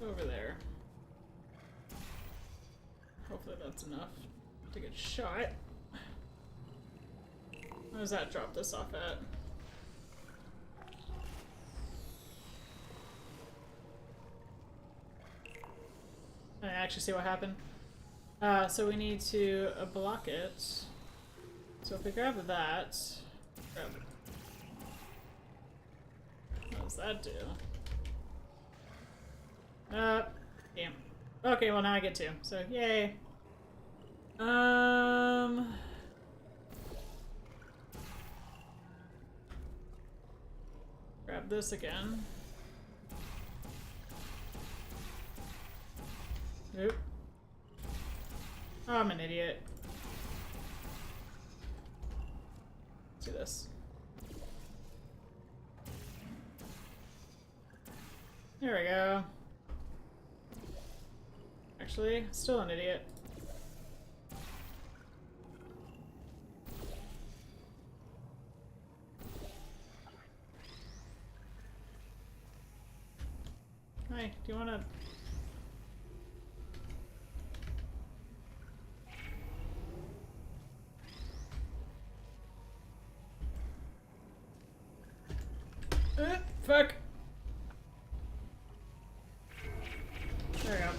Over there. Hopefully that's enough to get shot. What does that drop this off at? I actually see what happened. So we need to block it. So if we grab that, grab it. What does that do? Damn. Okay, well now I get 2. So yay. Grab this again. Nope. Oh, I'm an idiot. Let's do this. There we go. Actually, still an idiot. Hi, do you wanna... fuck! There we go.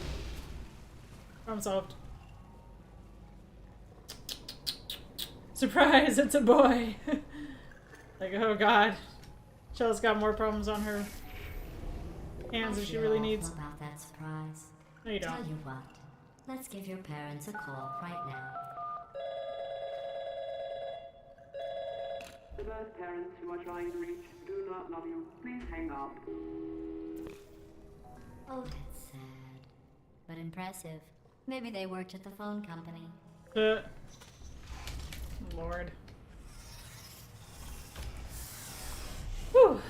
Problem solved. Surprise! It's a boy! Like, oh god. Shell's got more problems on her hands than she really needs. About that surprise. No, you don't. Tell you what. Let's give your parents a call right now. The birth parents you are trying to reach do not love you. Please hang up. Oh, that's sad. But impressive. Maybe they worked at the phone company. Lord. Whew.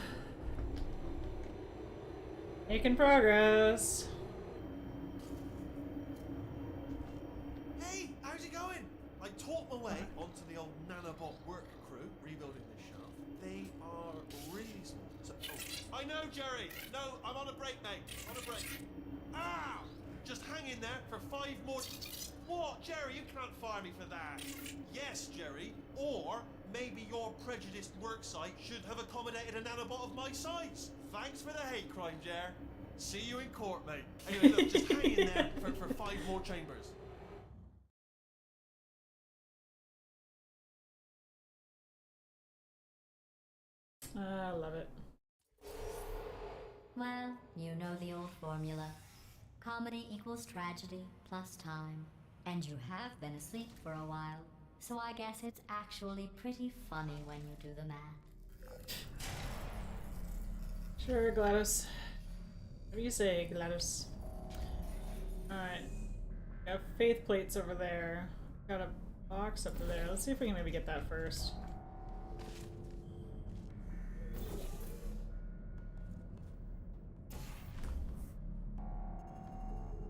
Making progress. Hey, how's it going? I taught my way onto the old nanobot work crew rebuilding this shaft. They are really small. So, oh, I know, Jerry. No, I'm on a break, mate. On a break. Ah! Just hang in there for 5 more. What, Jerry? You can't fire me for that. Yes, Jerry. Or maybe your prejudiced worksite should have accommodated a nanobot of my size. Thanks for the hate crime, Jer. See you in court, mate. Anyway, look, just hang in there for 5 more chambers. I love it. Well, you know the old formula. Comedy equals tragedy plus time. And you have been asleep for a while, so I guess it's actually pretty funny when you do the math. Sure, GLaDOS. What do you say, GLaDOS? Alright. Got faith plates over there. Got a box up there. Let's see if we can maybe get that first.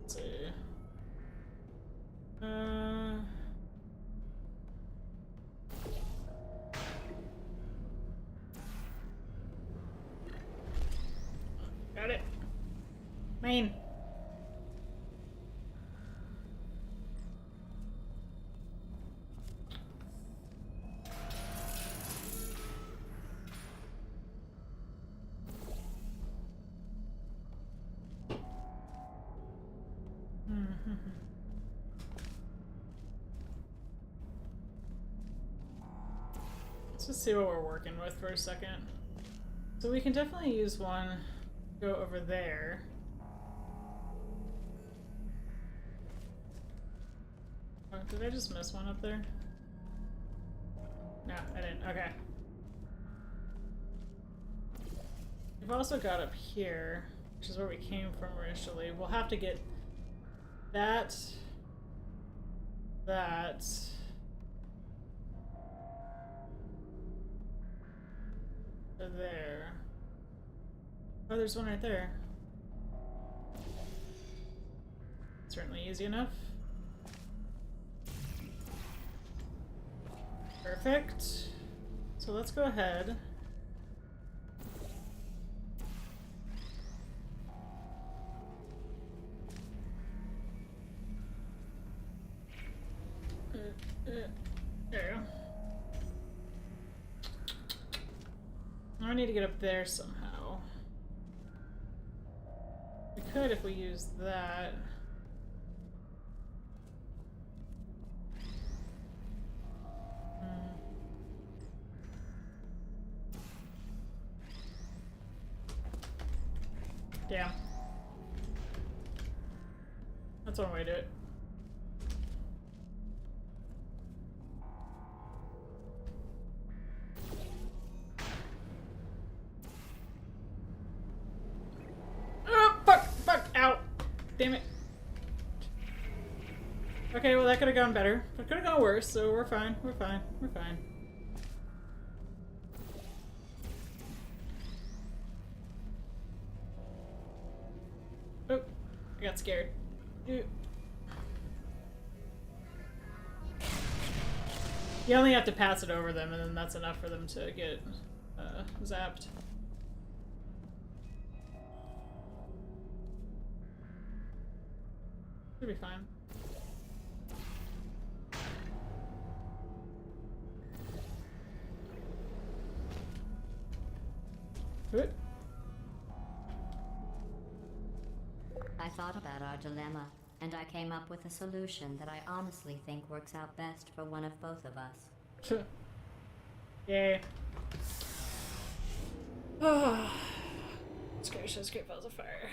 Let's see. Got it. Main. Let's just see what we're working with for a second. So we can definitely use one, go over there. Oh, did I just miss one up there? No, I didn't. Okay. We've also got up here, which is where we came from initially. We'll have to get that, to there. Oh, there's one right there. Certainly easy enough. Perfect. So let's go ahead. There we go. I need to get up there somehow. We could if we use that. Damn. That's one way to do it. Oh, fuck! Fuck! Ow! Damn it. Okay, well that could have gone better. It could have gone worse, so we're fine. We're fine. We're fine. Oh, I got scared. Ew. You only have to pass it over them, and then that's enough for them to get zapped. Should be fine. Good. I thought about our dilemma, and I came up with a solution that I honestly think works out best for one of both of us. Yay. Oh, it's gracious, great balls of fire.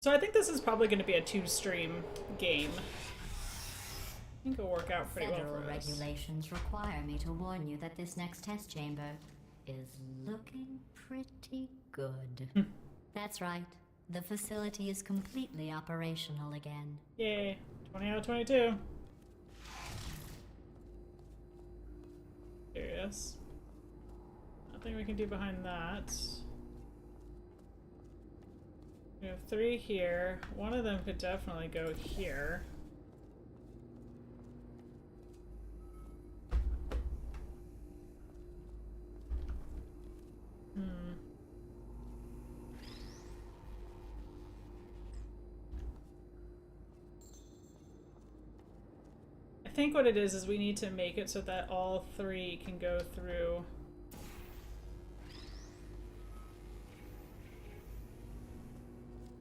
So I think this is probably going to be a 2-stream game. I think it'll work out pretty well for us. Federal regulations require me to warn you that this next test chamber is looking pretty good. That's right. The facility is completely operational again. Yay. 20 out of 22. Curious. Nothing we can do behind that. We have 3 here. One of them could definitely go here. I think what it is we need to make it so that all 3 can go through.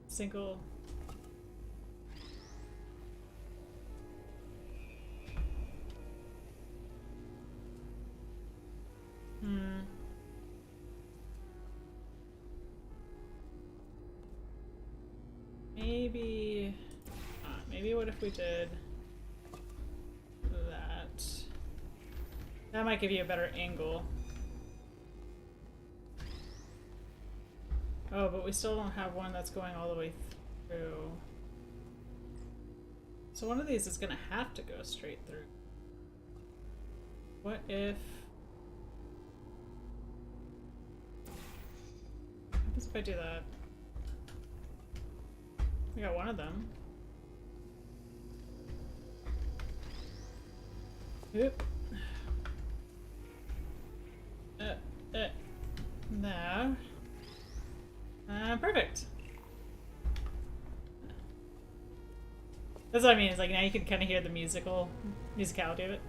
Single. Maybe what if we did that? That might give you a better angle. Oh, but we still don't have one that's going all the way through. So one of these is gonna have to go straight through. What if... What happens if I do that? We got one of them. Oop. No. Perfect. That's what I mean. It's like now you can kind of hear the musicality of it.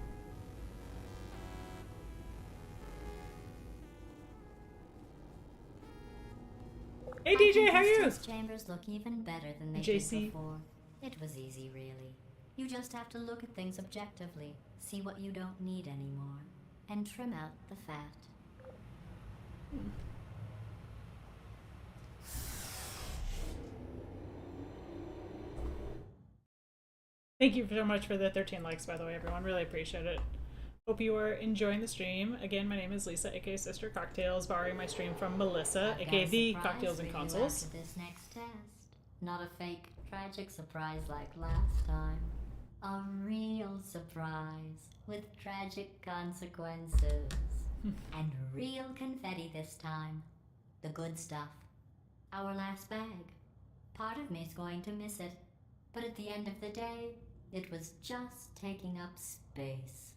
Hey DJ, how are you? These chambers look even better than they did before. It was easy, really. You just have to look at things objectively, see what you don't need anymore, and trim out the fat. Thank you so much for the 13 likes, by the way, everyone. Really appreciate it. Hope you are enjoying the stream. Again, my name is Lisa, aka Sister Cocktails, borrowing my stream from Melissa, aka The Cocktails and Consoles. This next test. Not a fake, tragic surprise like last time. A real surprise with tragic consequences. And real confetti this time. The good stuff. Our last bag. Part of me's going to miss it. But at the end of the day, it was just taking up space.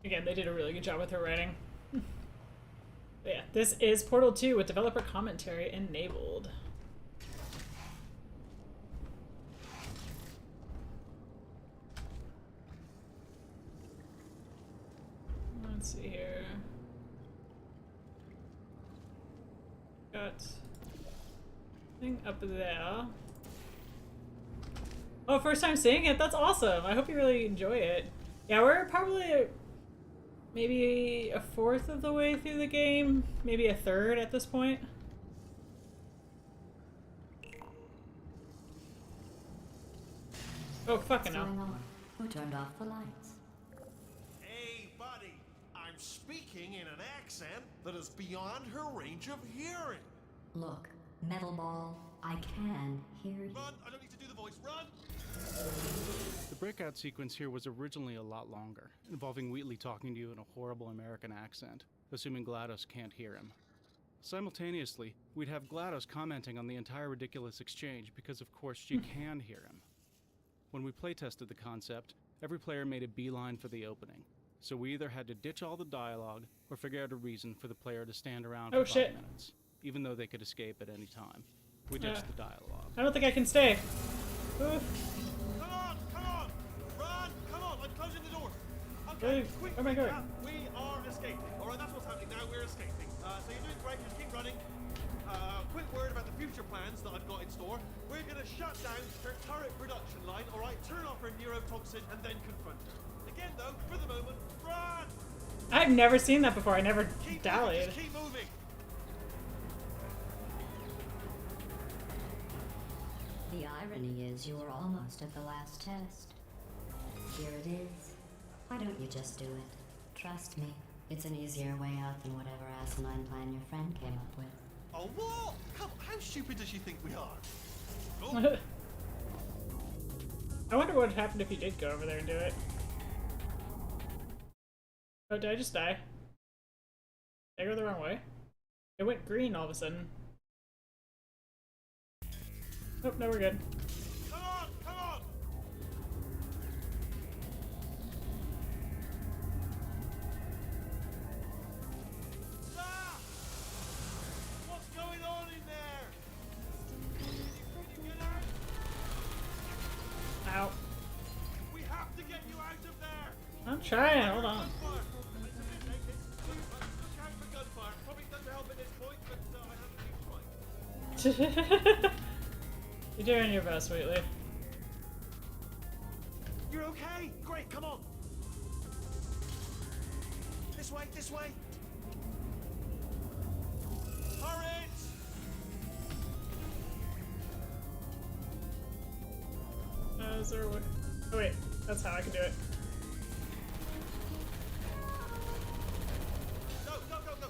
Again, they did a really good job with her writing. But yeah, this is Portal 2 with developer commentary enabled. Let's see here. Got thing up there. Oh, first time seeing it? That's awesome. I hope you really enjoy it. Yeah, we're probably maybe a fourth of the way through the game, maybe a third at this point. Oh, fucking hell. Who turned off the lights? Hey, buddy, I'm speaking in an accent that is beyond her range of hearing. Look, Metal Ball, I can hear you. Run! I don't need to do the voice. Run! The breakout sequence here was originally a lot longer, involving Wheatley talking to you in a horrible American accent, assuming GLaDOS can't hear him. Simultaneously, we'd have GLaDOS commenting on the entire ridiculous exchange because of course she can hear him. When we playtested the concept, every player made a beeline for the opening, so we either had to ditch all the dialogue or figure out a reason for the player to stand around for 5 minutes, even though they could escape at any time. We ditched the dialogue. I don't think I can stay. Oof. Come on! Run! Come on! I'm closing the door. Okay, Really? quick! Oh my God. We are escaping. All right, that's what's happening now. We're escaping. So you're doing great. Just keep running. Quick word about the future plans that I've got in store. We're gonna shut down her turret production line. All right, turn off her neurotoxin and then confront her. Again, though, for the moment, run! I've never seen that before. I never Keep dallied. moving, just keep moving. The irony is you were almost at the last test. Here it is. Why don't you just do it? Trust me, it's an easier way out than whatever asinine plan your friend came up with. Oh, what? Come on, how stupid does she think we are? Oh. I wonder what would happen if you did go over there and do it. Oh, did I just die? Did I go the wrong way? It went green all of a sudden. Oh, no, we're good. Come on, come on! Ah! What's going on in there? Can you get out? Ow. We have to get you out of there! I'm trying, hold on. You're doing your best, Wheatley. You're okay? Great, come on! This way, this way! Hurry it! Is there a way? Oh wait, that's how I can do it. Go, go, go, go!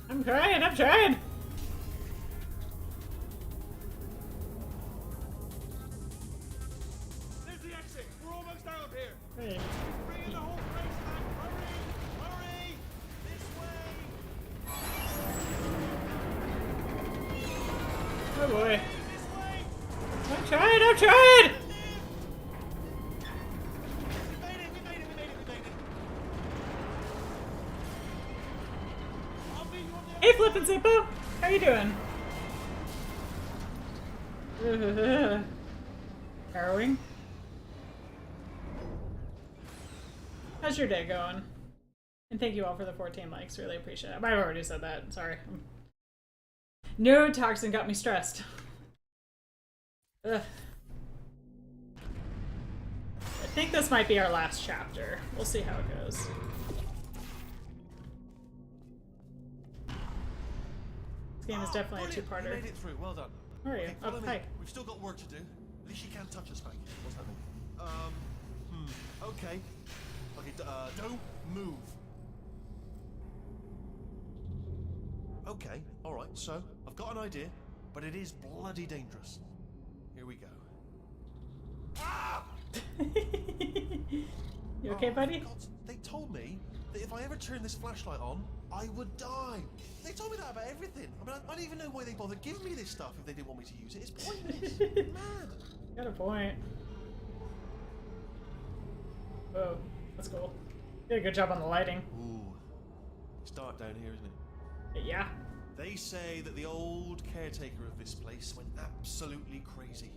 I'm trying, I'm trying! There's the exit! We're almost out of here! Hey. Bring in the whole place back! Hurry! Hurry! This way! Oh boy. This way! I'm trying, I'm trying! We made it, we made it, we made it, we made it! I'll meet you on the Hey, Flippin' Zippo! How you doing? Harrowing. How's your day going? And thank you all for the 14 likes. Really appreciate it. I've already said that. Sorry. Neurotoxin got me stressed. Ugh. I think this might be our last chapter. We'll see how it goes. This game is definitely a two-parter. You made it through, well done. Where are you? Okay, Oh, follow me. hi. We've still got work to do. At least you can't touch us back here. What's happening? Okay. Okay, don't move. Okay, alright, so, I've got an idea, but it is bloody dangerous. Here we go. Ah! You okay, buddy? God, they told me that if I ever turn this flashlight on, I would die. They told me that about everything. I mean, I don't even know why they bothered giving me this stuff if they didn't want me to use it. It's pointless. Mad. Got a point. Whoa, that's cool. Did a good job on the lighting. Ooh. It's dark down here, isn't it? Yeah. They say that the old caretaker of this place went absolutely crazy.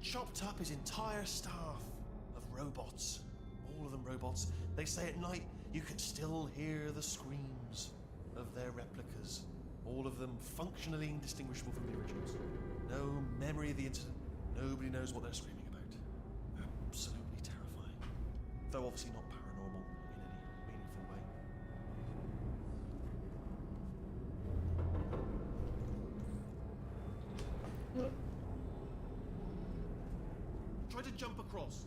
Chopped up his entire staff of robots. All of them robots. They say at night you can still hear the screams of their replicas. All of them functionally indistinguishable from the originals. No memory of the incident. Nobody knows what they're screaming about. Absolutely terrifying. Though obviously not paranormal in any meaningful way. Try to jump across.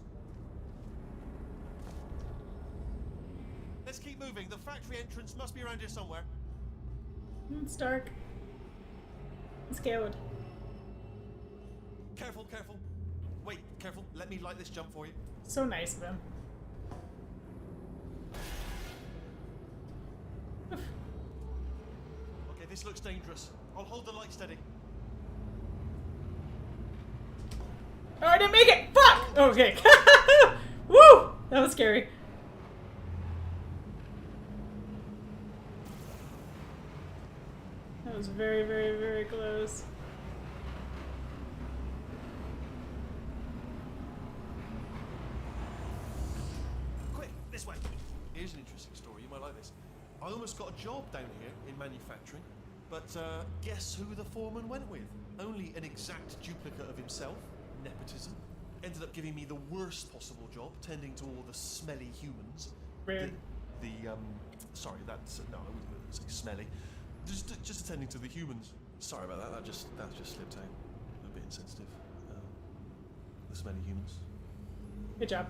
Let's keep moving. The factory entrance must be around here somewhere. It's dark. I'm scared. Careful, careful. Wait, careful. Let me light this jump for you. So nice of him. Okay, this looks dangerous. I'll hold the light steady. Oh, I didn't make it! Fuck! Okay. Woo! That was scary. That was very, very, very close. Quick, this way. Here's an interesting story. You might like this. I almost got a job down here in manufacturing, but guess who the foreman went with? Only an exact duplicate of himself. Nepotism. Ended up giving me the worst possible job, tending to all the smelly humans. Rude. Sorry, that's no, I wouldn't say smelly. Just attending to the humans. Sorry about that. That just slipped out. A bit insensitive. The smelly humans. Good job.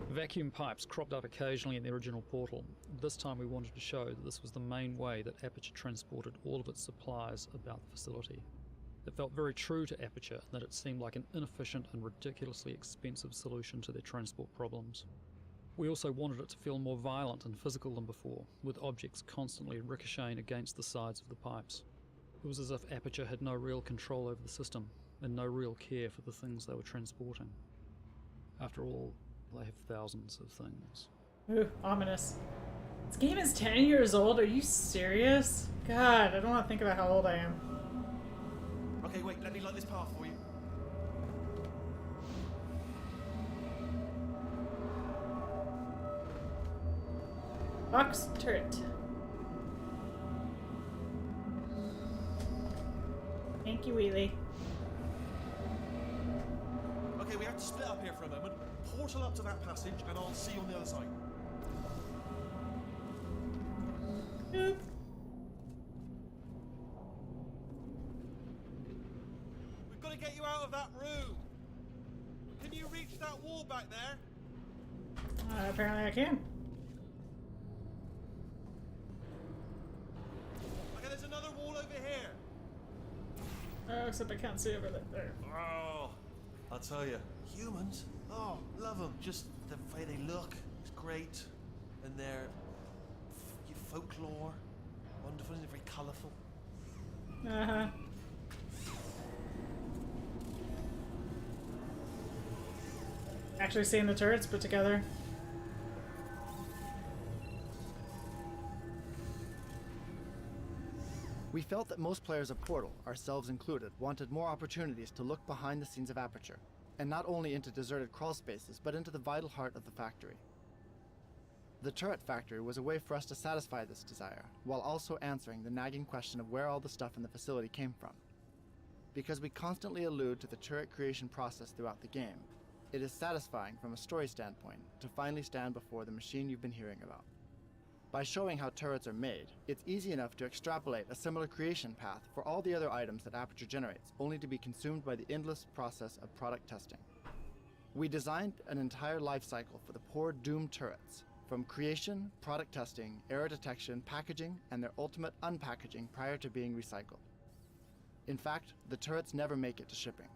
Vacuum pipes cropped up occasionally in the original portal. This time we wanted to show that this was the main way that Aperture transported all of its supplies about the facility. It felt very true to Aperture that it seemed like an inefficient and ridiculously expensive solution to their transport problems. We also wanted it to feel more violent and physical than before, with objects constantly ricocheting against the sides of the pipes. It was as if Aperture had no real control over the system, and no real care for the things they were transporting. After all, they have thousands of things. Ooh, ominous. This game is 10 years old? Are you serious? God, I don't want to think about how old I am. Okay, wait, let me light this path for you. Box turret. Thank you, Wheatley. Okay, we have to split up here for a moment. Portal up to that passage, and I'll see you on the other side. Yep. We've got to get you out of that room. Can you reach that wall back there? Apparently I can. Okay, there's another wall over here. Oh, except I can't see over there. Oh, I'll tell you, humans. Oh, love them. Just the way they look is great, and their folklore, wonderful, and very colourful. Uh-huh. Actually seeing the turrets put together. We felt that most players of Portal, ourselves included, wanted more opportunities to look behind the scenes of Aperture, and not only into deserted crawl spaces, but into the vital heart of the factory. The turret factory was a way for us to satisfy this desire, while also answering the nagging question of where all the stuff in the facility came from. Because we constantly allude to the turret creation process throughout the game, it is satisfying from a story standpoint to finally stand before the machine you've been hearing about. By showing how turrets are made, it's easy enough to extrapolate a similar creation path for all the other items that Aperture generates, only to be consumed by the endless process of product testing. We designed an entire life cycle for the poor doomed turrets, from creation, product testing, error detection, packaging, and their ultimate unpackaging prior to being recycled. In fact, the turrets never make it to shipping.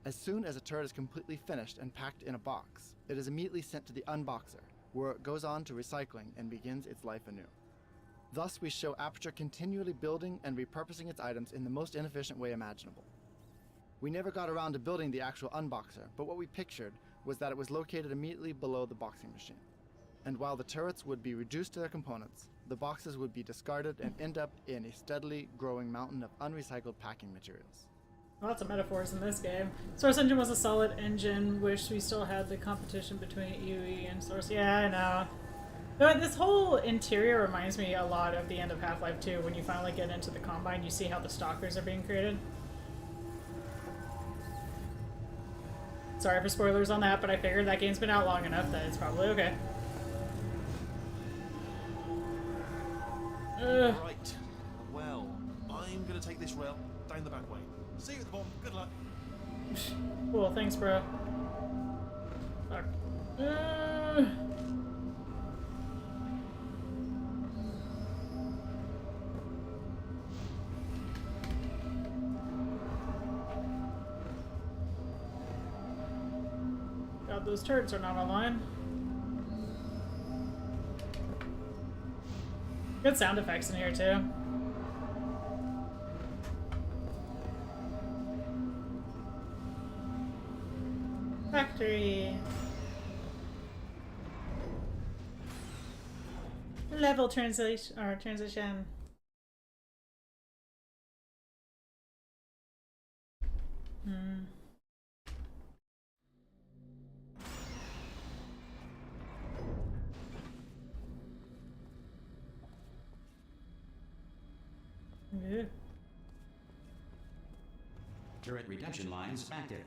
As soon as a turret is completely finished and packed in a box, it is immediately sent to the unboxer, where it goes on to recycling and begins its life anew. Thus, we show Aperture continually building and repurposing its items in the most inefficient way imaginable. We never got around to building the actual unboxer, but what we pictured was that it was located immediately below the boxing machine. And while the turrets would be reduced to their components, the boxes would be discarded and end up in a steadily growing mountain of unrecycled packing materials. Lots of metaphors in this game. Source Engine was a solid engine. Wish we still had the competition between UE and Source. Yeah, I know. But this whole interior reminds me a lot of the end of Half-Life 2. When you finally get into the Combine, you see how the Stalkers are being created. Sorry for spoilers on that, but I figured that game's been out long enough that it's probably okay. Right. Well, I'm gonna take this rail down the back way. See you at the bottom. Good luck. Cool, thanks, bro. Fuck. God, those turrets are not online. Good sound effects in here, too. Factory. Level translation or transition. Yeah. Turret redemption lines active.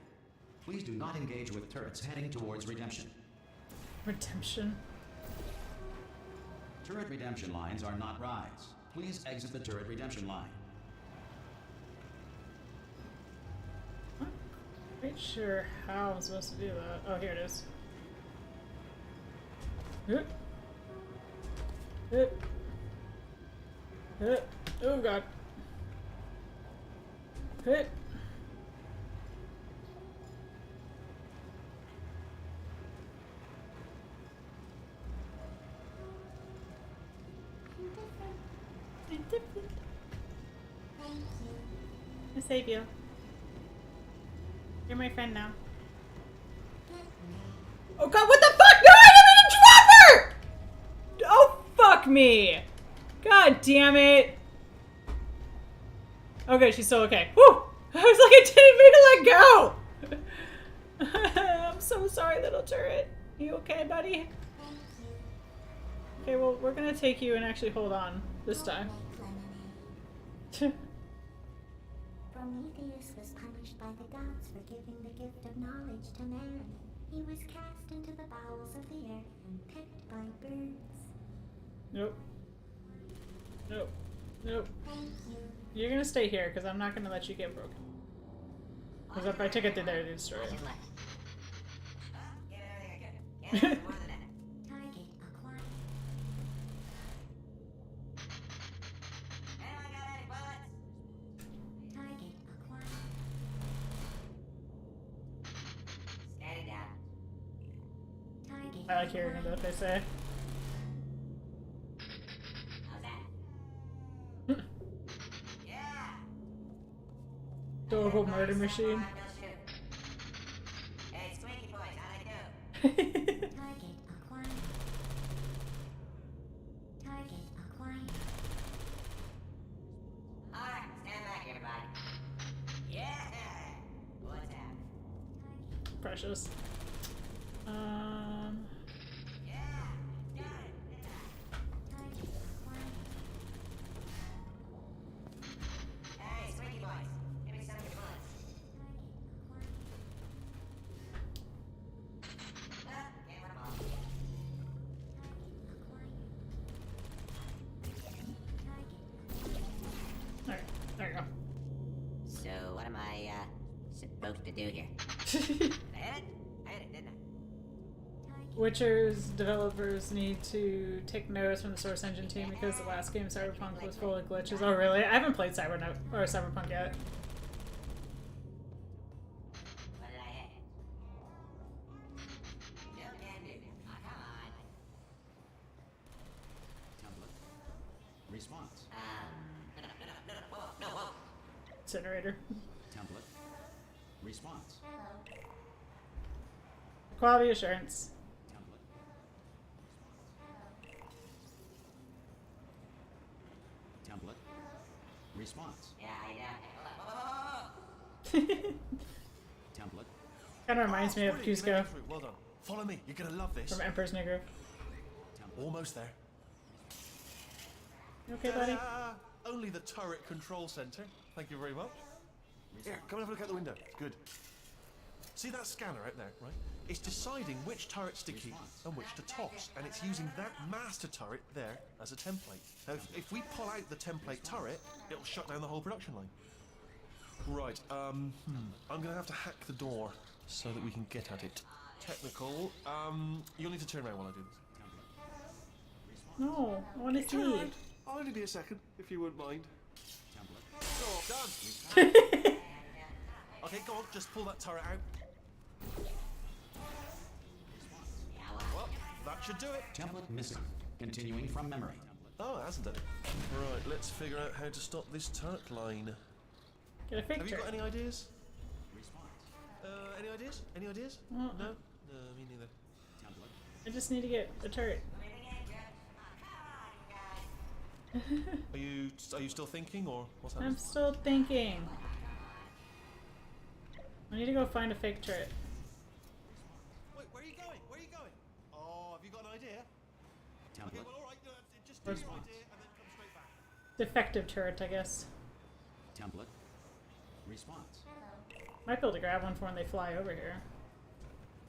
Please do not engage with turrets heading towards redemption. Redemption? Turret redemption lines are not rides. Please exit the turret redemption line. Not quite sure how I'm supposed to do that. Oh, here it is. Oh god. Hit. gonna save you. You're my friend now. Oh god, what the fuck? No, I didn't mean to drop her! Oh, fuck me. God damn it. Okay, she's still okay. Whew! I was like, I didn't mean to let go! I'm so sorry, little turret. You okay, buddy? Okay, well, we're gonna take you and actually hold on this time. Prometheus was punished by the gods for giving the gift of knowledge to man. He was cast into the bowels of the earth and picked by birds. Nope. Nope. Nope. You're gonna stay here, because I'm not gonna let you get broken. Because if I took it through there, it'd destroy it. I like hearing what they say. Adorable murder machine. Precious. There you go. So, what am I, supposed to do here? I hit it, didn't I? Witcher's developers need to take notice from the Source Engine team because the last game, Cyberpunk, was full of glitches. Oh, really? I haven't played Cyberpunk yet. What did I hit? No can do. Oh, come on. Template. Response. No, whoa. Incinerator. Template. Response. Quality assurance. Template. Response. Yeah, I know. Template. Kind of reminds me of Cusco Well done. Follow me. You're gonna love this. from Emperor's New Groove. Almost there. You okay, buddy? Only the turret control center. Thank you very much. Here, come and have a look out the window. Good. See that scanner out there, right? It's deciding which turrets to keep and which to toss, and it's using that master turret there as a template. Now, if we pull out the template turret, it'll shut down the whole production line. Right, I'm gonna have to hack the door so that we can get at it. Technical, you'll need to turn around while I do this. No, I want to Turn see. around. I'll only be a second, if you wouldn't mind. Oh, done! Okay, go on, just pull that turret out. Well, that should do it. Template missing. Continuing from memory. Oh, it hasn't done it. Right, let's figure out how to stop this turret line. Get a fake Have you got turret. any ideas? Any ideas? Any ideas? No? No, me neither. I just need to get a turret. Are you still thinking, or what's happening? I'm still thinking. I need to go find a fake turret. Wait, where are you going? Where are you going? Oh, have you got an idea? Template. Okay, well, alright, just do your idea and then come straight back. Defective turret, I guess. Template. Response. Might be able to grab one for when they fly over here.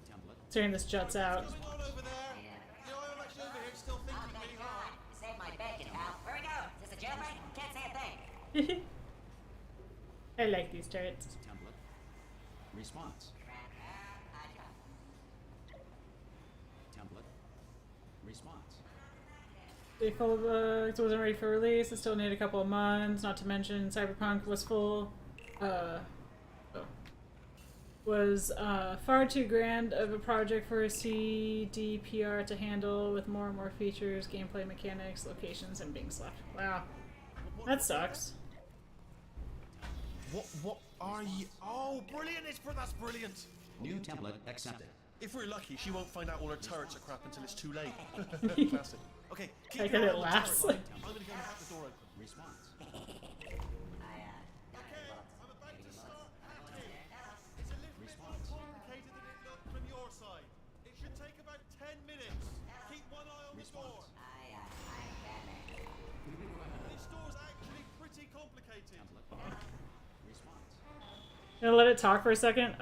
Template. Considering this juts out. What's going on over there? You know, I'm actually over here still thinking really hard. Save my bacon, pal. Where we go? Is this a jailbreak? Can't say a thing. I like these turrets. Template. Response. Template. Response. They full of bugs, wasn't ready for release, it still needed a couple of months, not to mention Cyberpunk was far too grand of a project for a CDPR to handle, with more and more features, gameplay mechanics, locations, and being slapped. Wow. That sucks. What are you? Oh, brilliant! That's brilliant. New template accepted. If we're lucky, she won't find out all her turrets are crap until it's too late. Classic. Okay, keep Like your that eye it on the laughs. turret line. I'm gonna go and have the door open. Response. Response. Complicated than it looked from your side. It should take about 10 minutes. Keep one eye on the door. This door's actually pretty complicated. Gonna let it talk for a second.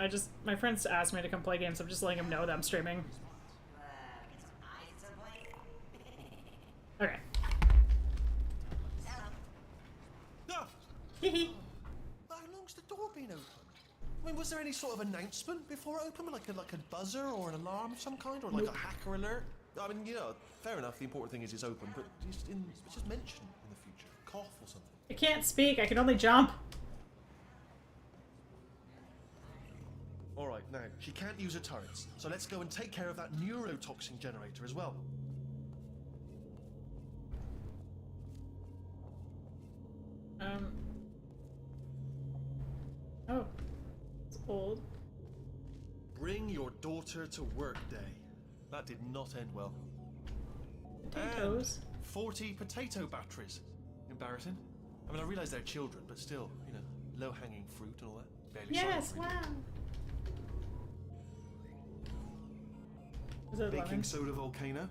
My friends asked me to come play games, so I'm just letting them know that I'm streaming. Okay. No! How long's the door been open? I mean, was there any sort of announcement before it opened? Like a buzzer or an alarm of some kind? Or like a hacker alert? I mean, you know, fair enough, the important thing is it's open, but just mention in the future. Cough or something. I can't speak, I can only jump. Alright, now, she can't use her turrets, so let's go and take care of that neurotoxin generator as well. Oh. It's old. Bring your daughter to work day. That did not end well. Potatoes. And 40 potato batteries. Embarrassing. I mean, I realise they're children, but still, you know, low-hanging fruit and all that. Barely Yes, solid wow. fruit. Is it Baking lemon? soda volcano.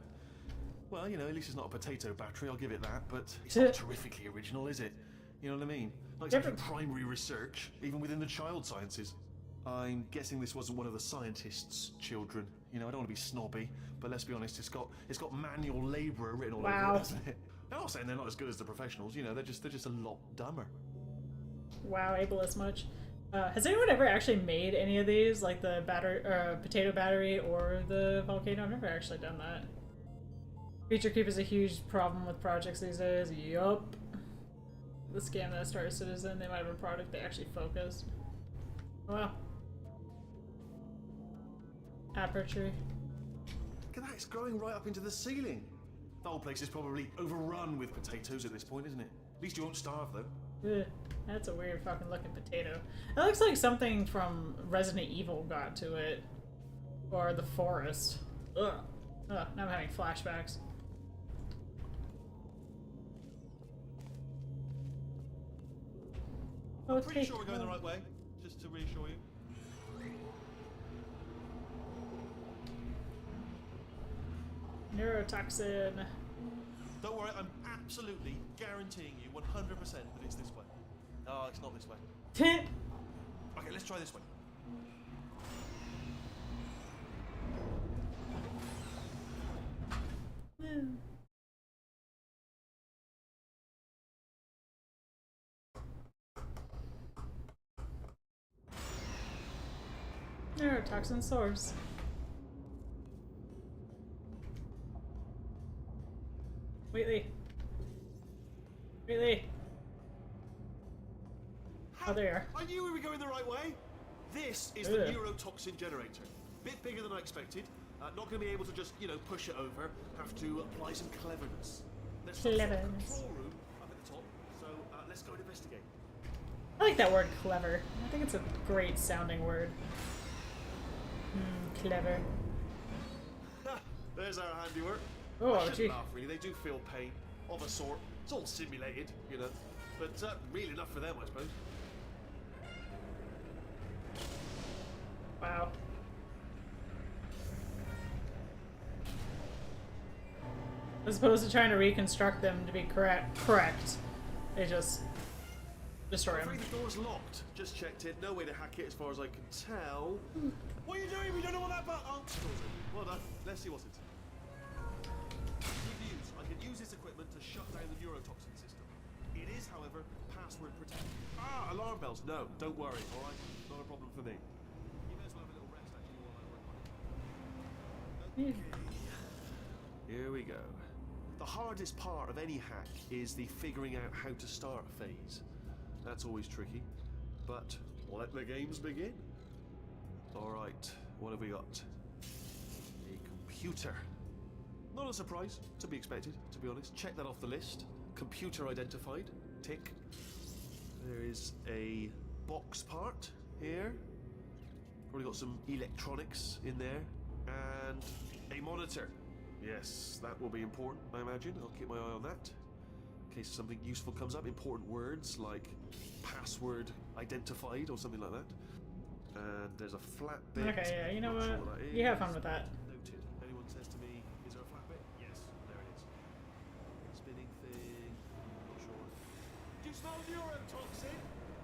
Well, you know, at least it's not a potato battery, I'll give it that, but it's not terrifically original, is it? You know what I mean? Like some primary research, even within the child sciences. I'm guessing this wasn't one of the scientists' children. You know, I don't want to be snobby, but let's be honest, it's got manual labour written all over it, hasn't it? I'm not saying they're not as good as the professionals, you know, they're just a lot dumber. Wow, ableist much. Has anyone ever actually made any of these, like the potato battery or the volcano? I've never actually done that. Feature creep is a huge problem with projects these days. Yup. The scam that Star Citizen, they might have a product they actually focused. Wow. Aperture. Look at that, it's growing right up into the ceiling. The whole place is probably overrun with potatoes at this point, isn't it? At least you won't starve, though. Ugh, that's a weird fucking looking potato. It looks like something from Resident Evil got to it. Or The Forest. Ugh. Ugh, now I'm having flashbacks. I'm pretty sure we're going the right way, just to reassure you. Neurotoxin. Don't worry, I'm absolutely guaranteeing you 100% that it's this way. Oh, it's not this way. Okay, let's try this way. Neurotoxin source. Wheatley. Wheatley. Oh, there you are. I knew we were going the right way. This is the neurotoxin generator. Bit bigger than I expected. Not going to be able to just, you know, push it over. Have to apply some cleverness. There's some sort of control room up at the top, so let's go and investigate. I like that word, clever. I think it's a great sounding word. Clever. There's our handiwork. Oh, I shouldn't gee. laugh, really. They do feel pain, of a sort. It's all simulated, you know. But real enough for them, I suppose. Wow. As opposed to trying to reconstruct them to be correct, they just destroy I'm them. afraid the door's locked. Just checked it. No way to hack it as far as I can tell. What are you doing? We don't know what that button... Oh, well done. Let's see what's it. Good news. I can use this equipment to shut down the neurotoxin system. It is, however, password protected. Ah, alarm bells. No, don't worry, alright? Not a problem for me. You may as well have a little rest, actually, while I work on it. Okay. Here we go. The hardest part of any hack is the figuring out how to start phase. That's always tricky. But let the games begin. Alright, what have we got? A computer. Not a surprise, to be expected, to be honest. Check that off the list. Computer identified. Tick. There is a box part here. Probably got some electronics in there. And a monitor. Yes, that will be important, I imagine. I'll keep my eye on that. In case something useful comes up. Important words like password identified or something like that. And there's a flat bit. Okay, yeah, you know Not what? sure that You have is. fun with that. Noted. Anyone says to me, is there a flat bit? Yes, there it is. Spinning thing. Not sure. Do you smell neurotoxin?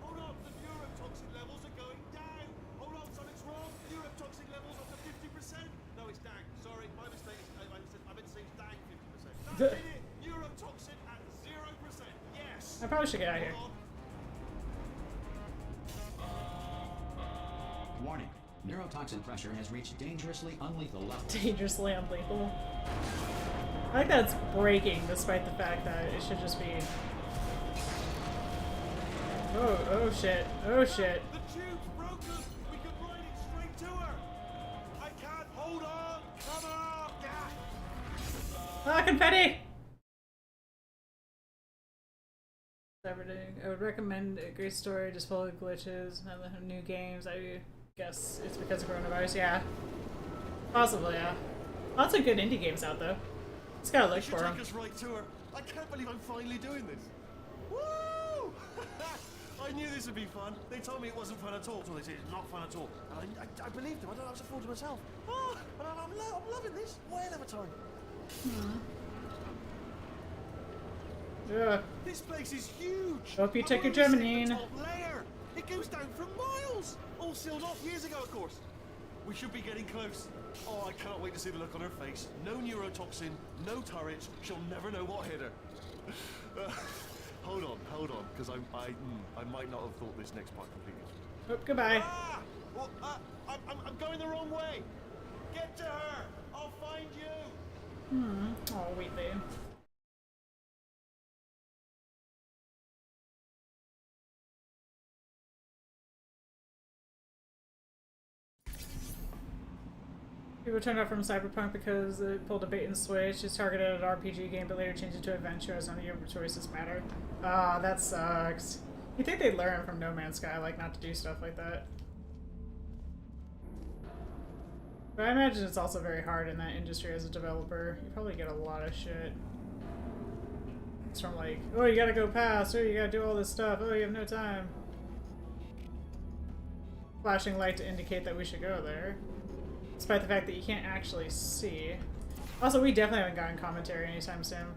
Hold on, the neurotoxin levels are going down. Hold on, something's wrong. Neurotoxin levels up to 50%. No, it's down. Sorry, my mistake. I meant to say it's down 50%. That's it. Neurotoxin at 0%. Yes. I probably should get out of here. Warning. Neurotoxin pressure has reached dangerously unlethal levels. Dangerously unlethal. I like that it's breaking, despite the fact that it should just be. Oh shit! Oh shit! The tube's broken. We can ride it straight to her. I can't hold on. Come on. Yeah. Ah, confetti! Everything. I would recommend a great story, just full of glitches, and new games. I guess it's because of coronavirus. Yeah, possibly. Yeah, lots of good indie games out though. Just gotta look for them. Take us right to her. I can't believe I'm finally doing this. Woo! I knew this would be fun. They told me it wasn't fun at all. So they said it's not fun at all. And I believed them. I don't know, I was a fool to myself. Oh, and I'm loving this. Whale of a time. Yeah. This place is huge. Hope you I've take your only seen Geminine. the top layer. It goes down for miles. All sealed off years ago, of course. We should be getting close. Oh, I cannot wait to see the look on her face. No neurotoxin, no turret. She'll never know what hit her. Hold on, because I might not have thought this next part completely. Oh, goodbye. Ah! Well, I'm going the wrong way. Get to her. I'll find you. Oh, wait there. People turned off from Cyberpunk because it pulled a bait and switch. It's targeted at an RPG game, but later changed it to adventure as none of your choices matter. Ah, that sucks. You think they'd learn from No Man's Sky, like not to do stuff like that? But I imagine it's also very hard in that industry as a developer. You probably get a lot of shit. It's from like, oh, you gotta go past, oh, you gotta do all this stuff, oh, you have no time. Flashing light to indicate that we should go there. Despite the fact that you can't actually see. Also, we definitely haven't gotten commentary anytime soon.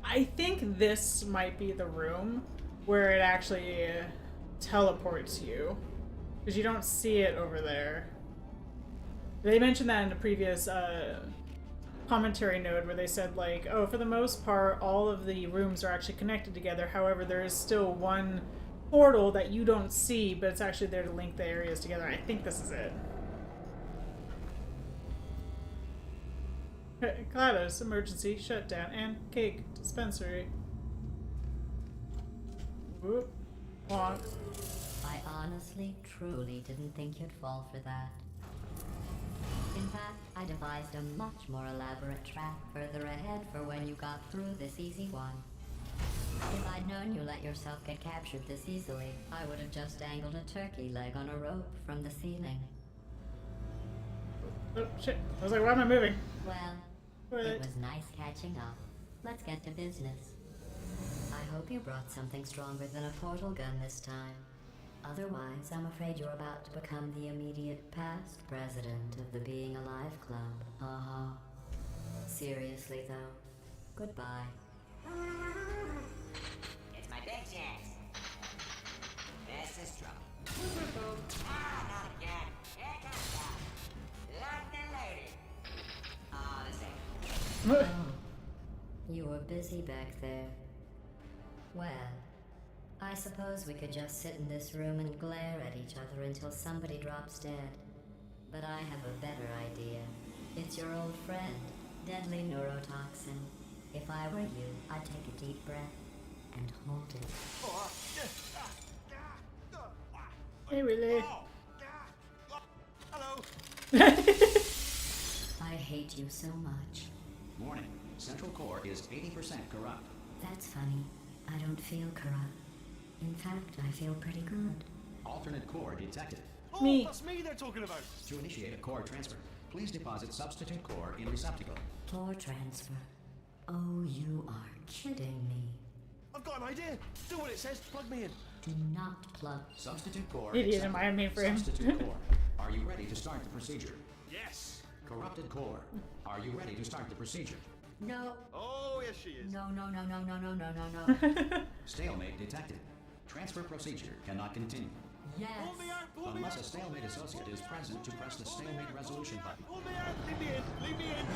I think this might be the room where it actually teleports you. Because you don't see it over there. They mentioned that in a previous commentary node where they said, like, oh, for the most part, all of the rooms are actually connected together. However, there is still one portal that you don't see, but it's actually there to link the areas together. I think this is it. GLaDOS, emergency, shutdown, and cake dispensary. Whoop. Wonk. I honestly, truly didn't think you'd fall for that. In fact, I devised a much more elaborate trap further ahead for when you got through this easy one. If I'd known you let yourself get captured this easily, I would have just dangled a turkey leg on a rope from the ceiling. Oh, shit. I was like, why am I moving? Well, it was nice catching up. Let's get to business. I hope you brought something stronger than a portal gun this time. Otherwise, I'm afraid you're about to become the immediate past president of the Being Alive Club. Seriously, though. Goodbye. It's my big chance. This is trouble. Ah, not again. Here comes that. Lightning lady. Oh, the same. You were busy back there. Well, I suppose we could just sit in this room and glare at each other until somebody drops dead. But I have a better idea. It's your old friend, deadly neurotoxin. If I were you, I'd take a deep breath and hold it. Hey, Willie. Hello. I hate you so much. Warning. Central core is 80% corrupt. That's funny. I don't feel corrupt. In fact, I feel pretty good. Alternate core detected. Oh, Me. that's me they're talking about. To initiate a core transfer, please deposit substitute core in receptacle. Core transfer. Oh, you are kidding me. I've got an idea. Do what it says. Plug me in. Do not plug. Substitute core. Idiot in my mainframe. Substitute core. Are you ready to start the procedure? Yes. Corrupted core. Are you ready to start the procedure? No. Oh, yes, she is. No, no, no, no, no, no, no, no, no. Stalemate detected. Transfer procedure cannot continue. Yes. Pull me out. Pull me Unless out. a stalemate associate is present to press the stalemate resolution button. Pull me out. Leave me in. Leave me in.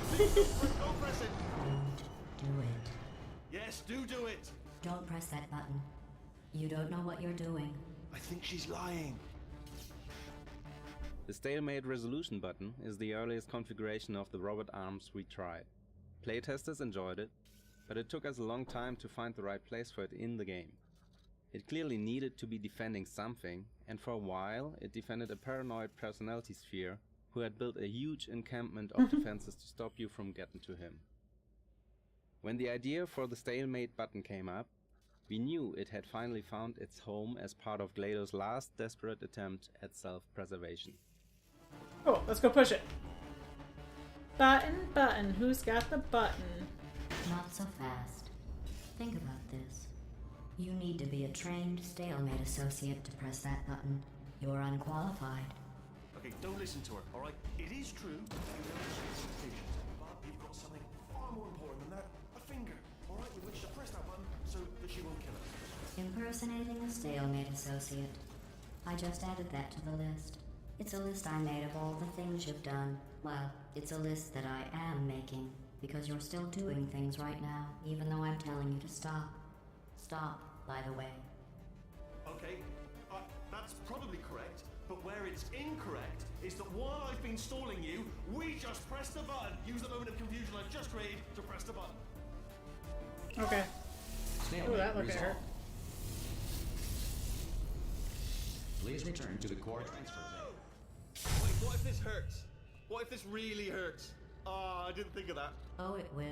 Don't press it. Do it. Yes, do it. Don't press that button. You don't know what you're doing. I think she's lying. The Stalemate Resolution button is the earliest configuration of the robot arms we tried. Playtesters enjoyed it, but it took us a long time to find the right place for it in the game. It clearly needed to be defending something, and for a while it defended a paranoid personality sphere who had built a huge encampment of defenses to stop you from getting to him. When the idea for the Stalemate button came up, we knew it had finally found its home as part of GLaDOS' last desperate attempt at self-preservation. Oh, let's go push it. Button, button. Who's got the button? Not so fast. Think about this. You need to be a trained Stalemate associate to press that button. You're unqualified. Okay, don't listen to her, all right? It is true. But you've got something far more important than that. A finger, all right, with which to press that button so that she won't kill us. Impersonating a Stalemate associate. I just added that to the list. It's a list I made of all the things you've done. Well, it's a list that I am making, because you're still doing things right now, even though I'm telling you to stop. Stop, by the way. Okay, that's probably correct, but where it's incorrect is that while I've been stalling you, we just pressed the button. Use the moment of confusion I've just created to press the button. Okay. Stalemate Ooh, that looked at her. resolved. Please return to the core transfer bay. Wait, what if this hurts? What if this really hurts? Ah, I didn't think of that. Oh, it will.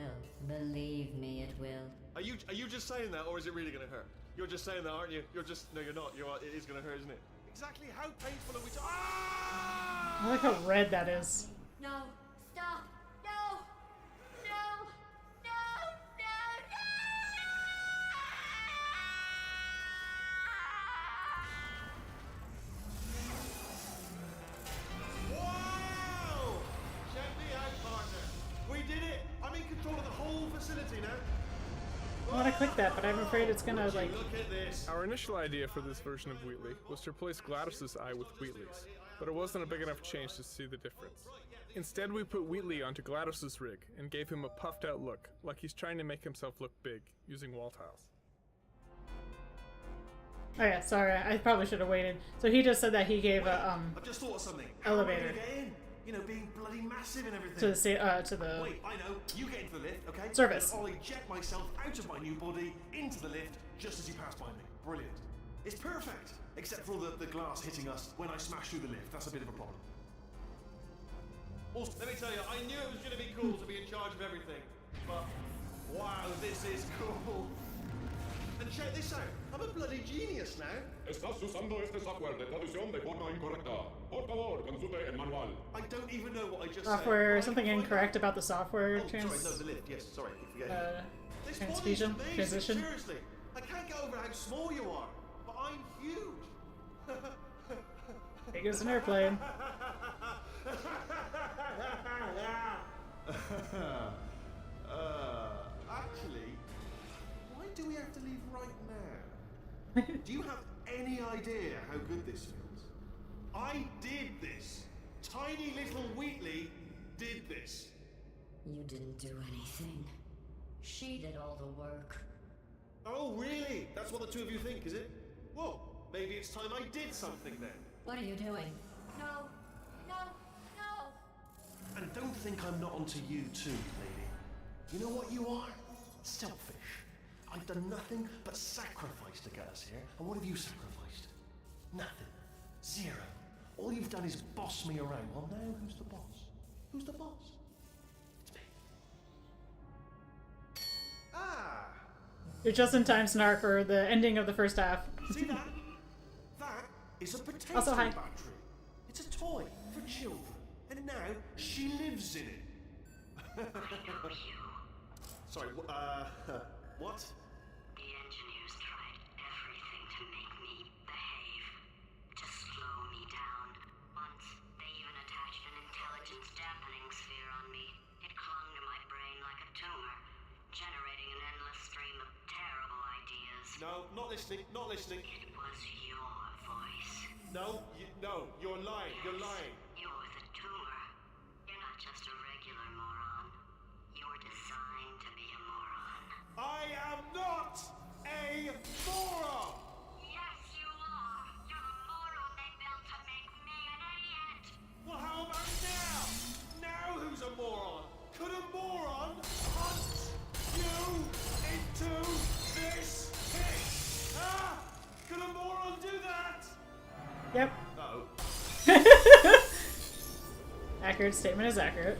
Believe me, it will. Are you just saying that, or is it really gonna hurt? You're just saying that, aren't you? No, you're not. It is gonna hurt, isn't it? Exactly how painful are we to— Ah! I like how red that is. No, stop! No! No! No! Wow! Check me out, partner. We did it! I'm in control of the whole facility now. I want to click that, but I'm afraid it's gonna like. Look at this. Our initial idea for this version of Wheatley was to replace GLaDOS' eye with Wheatley's, but it wasn't a big enough change to see the difference. Instead, we put Wheatley onto GLaDOS' rig and gave him a puffed out look, like he's trying to make himself look big, using wall tiles. Oh yeah, sorry, I probably should have waited. So he just said that he gave a I've just thought of something. elevator. How am I gonna get in? You know, being bloody massive and everything. To the Wait, I know. You get into the lift, okay? Service. And I'll eject myself out of my new body into the lift just as you pass by me. Brilliant. It's perfect, except for all the glass hitting us when I smash through the lift. That's a bit of a problem. Also, let me tell you, I knew it was going to be cool to be in charge of everything, but wow, this is cool. And check this out. I'm a bloody genius now. Estás usando este software de traducción de forma incorrecta. Por favor, consulte el manual. I don't even know what I just software. said. Something incorrect about the software Sorry, no, the lift. Yes, sorry, keep forgetting. This body's Transfusion, amazing, transition. Seriously, I can't get over how small you are, but I'm huge. Big as an airplane. Actually, why do we have to leave right now? Do you have any idea how good this feels? I did this. Tiny little Wheatley did this. You didn't do anything. She did all the work. Oh, really? That's what the two of you think, is it? Well, maybe it's time I did something then. What are you doing? No, no, no! And don't think I'm not onto you too, lady. You know what you are? Selfish. I've done nothing but sacrifice to get us here. And what have you sacrificed? Nothing. Zero. All you've done is boss me around. Well, now who's the boss? Who's the boss? It's me. Ah! You're just in time, Snark, for the ending of the first half. See that? That is a Also, hi. Battery. It's a toy for children, and now she lives in it. Sorry, what? The engineers tried everything to make me behave, to slow me down. Once, they even attached an intelligence dampening sphere on me. It clung to my brain like a tumor, generating an endless stream of terrible ideas. No, not listening, not listening. It was your voice. No, you're lying, you're lying. You're the tumor. You're not just a regular moron. You're designed to be a moron. I am not a moron! Yes, you are. You're the moron they built to make me an idiot. Well, how about now? Now who's a moron? Could a moron hunt you into this pit? Huh? Could a moron do that? Yep. No. Accurate statement is accurate.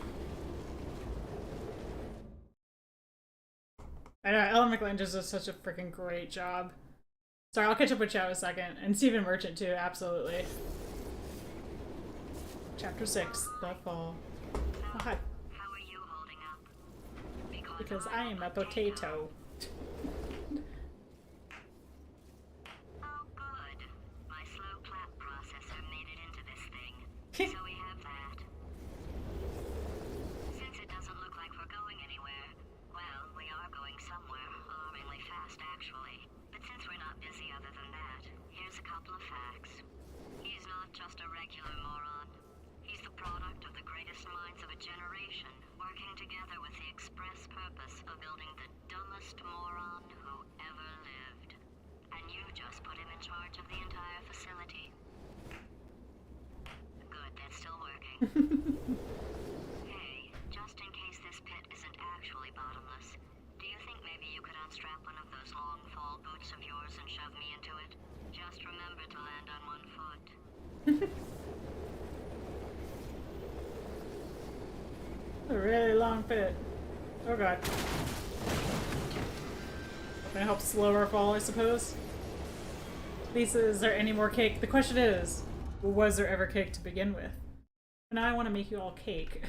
I know, Ellen McLean just does such a freaking great job. Sorry, I'll catch up with chat in a second. And Stephen Merchant too, absolutely. Chapter 6, The Fall. Oh, hi. How are you holding up? Because I am a potato. Oh, good. My slow clap processor made it into this thing. So we have that. Since it doesn't look like we're going anywhere, well, we are going somewhere, alarmingly fast actually. But since we're not busy other than that, here's a couple of facts. He's not just a regular moron. He's the product of the greatest minds of a generation, working together with the express purpose of building the dumbest moron who ever lived. And you just put him in charge of the entire facility. Good, that's still working. Hey, just in case this pit isn't actually bottomless, do you think maybe you could unstrap one of those long fall boots of yours and shove me into it? Just remember to land on one foot. A really long pit. Oh god. Gonna help slow our fall, I suppose. Lisa, is there any more cake? The question is, was there ever cake to begin with? Now I want to make you all cake.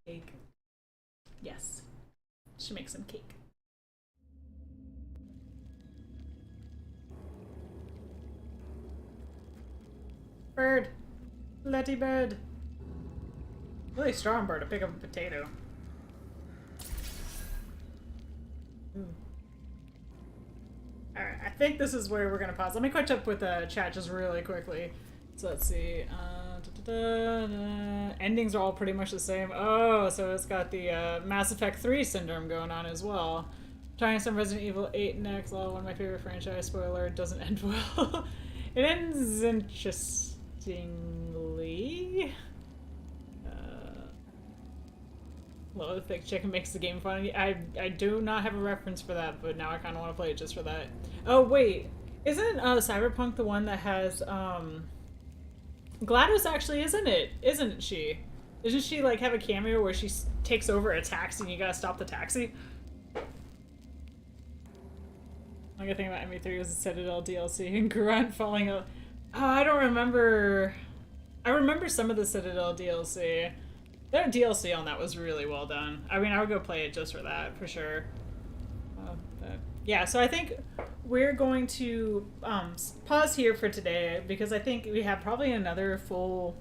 Cake. Yes. Should make some cake. Bird. Letty bird. Really strong bird to pick up a potato. Alright, I think this is where we're gonna pause. Let me catch up with chat just really quickly. So let's see. Endings are all pretty much the same. Oh, so it's got the Mass Effect 3 syndrome going on as well. Trying some Resident Evil 8 next. Oh, one of my favorite franchise. Spoiler, it doesn't end well. It ends interestingly. Well, the thick chicken makes the game fun. I do not have a reference for that, but now I kind of want to play it just for that. Oh, wait. Isn't Cyberpunk the one that has, GLaDOS actually, isn't it? Isn't she? Doesn't she, like, have a cameo where she takes over a taxi and you gotta stop the taxi? Like, I think about ME3 was the Citadel DLC and Grunt falling out. Oh, I don't remember. I remember some of the Citadel DLC. Their DLC on that was really well done. I mean, I would go play it just for that, for sure. But yeah, so I think we're going to pause here for today because I think we have probably another full,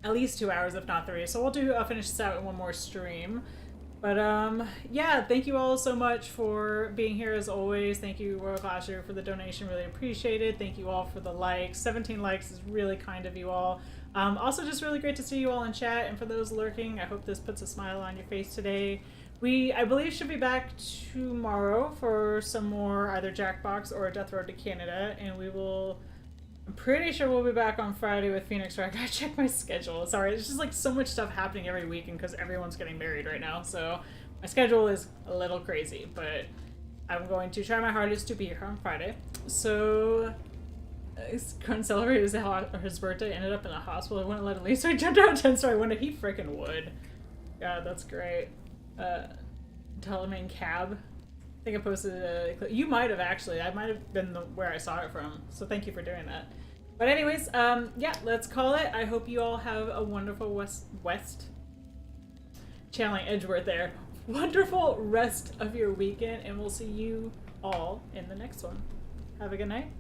at least 2 hours, if not 3. So we'll finish this out in one more stream. But yeah, thank you all so much for being here as always. Thank you, Royal Clasher, for the donation. Really appreciate it. Thank you all for the likes. 17 likes is really kind of you all. Also, just really great to see you all in chat, and for those lurking, I hope this puts a smile on your face today. We, I believe, should be back tomorrow for some more either Jackbox or Death Road to Canada, and we will, I'm pretty sure we'll be back on Friday with Phoenix Wright. I gotta check my schedule. Sorry, it's just like so much stuff happening every weekend because everyone's getting married right now, so my schedule is a little crazy, but I'm going to try my hardest to be here on Friday. So Grunt celebrated his birthday, ended up in the hospital. I wouldn't let him leave, so he jumped out of 10-story window. He freaking would. God, that's great. Telemane cab. think I posted a clip. You might have actually. I might have been where I saw it from. So thank you for doing that. But anyways, yeah, let's call it. I hope you all have a wonderful channeling Edgeworth there. Wonderful rest of your weekend, and we'll see you all in the next one. Have a good night.